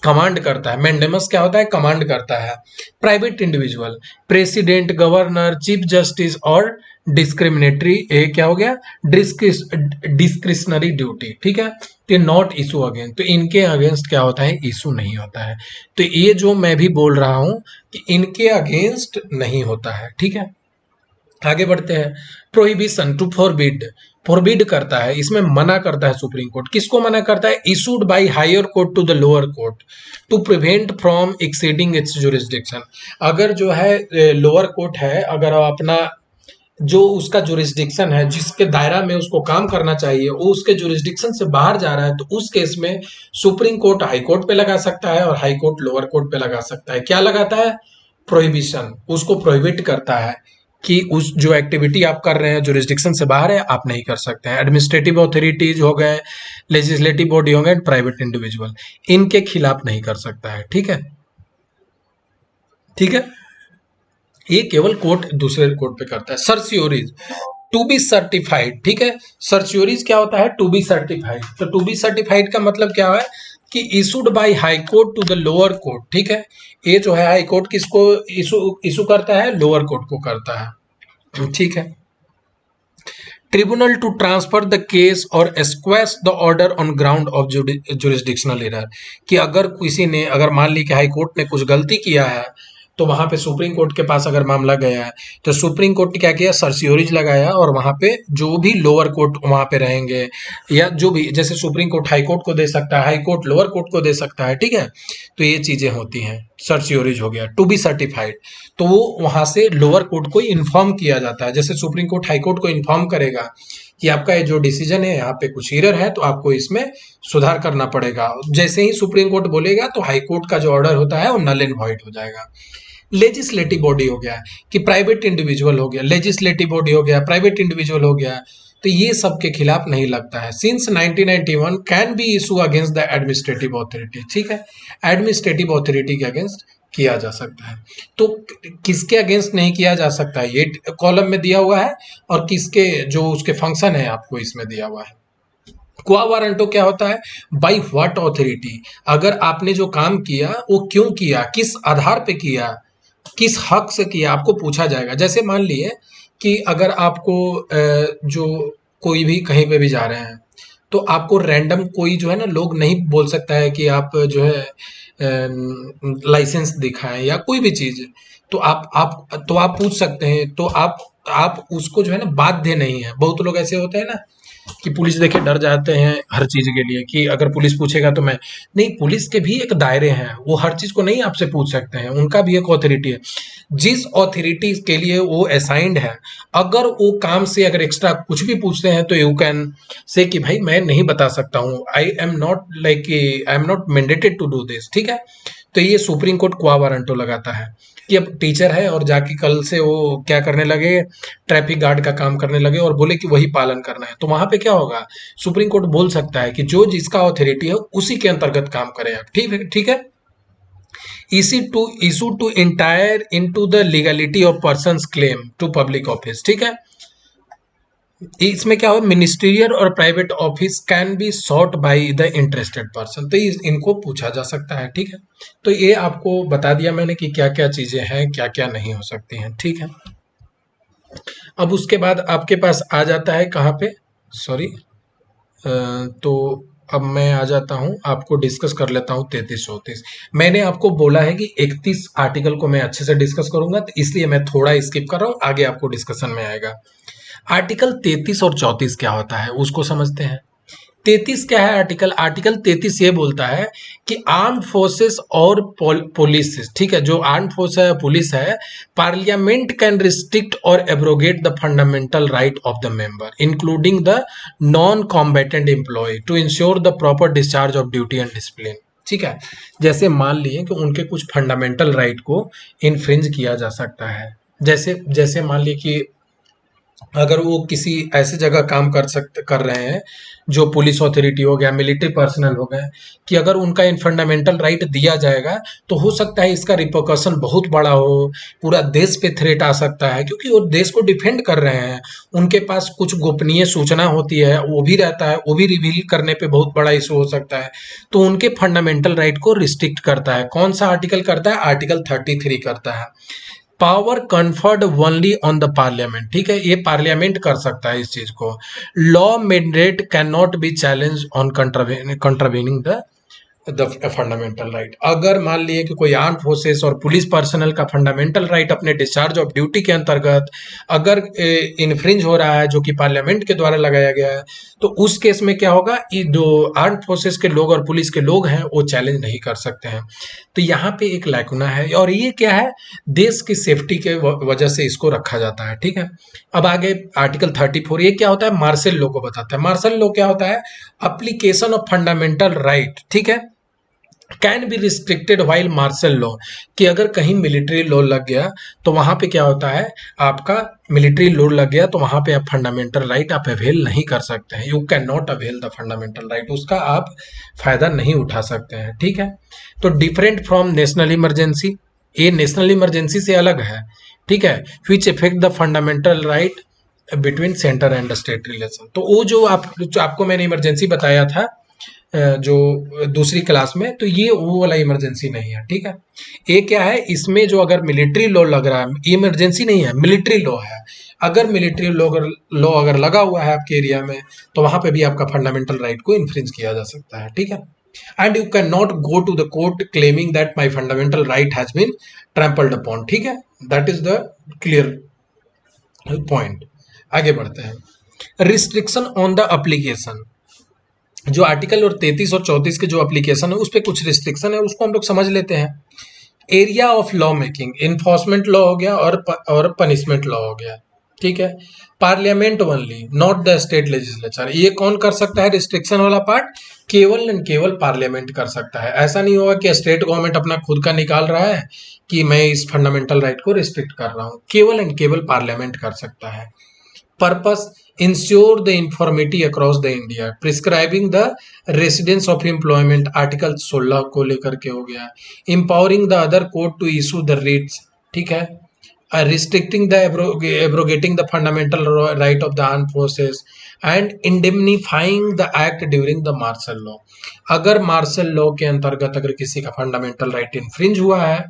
कमांड करता है। मैंडेमस क्या होता है? कमांड करता है। Private individual, president, governor, chief justice और डिस्क्रिमिनेटरी, क्या हो गया? डिस्क्रिशनरी ड्यूटी, ठीक है। तो नॉट इशू अगेंस्ट, तो इनके अगेंस्ट क्या होता है? इशू नहीं होता है। तो ये जो मैं भी बोल रहा हूं कि इनके अगेंस्ट नहीं होता है, ठीक है। आगे बढ़ते हैं। प्रोहिबिशन, टू फॉरबिड, फॉरबिड करता है, इसमें मना करता है सुप्रीम कोर्ट। किसको मना करता है? Issued by higher court to the lower court to prevent from exceeding its jurisdiction. अगर जो है लोअर कोर्ट है, अगर अपना जो उसका जुरिस्डिक्शन है, जिसके दायरा में उसको काम करना चाहिए, वो उसके जुरिस्डिक्शन से बाहर जा रहा है, तो उस केस में सुप्रीम कोर्ट हाई कोर्ट पे लगा सकता है और हाई कोर्ट लोअर कोर्ट पे लगा सकता है। क्या लगाता है? प्रोहिबिशन, उसको प्रोहिबिट करता है कि उस जो एक्टिविटी आप कर रहे हैं जुरिस्डिक्शन से बाहर है, आप नहीं कर सकते हैं। एडमिनिस्ट्रेटिव अथॉरिटीज हो गए, लेजिस्लेटिव बॉडी हो गए, प्राइवेट इंडिविजुअल, इनके खिलाफ नहीं कर सकता है, ठीक है। ठीक है, ये केवल कोर्ट दूसरे कोर्ट पे करता है। सर्चियोरीज, टू बी सर्टिफाइड, ठीक है। सर्चियोरीज क्या होता है? To be certified. तो टू बी सर्टिफाइड का मतलब क्या है? कि issued by high court to the lower court, ठीक है। ये जो है हाई कोर्ट किसको इशू करता है? लोअर कोर्ट को करता है, ठीक है। Tribunal to transfer the case और squash the order on ground of jurisdictional error, कि अगर किसी ने, अगर मान ली कि हाई कोर्ट ने कुछ गलती किया है तो वहां पे सुप्रीम कोर्ट के पास अगर मामला गया है तो सुप्रीम कोर्ट ने क्या किया, सर्सियोरिज लगाया और वहां पे जो भी लोअर कोर्ट वहां पे रहेंगे या जो भी, जैसे सुप्रीम कोर्ट हाई कोर्ट को दे सकता है, हाई कोर्ट लोअर कोर्ट को दे सकता है, ठीक है। तो ये चीजें होती हैं, सर्सियोरिज हो गया, टू बी सर्टिफाइड, तो वो वहां से लोअर कोर्ट को इन्फॉर्म किया जाता है। जैसे सुप्रीम कोर्ट हाई कोर्ट को इन्फॉर्म करेगा कि आपका ये जो डिसीजन है यहाँ पे कुछ एरर है तो आपको इसमें सुधार करना पड़ेगा। जैसे ही सुप्रीम कोर्ट बोलेगा तो हाई कोर्ट का जो ऑर्डर होता है वो नल एंड वॉइड हो जाएगा। लेजिस्लेटिव बॉडी हो गया कि प्राइवेट इंडिविजुअल हो गया, लेजिस्लेटिव बॉडी हो गया, प्राइवेट इंडिविजुअल हो गया, तो ये सब के खिलाफ नहीं लगता है। Since 1991 can be issue against the administrative authority, ठीक है, एडमिनिस्ट्रेटिव अथॉरिटी के अगेंस्ट किया जा सकता है। तो किसके अगेंस्ट नहीं किया जा सकता है, ये कॉलम में दिया हुआ है, और किसके जो उसके फंक्शन है आपको इसमें दिया हुआ है। क्वा वारंटो क्या होता है, बाई व्हाट ऑथोरिटी, अगर आपने जो काम किया वो क्यों किया, किस आधार पे किया, किस हक से किया, आपको पूछा जाएगा। जैसे मान लिए कि अगर आपको जो कोई भी कहीं पे भी जा रहे हैं तो आपको रैंडम कोई जो है ना लोग नहीं बोल सकता है कि आप जो है लाइसेंस दिखाएं या कोई भी चीज, तो आप पूछ सकते हैं, तो आप उसको जो है ना बाध्य नहीं है। बहुत लोग ऐसे होते हैं ना कि पुलिस देखे डर जाते हैं हर चीज के लिए, कि अगर पुलिस पूछेगा तो मैं नहीं, पुलिस के भी एक दायरे हैं, वो हर चीज को नहीं आपसे पूछ सकते हैं, उनका भी एक ऑथोरिटी है। जिस ऑथोरिटी के लिए वो असाइंड है, अगर वो काम से अगर एक्स्ट्रा कुछ भी पूछते हैं तो यू कैन से कि भाई मैं नहीं बता सकता हूँ, I am not mandated to do this, ठीक है। तो ये सुप्रीम कोर्ट क्वा वारंटो लगाता है कि अब टीचर है और जाके कल से वो क्या करने लगे, ट्रैफिक गार्ड का काम करने लगे और बोले कि वही पालन करना है, तो वहां पे क्या होगा, सुप्रीम कोर्ट बोल सकता है कि जो जिसका ऑथोरिटी है उसी के अंतर्गत काम करें आप, ठीक है, ठीक है। Issue to inquire into the legality of person's claim to public office, ठीक है। इसमें क्या हो, मिनिस्ट्रियल और private office can be sought by the interested person, तो इनको पूछा जा सकता है, ठीक है। तो ये आपको बता दिया मैंने कि क्या क्या चीजें हैं, क्या क्या नहीं हो सकती हैं, ठीक है। अब उसके बाद आपके पास आ जाता है कहाँ पे, सॉरी, तो अब मैं आ जाता हूँ, आपको डिस्कस कर लेता हूँ 33-34। मैंने आपको बोला है कि 31 आर्टिकल को मैं अच्छे से डिस्कस करूंगा, तो इसलिए मैं थोड़ा स्किप कर रहा हूँ, आगे आपको डिस्कशन में आएगा। आर्टिकल 33 और 34 क्या होता है उसको समझते हैं। 33 क्या है, आर्टिकल आर्टिकल 33 ये बोलता है कि आर्म्ड फोर्सेस और पुलिस, ठीक है, जो आर्म्ड फोर्स है, पुलिस है, पार्लियामेंट कैन रिस्ट्रिक्ट और abrogate the fundamental right of the member including the non combatant employ to ensure the proper discharge of duty and discipline, ठीक है। जैसे मान लिए कि उनके कुछ फंडामेंटल राइट को इन्फ्रिंज किया जा सकता है, जैसे जैसे मान लिए कि अगर वो किसी ऐसी जगह काम कर रहे हैं जो पुलिस अथॉरिटी हो गया, मिलिट्री पर्सनल हो गए, कि अगर उनका इन फंडामेंटल राइट दिया जाएगा तो हो सकता है इसका रिपोकशन बहुत बड़ा हो, पूरा देश पे थ्रेट आ सकता है, क्योंकि वो देश को डिफेंड कर रहे हैं, उनके पास कुछ गोपनीय सूचना होती है, वो भी रहता है, वो भी रिवील करने पे बहुत बड़ा इशू हो सकता है, तो उनके फंडामेंटल राइट को रिस्ट्रिक्ट करता है। कौन सा आर्टिकल करता है, आर्टिकल 33 करता है। Power conferred only on the parliament, ठीक है, ये पार्लियामेंट कर सकता है इस चीज को। Law mandate can not be challenge on contravening the fundamental right. अगर मान लिए कि कोई आर्म फोर्सेस और पुलिस पर्सनल का फंडामेंटल राइट अपने डिस्चार्ज ऑफ ड्यूटी के अंतर्गत अगर इन्फ्रिंज हो रहा है, जो कि पार्लियामेंट के द्वारा लगाया गया है, तो उस केस में क्या होगा, ये जो आर्म फोर्सेस के लोग और पुलिस के लोग हैं वो चैलेंज नहीं कर सकते हैं। तो यहाँ पे एक लैकुना है, और ये क्या है, देश की सेफ्टी के वजह से इसको रखा जाता है, ठीक है। अब आगे आर्टिकल 34 ये क्या होता है, मार्शल लॉ को बताता है। मार्शल लॉ क्या होता है, अप्लीकेशन ऑफ फंडामेंटल राइट, ठीक है, can be restricted while martial law, कि अगर कहीं मिलिट्री लॉ लग गया तो वहां पे क्या होता है, आपका मिलिट्री लॉ लग गया तो वहां पे आप फंडामेंटल राइट आप अवेल नहीं कर सकते हैं, you can not avail the fundamental right, उसका आप फायदा नहीं उठा सकते हैं, ठीक है। तो डिफरेंट फ्रॉम नेशनल इमरजेंसी, ये नेशनल इमरजेंसी से अलग है, ठीक है, which effect the fundamental right between centre and state relation. तो वो जो आपको मैंने इमरजेंसी बताया था, जो दूसरी क्लास में, तो ये वो वाला इमरजेंसी नहीं है, ठीक है। ये क्या है, इसमें जो अगर मिलिट्री लॉ लग रहा है, इमरजेंसी नहीं है, मिलिट्री लॉ है। अगर मिलिट्री लॉ अगर लगा हुआ है आपके एरिया में, तो वहां पे भी आपका फंडामेंटल राइट को इन्फ्रिंज किया जा सकता है, ठीक है। And you can not go to the court claiming that my fundamental right has been trampled upon, ठीक है। That is the clear point. आगे बढ़ते हैं। रिस्ट्रिक्शन ऑन द एप्लीकेशन, जो आर्टिकल और 33 और 34 के जो एप्लीकेशन है उस पर कुछ रिस्ट्रिक्शन है, उसको हम लोग समझ लेते हैं। Area of law making, enforcement law हो गया और पनिशमेंट लॉ हो गया, ठीक है। Parliament only, not the state legislature, ये कौन कर सकता है रिस्ट्रिक्शन वाला पार्ट, केवल एंड केवल पार्लियामेंट कर सकता है। ऐसा नहीं होगा कि स्टेट गवर्नमेंट अपना खुद का निकाल रहा है कि मैं इस फंडामेंटल राइट को रिस्ट्रिक्ट कर रहा हूं, केवल एंड केवल पार्लियामेंट कर सकता है। Purpose, ensure the uniformity across the India, prescribing the residence of employment, article 16 को लेकर के हो गया। Empowering the other court to issue the writs, ठीक है। Restricting the abrogating the fundamental right of the arm forces and indemnifying the act during the martial law. अगर martial law के अंतर्गत अगर किसी का फंडामेंटल राइट इन्फ्रिंज हुआ है,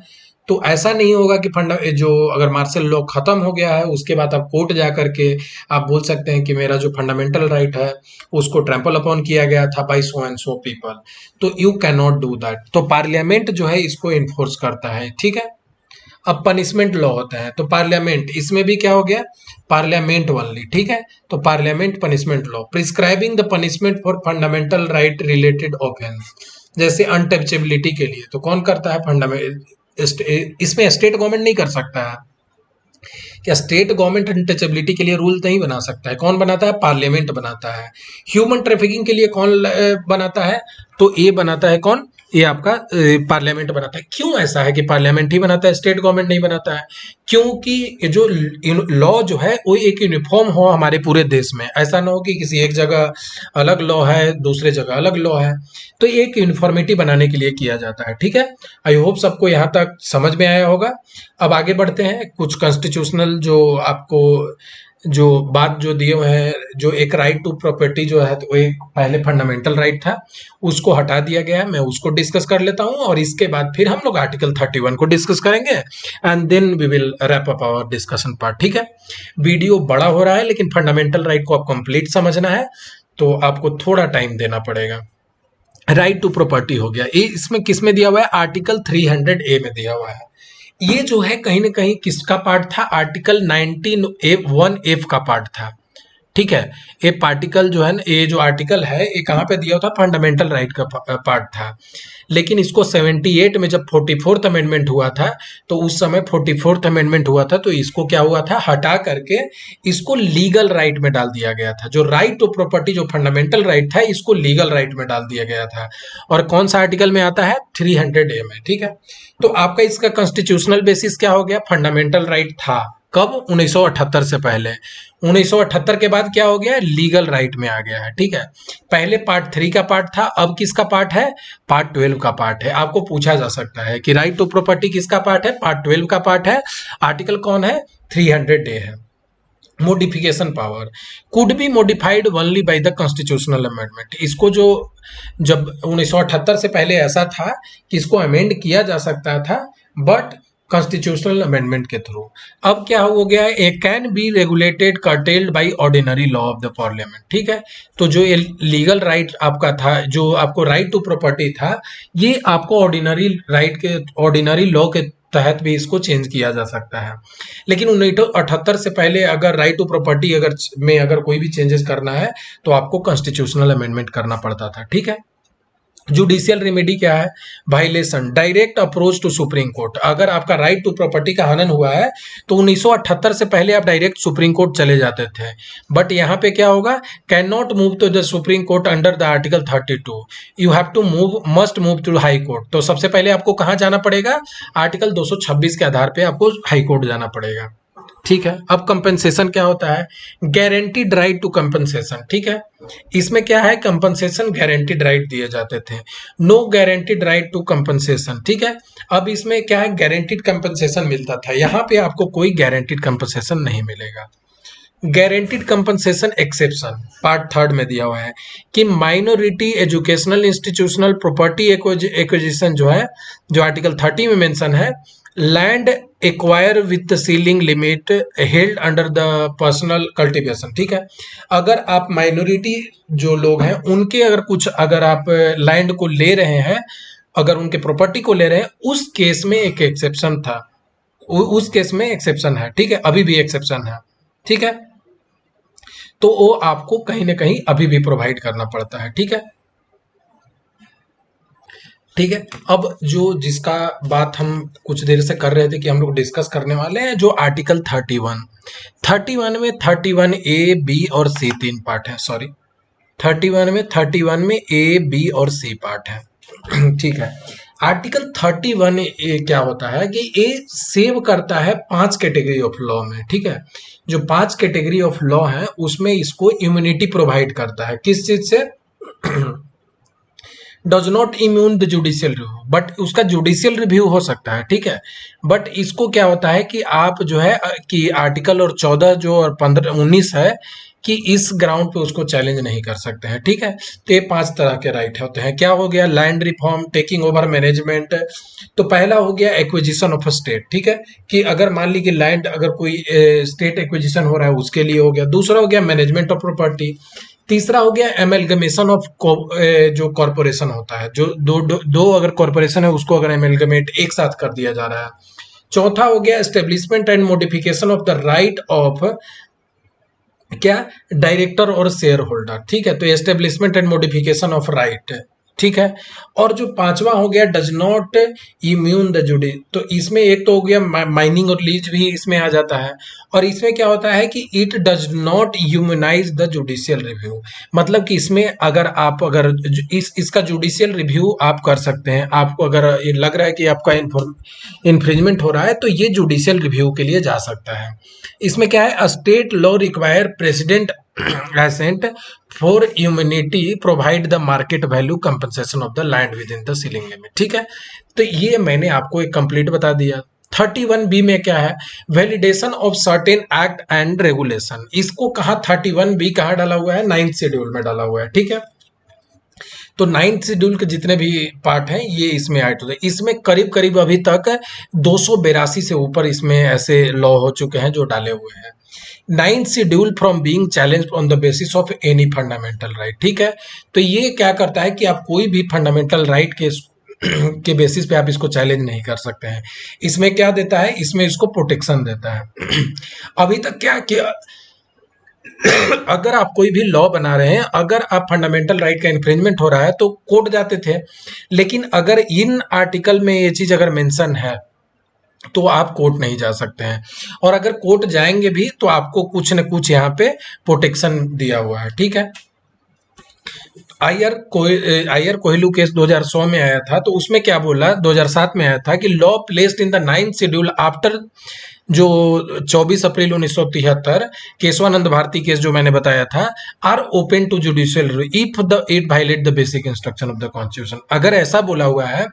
तो ऐसा नहीं होगा कि जो अगर मार्शल लॉ खत्म हो गया है उसके बाद आप कोर्ट जा करके आप बोल सकते हैं कि मेरा जो फंडामेंटल राइट है उसको ट्रैम्पल अपॉन किया गया था by so and so people, तो you can not do that. तो पार्लियामेंट जो है इसको इन्फोर्स करता है, ठीक है। अब पनिशमेंट लॉ होता है, तो पार्लियामेंट, इसमें भी क्या हो गया, पार्लियामेंट ओनली, ठीक है। तो parliament punishment law, prescribing the punishment for fundamental right related offence, जैसे अनटचेबिलिटी के लिए तो कौन करता है, फंडामेंट, इसमें स्टेट गवर्नमेंट नहीं कर सकता है। क्या स्टेट गवर्नमेंट अनटचेबिलिटी के लिए रूल नहीं बना सकता है, कौन बनाता है, पार्लियामेंट बनाता है। ह्यूमन ट्रैफिकिंग के लिए कौन बनाता है, तो ये बनाता है कौन, ये आपका पार्लियामेंट बनाता है। क्यों ऐसा है कि पार्लियामेंट ही बनाता है, स्टेट गवर्नमेंट नहीं बनाता है, क्योंकि ये जो लॉ जो है वो एक यूनिफॉर्म हो हमारे पूरे देश में, ऐसा ना हो कि किसी एक जगह अलग लॉ है दूसरे जगह अलग लॉ है, तो एक यूनिफॉर्मिटी बनाने के लिए किया जाता है, ठीक है। आई होप सबको यहाँ तक समझ में आया होगा। अब आगे बढ़ते हैं, कुछ कॉन्स्टिट्यूशनल जो आपको जो बात जो दिए हुए हैं, जो एक राइट टू प्रॉपर्टी जो है, तो एक पहले फंडामेंटल राइट था उसको हटा दिया गया है, मैं उसको डिस्कस कर लेता हूं और इसके बाद फिर हम लोग आर्टिकल 31 को डिस्कस करेंगे and then we will wrap up our discussion part, ठीक है। वीडियो बड़ा हो रहा है लेकिन फंडामेंटल राइट को आप कंप्लीट समझना है तो आपको थोड़ा टाइम देना पड़ेगा। राइट टू प्रॉपर्टी हो गया, ये इसमें किस में दिया हुआ है, आर्टिकल 300A में दिया हुआ है। ये जो है कहीं ना कहीं किसका पार्ट था, आर्टिकल 19(1)(f का पार्ट था, ठीक है। ये पार्टिकल जो है ना, ये जो आर्टिकल है ये कहाँ पे दिया था, फंडामेंटल राइट का पार्ट था। लेकिन इसको 78 में जब 44th अमेंडमेंट हुआ था, तो उस समय 44th अमेंडमेंट हुआ था, तो इसको क्या हुआ था, हटा करके इसको लीगल राइट में डाल दिया गया था। जो राइट टू प्रॉपर्टी जो फंडामेंटल राइट था इसको लीगल राइट में डाल दिया गया था। और कौन सा आर्टिकल में आता है, 300A में, ठीक है। तो आपका इसका कॉन्स्टिट्यूशनल बेसिस क्या हो गया, फंडामेंटल राइट था कब, 1978 से पहले। 1978 के बाद क्या हो गया, लीगल राइट में आ गया है, ठीक है। पहले पार्ट 3 का पार्ट था, अब किसका पार्ट है, पार्ट 12 का पार्ट है। आपको पूछा जा सकता है कि राइट टू प्रॉपर्टी किसका पार्ट है, पार्ट 12 का पार्ट है। आर्टिकल कौन है, 300A है। Modification power could be modified only by the constitutional amendment, इसको जो जब 1978 से पहले ऐसा था कि इसको अमेंड किया जा सकता था बट कॉन्स्टिट्यूशनल अमेंडमेंट के थ्रू। अब क्या हो गया है, a can be regulated curtailed by ordinary law of the parliament, ठीक है। तो जो ये लीगल राइट आपका था, जो आपको राइट टू प्रॉपर्टी था, ये आपको ऑर्डिनरी राइट के, ऑर्डिनरी लॉ के तहत भी इसको चेंज किया जा सकता है। लेकिन 1978 से पहले अगर राइट टू प्रॉपर्टी अगर कोई भी चेंजेस करना है तो आपको कॉन्स्टिट्यूशनल अमेंडमेंट करना पड़ता था, ठीक है। जुडिशियल रेमेडी क्या है, violation, direct approach to supreme court. अगर आपका राइट टू प्रॉपर्टी का हनन हुआ है तो 1978 से पहले आप डायरेक्ट सुप्रीम कोर्ट चले जाते थे, बट यहाँ पे क्या होगा, can not move to the supreme court under the article 32, you have to move, must move to high court. तो सबसे पहले आपको कहाँ जाना पड़ेगा, आर्टिकल 226 के आधार पर आपको हाई कोर्ट जाना पड़ेगा, ठीक है। अब कंपनसेशन क्या होता है, गारंटीड राइट टू कंपनसेशन, ठीक है। इसमें क्या है, कंपनसेशन गारंटीड राइट दिए जाते थे, no guaranteed right to compensation, ठीक है। अब इसमें क्या है, गारंटीड कंपनसेशन मिलता था, यहाँ पे आपको कोई गारंटीड कंपनसेशन नहीं मिलेगा। Guaranteed compensation exception part third में दिया हुआ है कि minority educational institutional property acquisition जो है, जो आर्टिकल 30 में मेंशन है, land acquire with ceiling limit held under the personal cultivation. ठीक है, अगर आप माइनॉरिटी जो लोग हैं उनके अगर आप लैंड को ले रहे हैं, अगर उनके प्रॉपर्टी को ले रहे हैं, उस केस में एक एक्सेप्शन था, उस केस में एक्सेप्शन है। ठीक है, अभी भी एक्सेप्शन है। ठीक है, तो वो आपको कहीं ना कहीं अभी भी प्रोवाइड करना पड़ता है। ठीक है, ठीक है। अब जो जिसका बात हम कुछ देर से कर रहे थे कि हम लोग डिस्कस करने वाले हैं, जो आर्टिकल 31 में 31A, B और C तीन पार्ट है। सॉरी, 31 में A, B और C पार्ट है। ठीक है, आर्टिकल 31A क्या होता है कि ये सेव करता है 5 कैटेगरी ऑफ लॉ में। ठीक है, जो 5 कैटेगरी ऑफ लॉ है उसमें इसको इम्यूनिटी प्रोवाइड करता है। किस चीज से? Does not immune the judicial review, but उसका जुडिशियल रिव्यू हो सकता है। ठीक है, बट इसको क्या होता है कि आप जो है कि आर्टिकल और 14 जो और 15 19 है कि इस ग्राउंड पे उसको चैलेंज नहीं कर सकते हैं। ठीक है, तो ये 5 तरह के राइट होते हैं। क्या हो गया? Land reform, taking over management. तो पहला हो गया एक्विजिशन ऑफ स्टेट। ठीक है, कि अगर मान ली कि लैंड अगर कोई स्टेट एक्विजिशन हो रहा है उसके लिए हो गया। दूसरा हो गया मैनेजमेंट ऑफ प्रॉपर्टी। तीसरा हो गया एमेलगमेशन ऑफ जो कॉरपोरेशन होता है, जो दो अगर कॉरपोरेशन है उसको अगर एमेलगमेट एक साथ कर दिया जा रहा है। चौथा हो गया establishment and modification of the right of क्या? डायरेक्टर और शेयर होल्डर। ठीक है, तो establishment and modification of right. ठीक है, और जो पांचवा हो गया डज नॉट इम्यून द जुडी, तो इसमें एक तो हो गया माइनिंग और लीज भी इसमें आ जाता है। और इसमें क्या होता है कि it does not humanise the judicial review, मतलब कि इसमें अगर इसका जुडिशियल रिव्यू आप कर सकते हैं। आपको अगर ये लग रहा है कि आपका इन्फ्रिंजमेंट हो रहा है तो ये जुडिशियल रिव्यू के लिए जा सकता है। इसमें क्या है? State law require president assent for immunity provide the market value compensation of the land within the ceiling limit. ठीक है, तो ये मैंने आपको एक कंप्लीट बता दिया। 31B में क्या है? Validation of certain act and regulation. इसको कहा 31B कहाँ डाला हुआ है? 9th शेड्यूल में डाला हुआ है। ठीक है, तो 9th शेड्यूल के जितने भी पार्ट हैं ये इसमें ऐड होते हैं। इसमें करीब करीब अभी तक 282 से ऊपर इसमें ऐसे लॉ हो चुके हैं जो डाले हुए हैं। 9th schedule from being challenge on the basis of any fundamental right. ठीक है, तो ये क्या करता है कि आप कोई भी फंडामेंटल राइट के बेसिस पे आप इसको चैलेंज नहीं कर सकते हैं। इसमें क्या देता है? इसमें इसको प्रोटेक्शन देता है। अभी तक क्या किया, अगर आप कोई भी लॉ बना रहे हैं, अगर आप फंडामेंटल राइट का इन्फ्रिंजमेंट हो रहा है तो कोर्ट जाते थे, लेकिन अगर इन आर्टिकल में ये चीज अगर मेंशन है तो आप कोर्ट नहीं जा सकते हैं। और अगर कोर्ट जाएंगे भी तो आपको कुछ न कुछ यहाँ पे प्रोटेक्शन दिया हुआ है। ठीक है, आयर कोहिलू केस 2016 में आया था, तो उसमें क्या बोला? 2007 में आया था कि law placed in the 9th schedule after जो 24 अप्रैल 1973 केशवानंद भारती केस जो मैंने बताया था, are open to judicial review if the it violate the basic instruction of the constitution. अगर ऐसा बोला हुआ है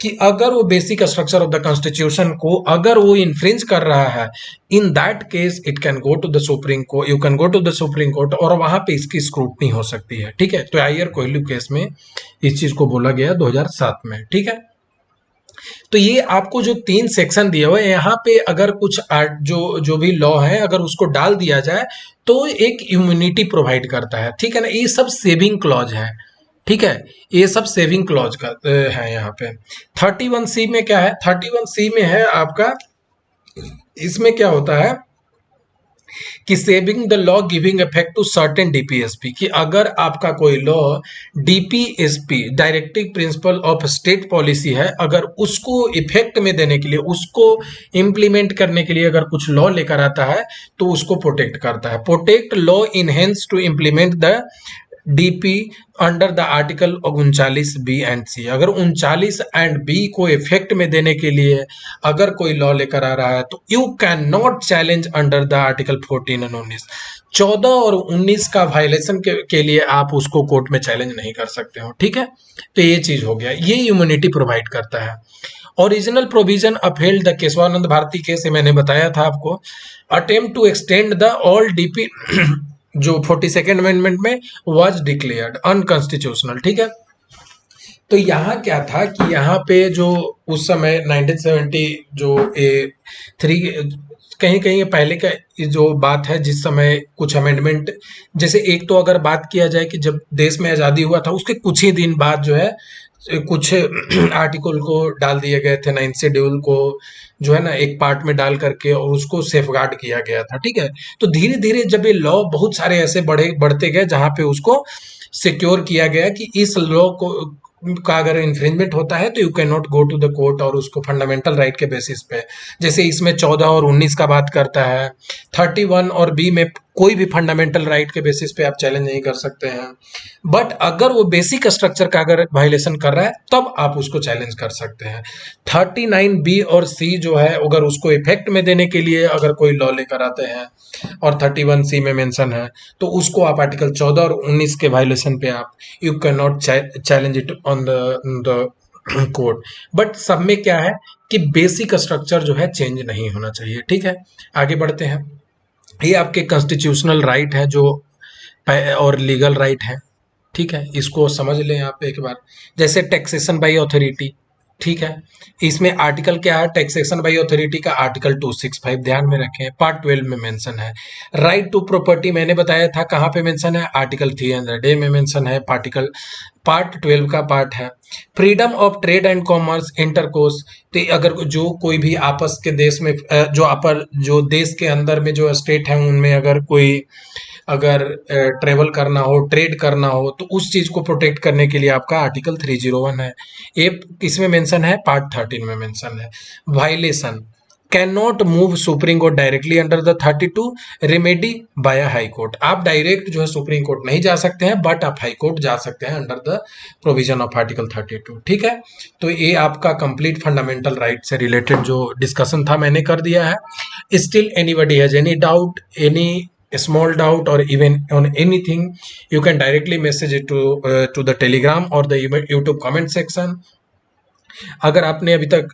कि अगर वो basic structure of the constitution को अगर वो इन्फ्रिंज कर रहा है, in that case it can go to the supreme court, you can go to the supreme court, और वहां पे इसकी स्क्रूटनी हो सकती है। ठीक है, तो आयर कोहलू केस में इस चीज को बोला गया 2007 में। ठीक है, तो ये आपको जो 3 सेक्शन दिए हुए यहाँ पे अगर कुछ जो भी लॉ है अगर उसको डाल दिया जाए तो एक इम्यूनिटी प्रोवाइड करता है। ठीक है ना, ये सब सेविंग क्लॉज है। ठीक है, ये सब सेविंग क्लॉज का है। यहाँ पे 31C में क्या है? 31C में है आपका, इसमें क्या होता है कि saving the law giving effect to certain DPSP, कि अगर आपका कोई law DPSP directive principle of state policy है, अगर उसको इफेक्ट में देने के लिए, उसको इम्प्लीमेंट करने के लिए अगर कुछ लॉ लेकर आता है तो उसको प्रोटेक्ट करता है। Protect law enhance to implement the DP under the article 39B and C। अगर 39 एंड B को इफेक्ट में देने के लिए अगर कोई लॉ लेकर आ रहा है तो you can not challenge under the article 14 and 19। 14 और 19 का वायलेशन के लिए आप उसको कोर्ट में चैलेंज नहीं कर सकते हो। ठीक है, तो ये चीज हो गया, ये इम्यूनिटी प्रोवाइड करता है। Original provision upheld the Kesavananda Bharati case, ये मैंने बताया था आपको। Attempt to extend the all DP जो 42nd अमेंडमेंट में वाज डिक्लेयर्ड अनकॉन्स्टिट्यूशनल, ठीक है। तो यहाँ क्या था कि यहाँ पे जो उस समय 1970 जो ए थ्री कहीं कहीं पहले का ये जो बात है, जिस समय कुछ अमेंडमेंट, जैसे एक तो अगर बात किया जाए कि जब देश में आज़ादी हुआ था उसके कुछ ही दिन बाद जो है कुछ आर्टिकल को डाल दिए गए थे, 9 शेड्यूल को जो है ना एक पार्ट में डाल करके, और उसको सेफगार्ड किया गया था, ठीक है। तो धीरे धीरे जब ये लॉ बहुत सारे ऐसे बढ़ते गए जहां पे उसको सिक्योर किया गया कि इस लॉ को का अगर इन्फ्रिंजमेंट होता है तो you can not go to the court, और उसको फंडामेंटल राइट के बेसिस पे, जैसे इसमें 14 और 19 का बात करता है, 31 और बी में कोई भी फंडामेंटल राइट के बेसिस पे आप चैलेंज नहीं कर सकते हैं। बट अगर वो बेसिक स्ट्रक्चर का अगर वायलेशन कर रहा है तब आप उसको चैलेंज कर सकते हैं। 39 बी और सी जो है अगर उसको इफेक्ट में देने के लिए अगर कोई लॉ लेकर आते हैं और 31 सी में मेंशन है तो उसको आप आर्टिकल 14 और 19 के वायलेशन पे आप you can not challenge it on the court. But सब में क्या है कि बेसिक स्ट्रक्चर जो है चेंज नहीं होना चाहिए, ठीक है। आगे बढ़ते हैं। ये आपके कॉन्स्टिट्यूशनल राइट है जो और लीगल राइट है, ठीक है। इसको समझ लें आप एक बार। जैसे टैक्सेशन बाय अथॉरिटी, ठीक है। इसमें आर्टिकल क्या है, टैक्सेशन बाय अथॉरिटी का आर्टिकल 265 ध्यान में रखें, पार्ट 12 में मेंशन है। राइट टू प्रॉपर्टी मैंने बताया था कहाँ पे मेंशन है, आर्टिकल 300 में मेंशन है, पार्ट 12 का पार्ट है। Freedom of trade and commerce intercourse, तो अगर जो कोई भी आपस के देश में जो देश के अंदर में जो स्टेट है उनमें अगर कोई अगर ट्रेवल करना हो, ट्रेड करना हो, तो उस चीज को प्रोटेक्ट करने के लिए आपका आर्टिकल 301 है। ये किसमें मेंशन है, पार्ट 13 में मेंशन है। Violation can not move supreme court directly under the 32 remedy by high court, आप डायरेक्ट जो है सुप्रीम कोर्ट नहीं जा सकते हैं, बट आप हाई कोर्ट जा सकते हैं under the provision of article 32, ठीक है। तो ये आपका कंप्लीट फंडामेंटल राइट से रिलेटेड जो डिस्कशन था मैंने कर दिया है। Still anybody has any doubt, any small doubt, or even on anything, you can directly message it to the telegram or the youtube comment section। अगर आपने अभी तक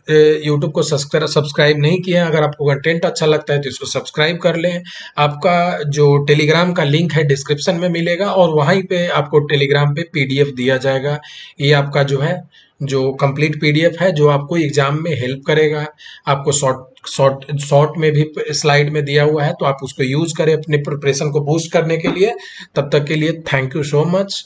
YouTube को सब्सक्राइब नहीं किया, अगर आपको कंटेंट अच्छा लगता है तो इसको सब्सक्राइब कर लें। आपका जो टेलीग्राम का लिंक है डिस्क्रिप्शन में मिलेगा, और वहीं पे आपको टेलीग्राम पे PDF दिया जाएगा। ये आपका जो है जो कंप्लीट PDF है जो आपको एग्जाम में हेल्प करेगा। आपको शॉर्ट में भी स्लाइड में दिया हुआ है, तो आप उसको यूज करें अपने प्रिपरेशन को बूस्ट करने के लिए। तब तक के लिए थैंक यू सो मच।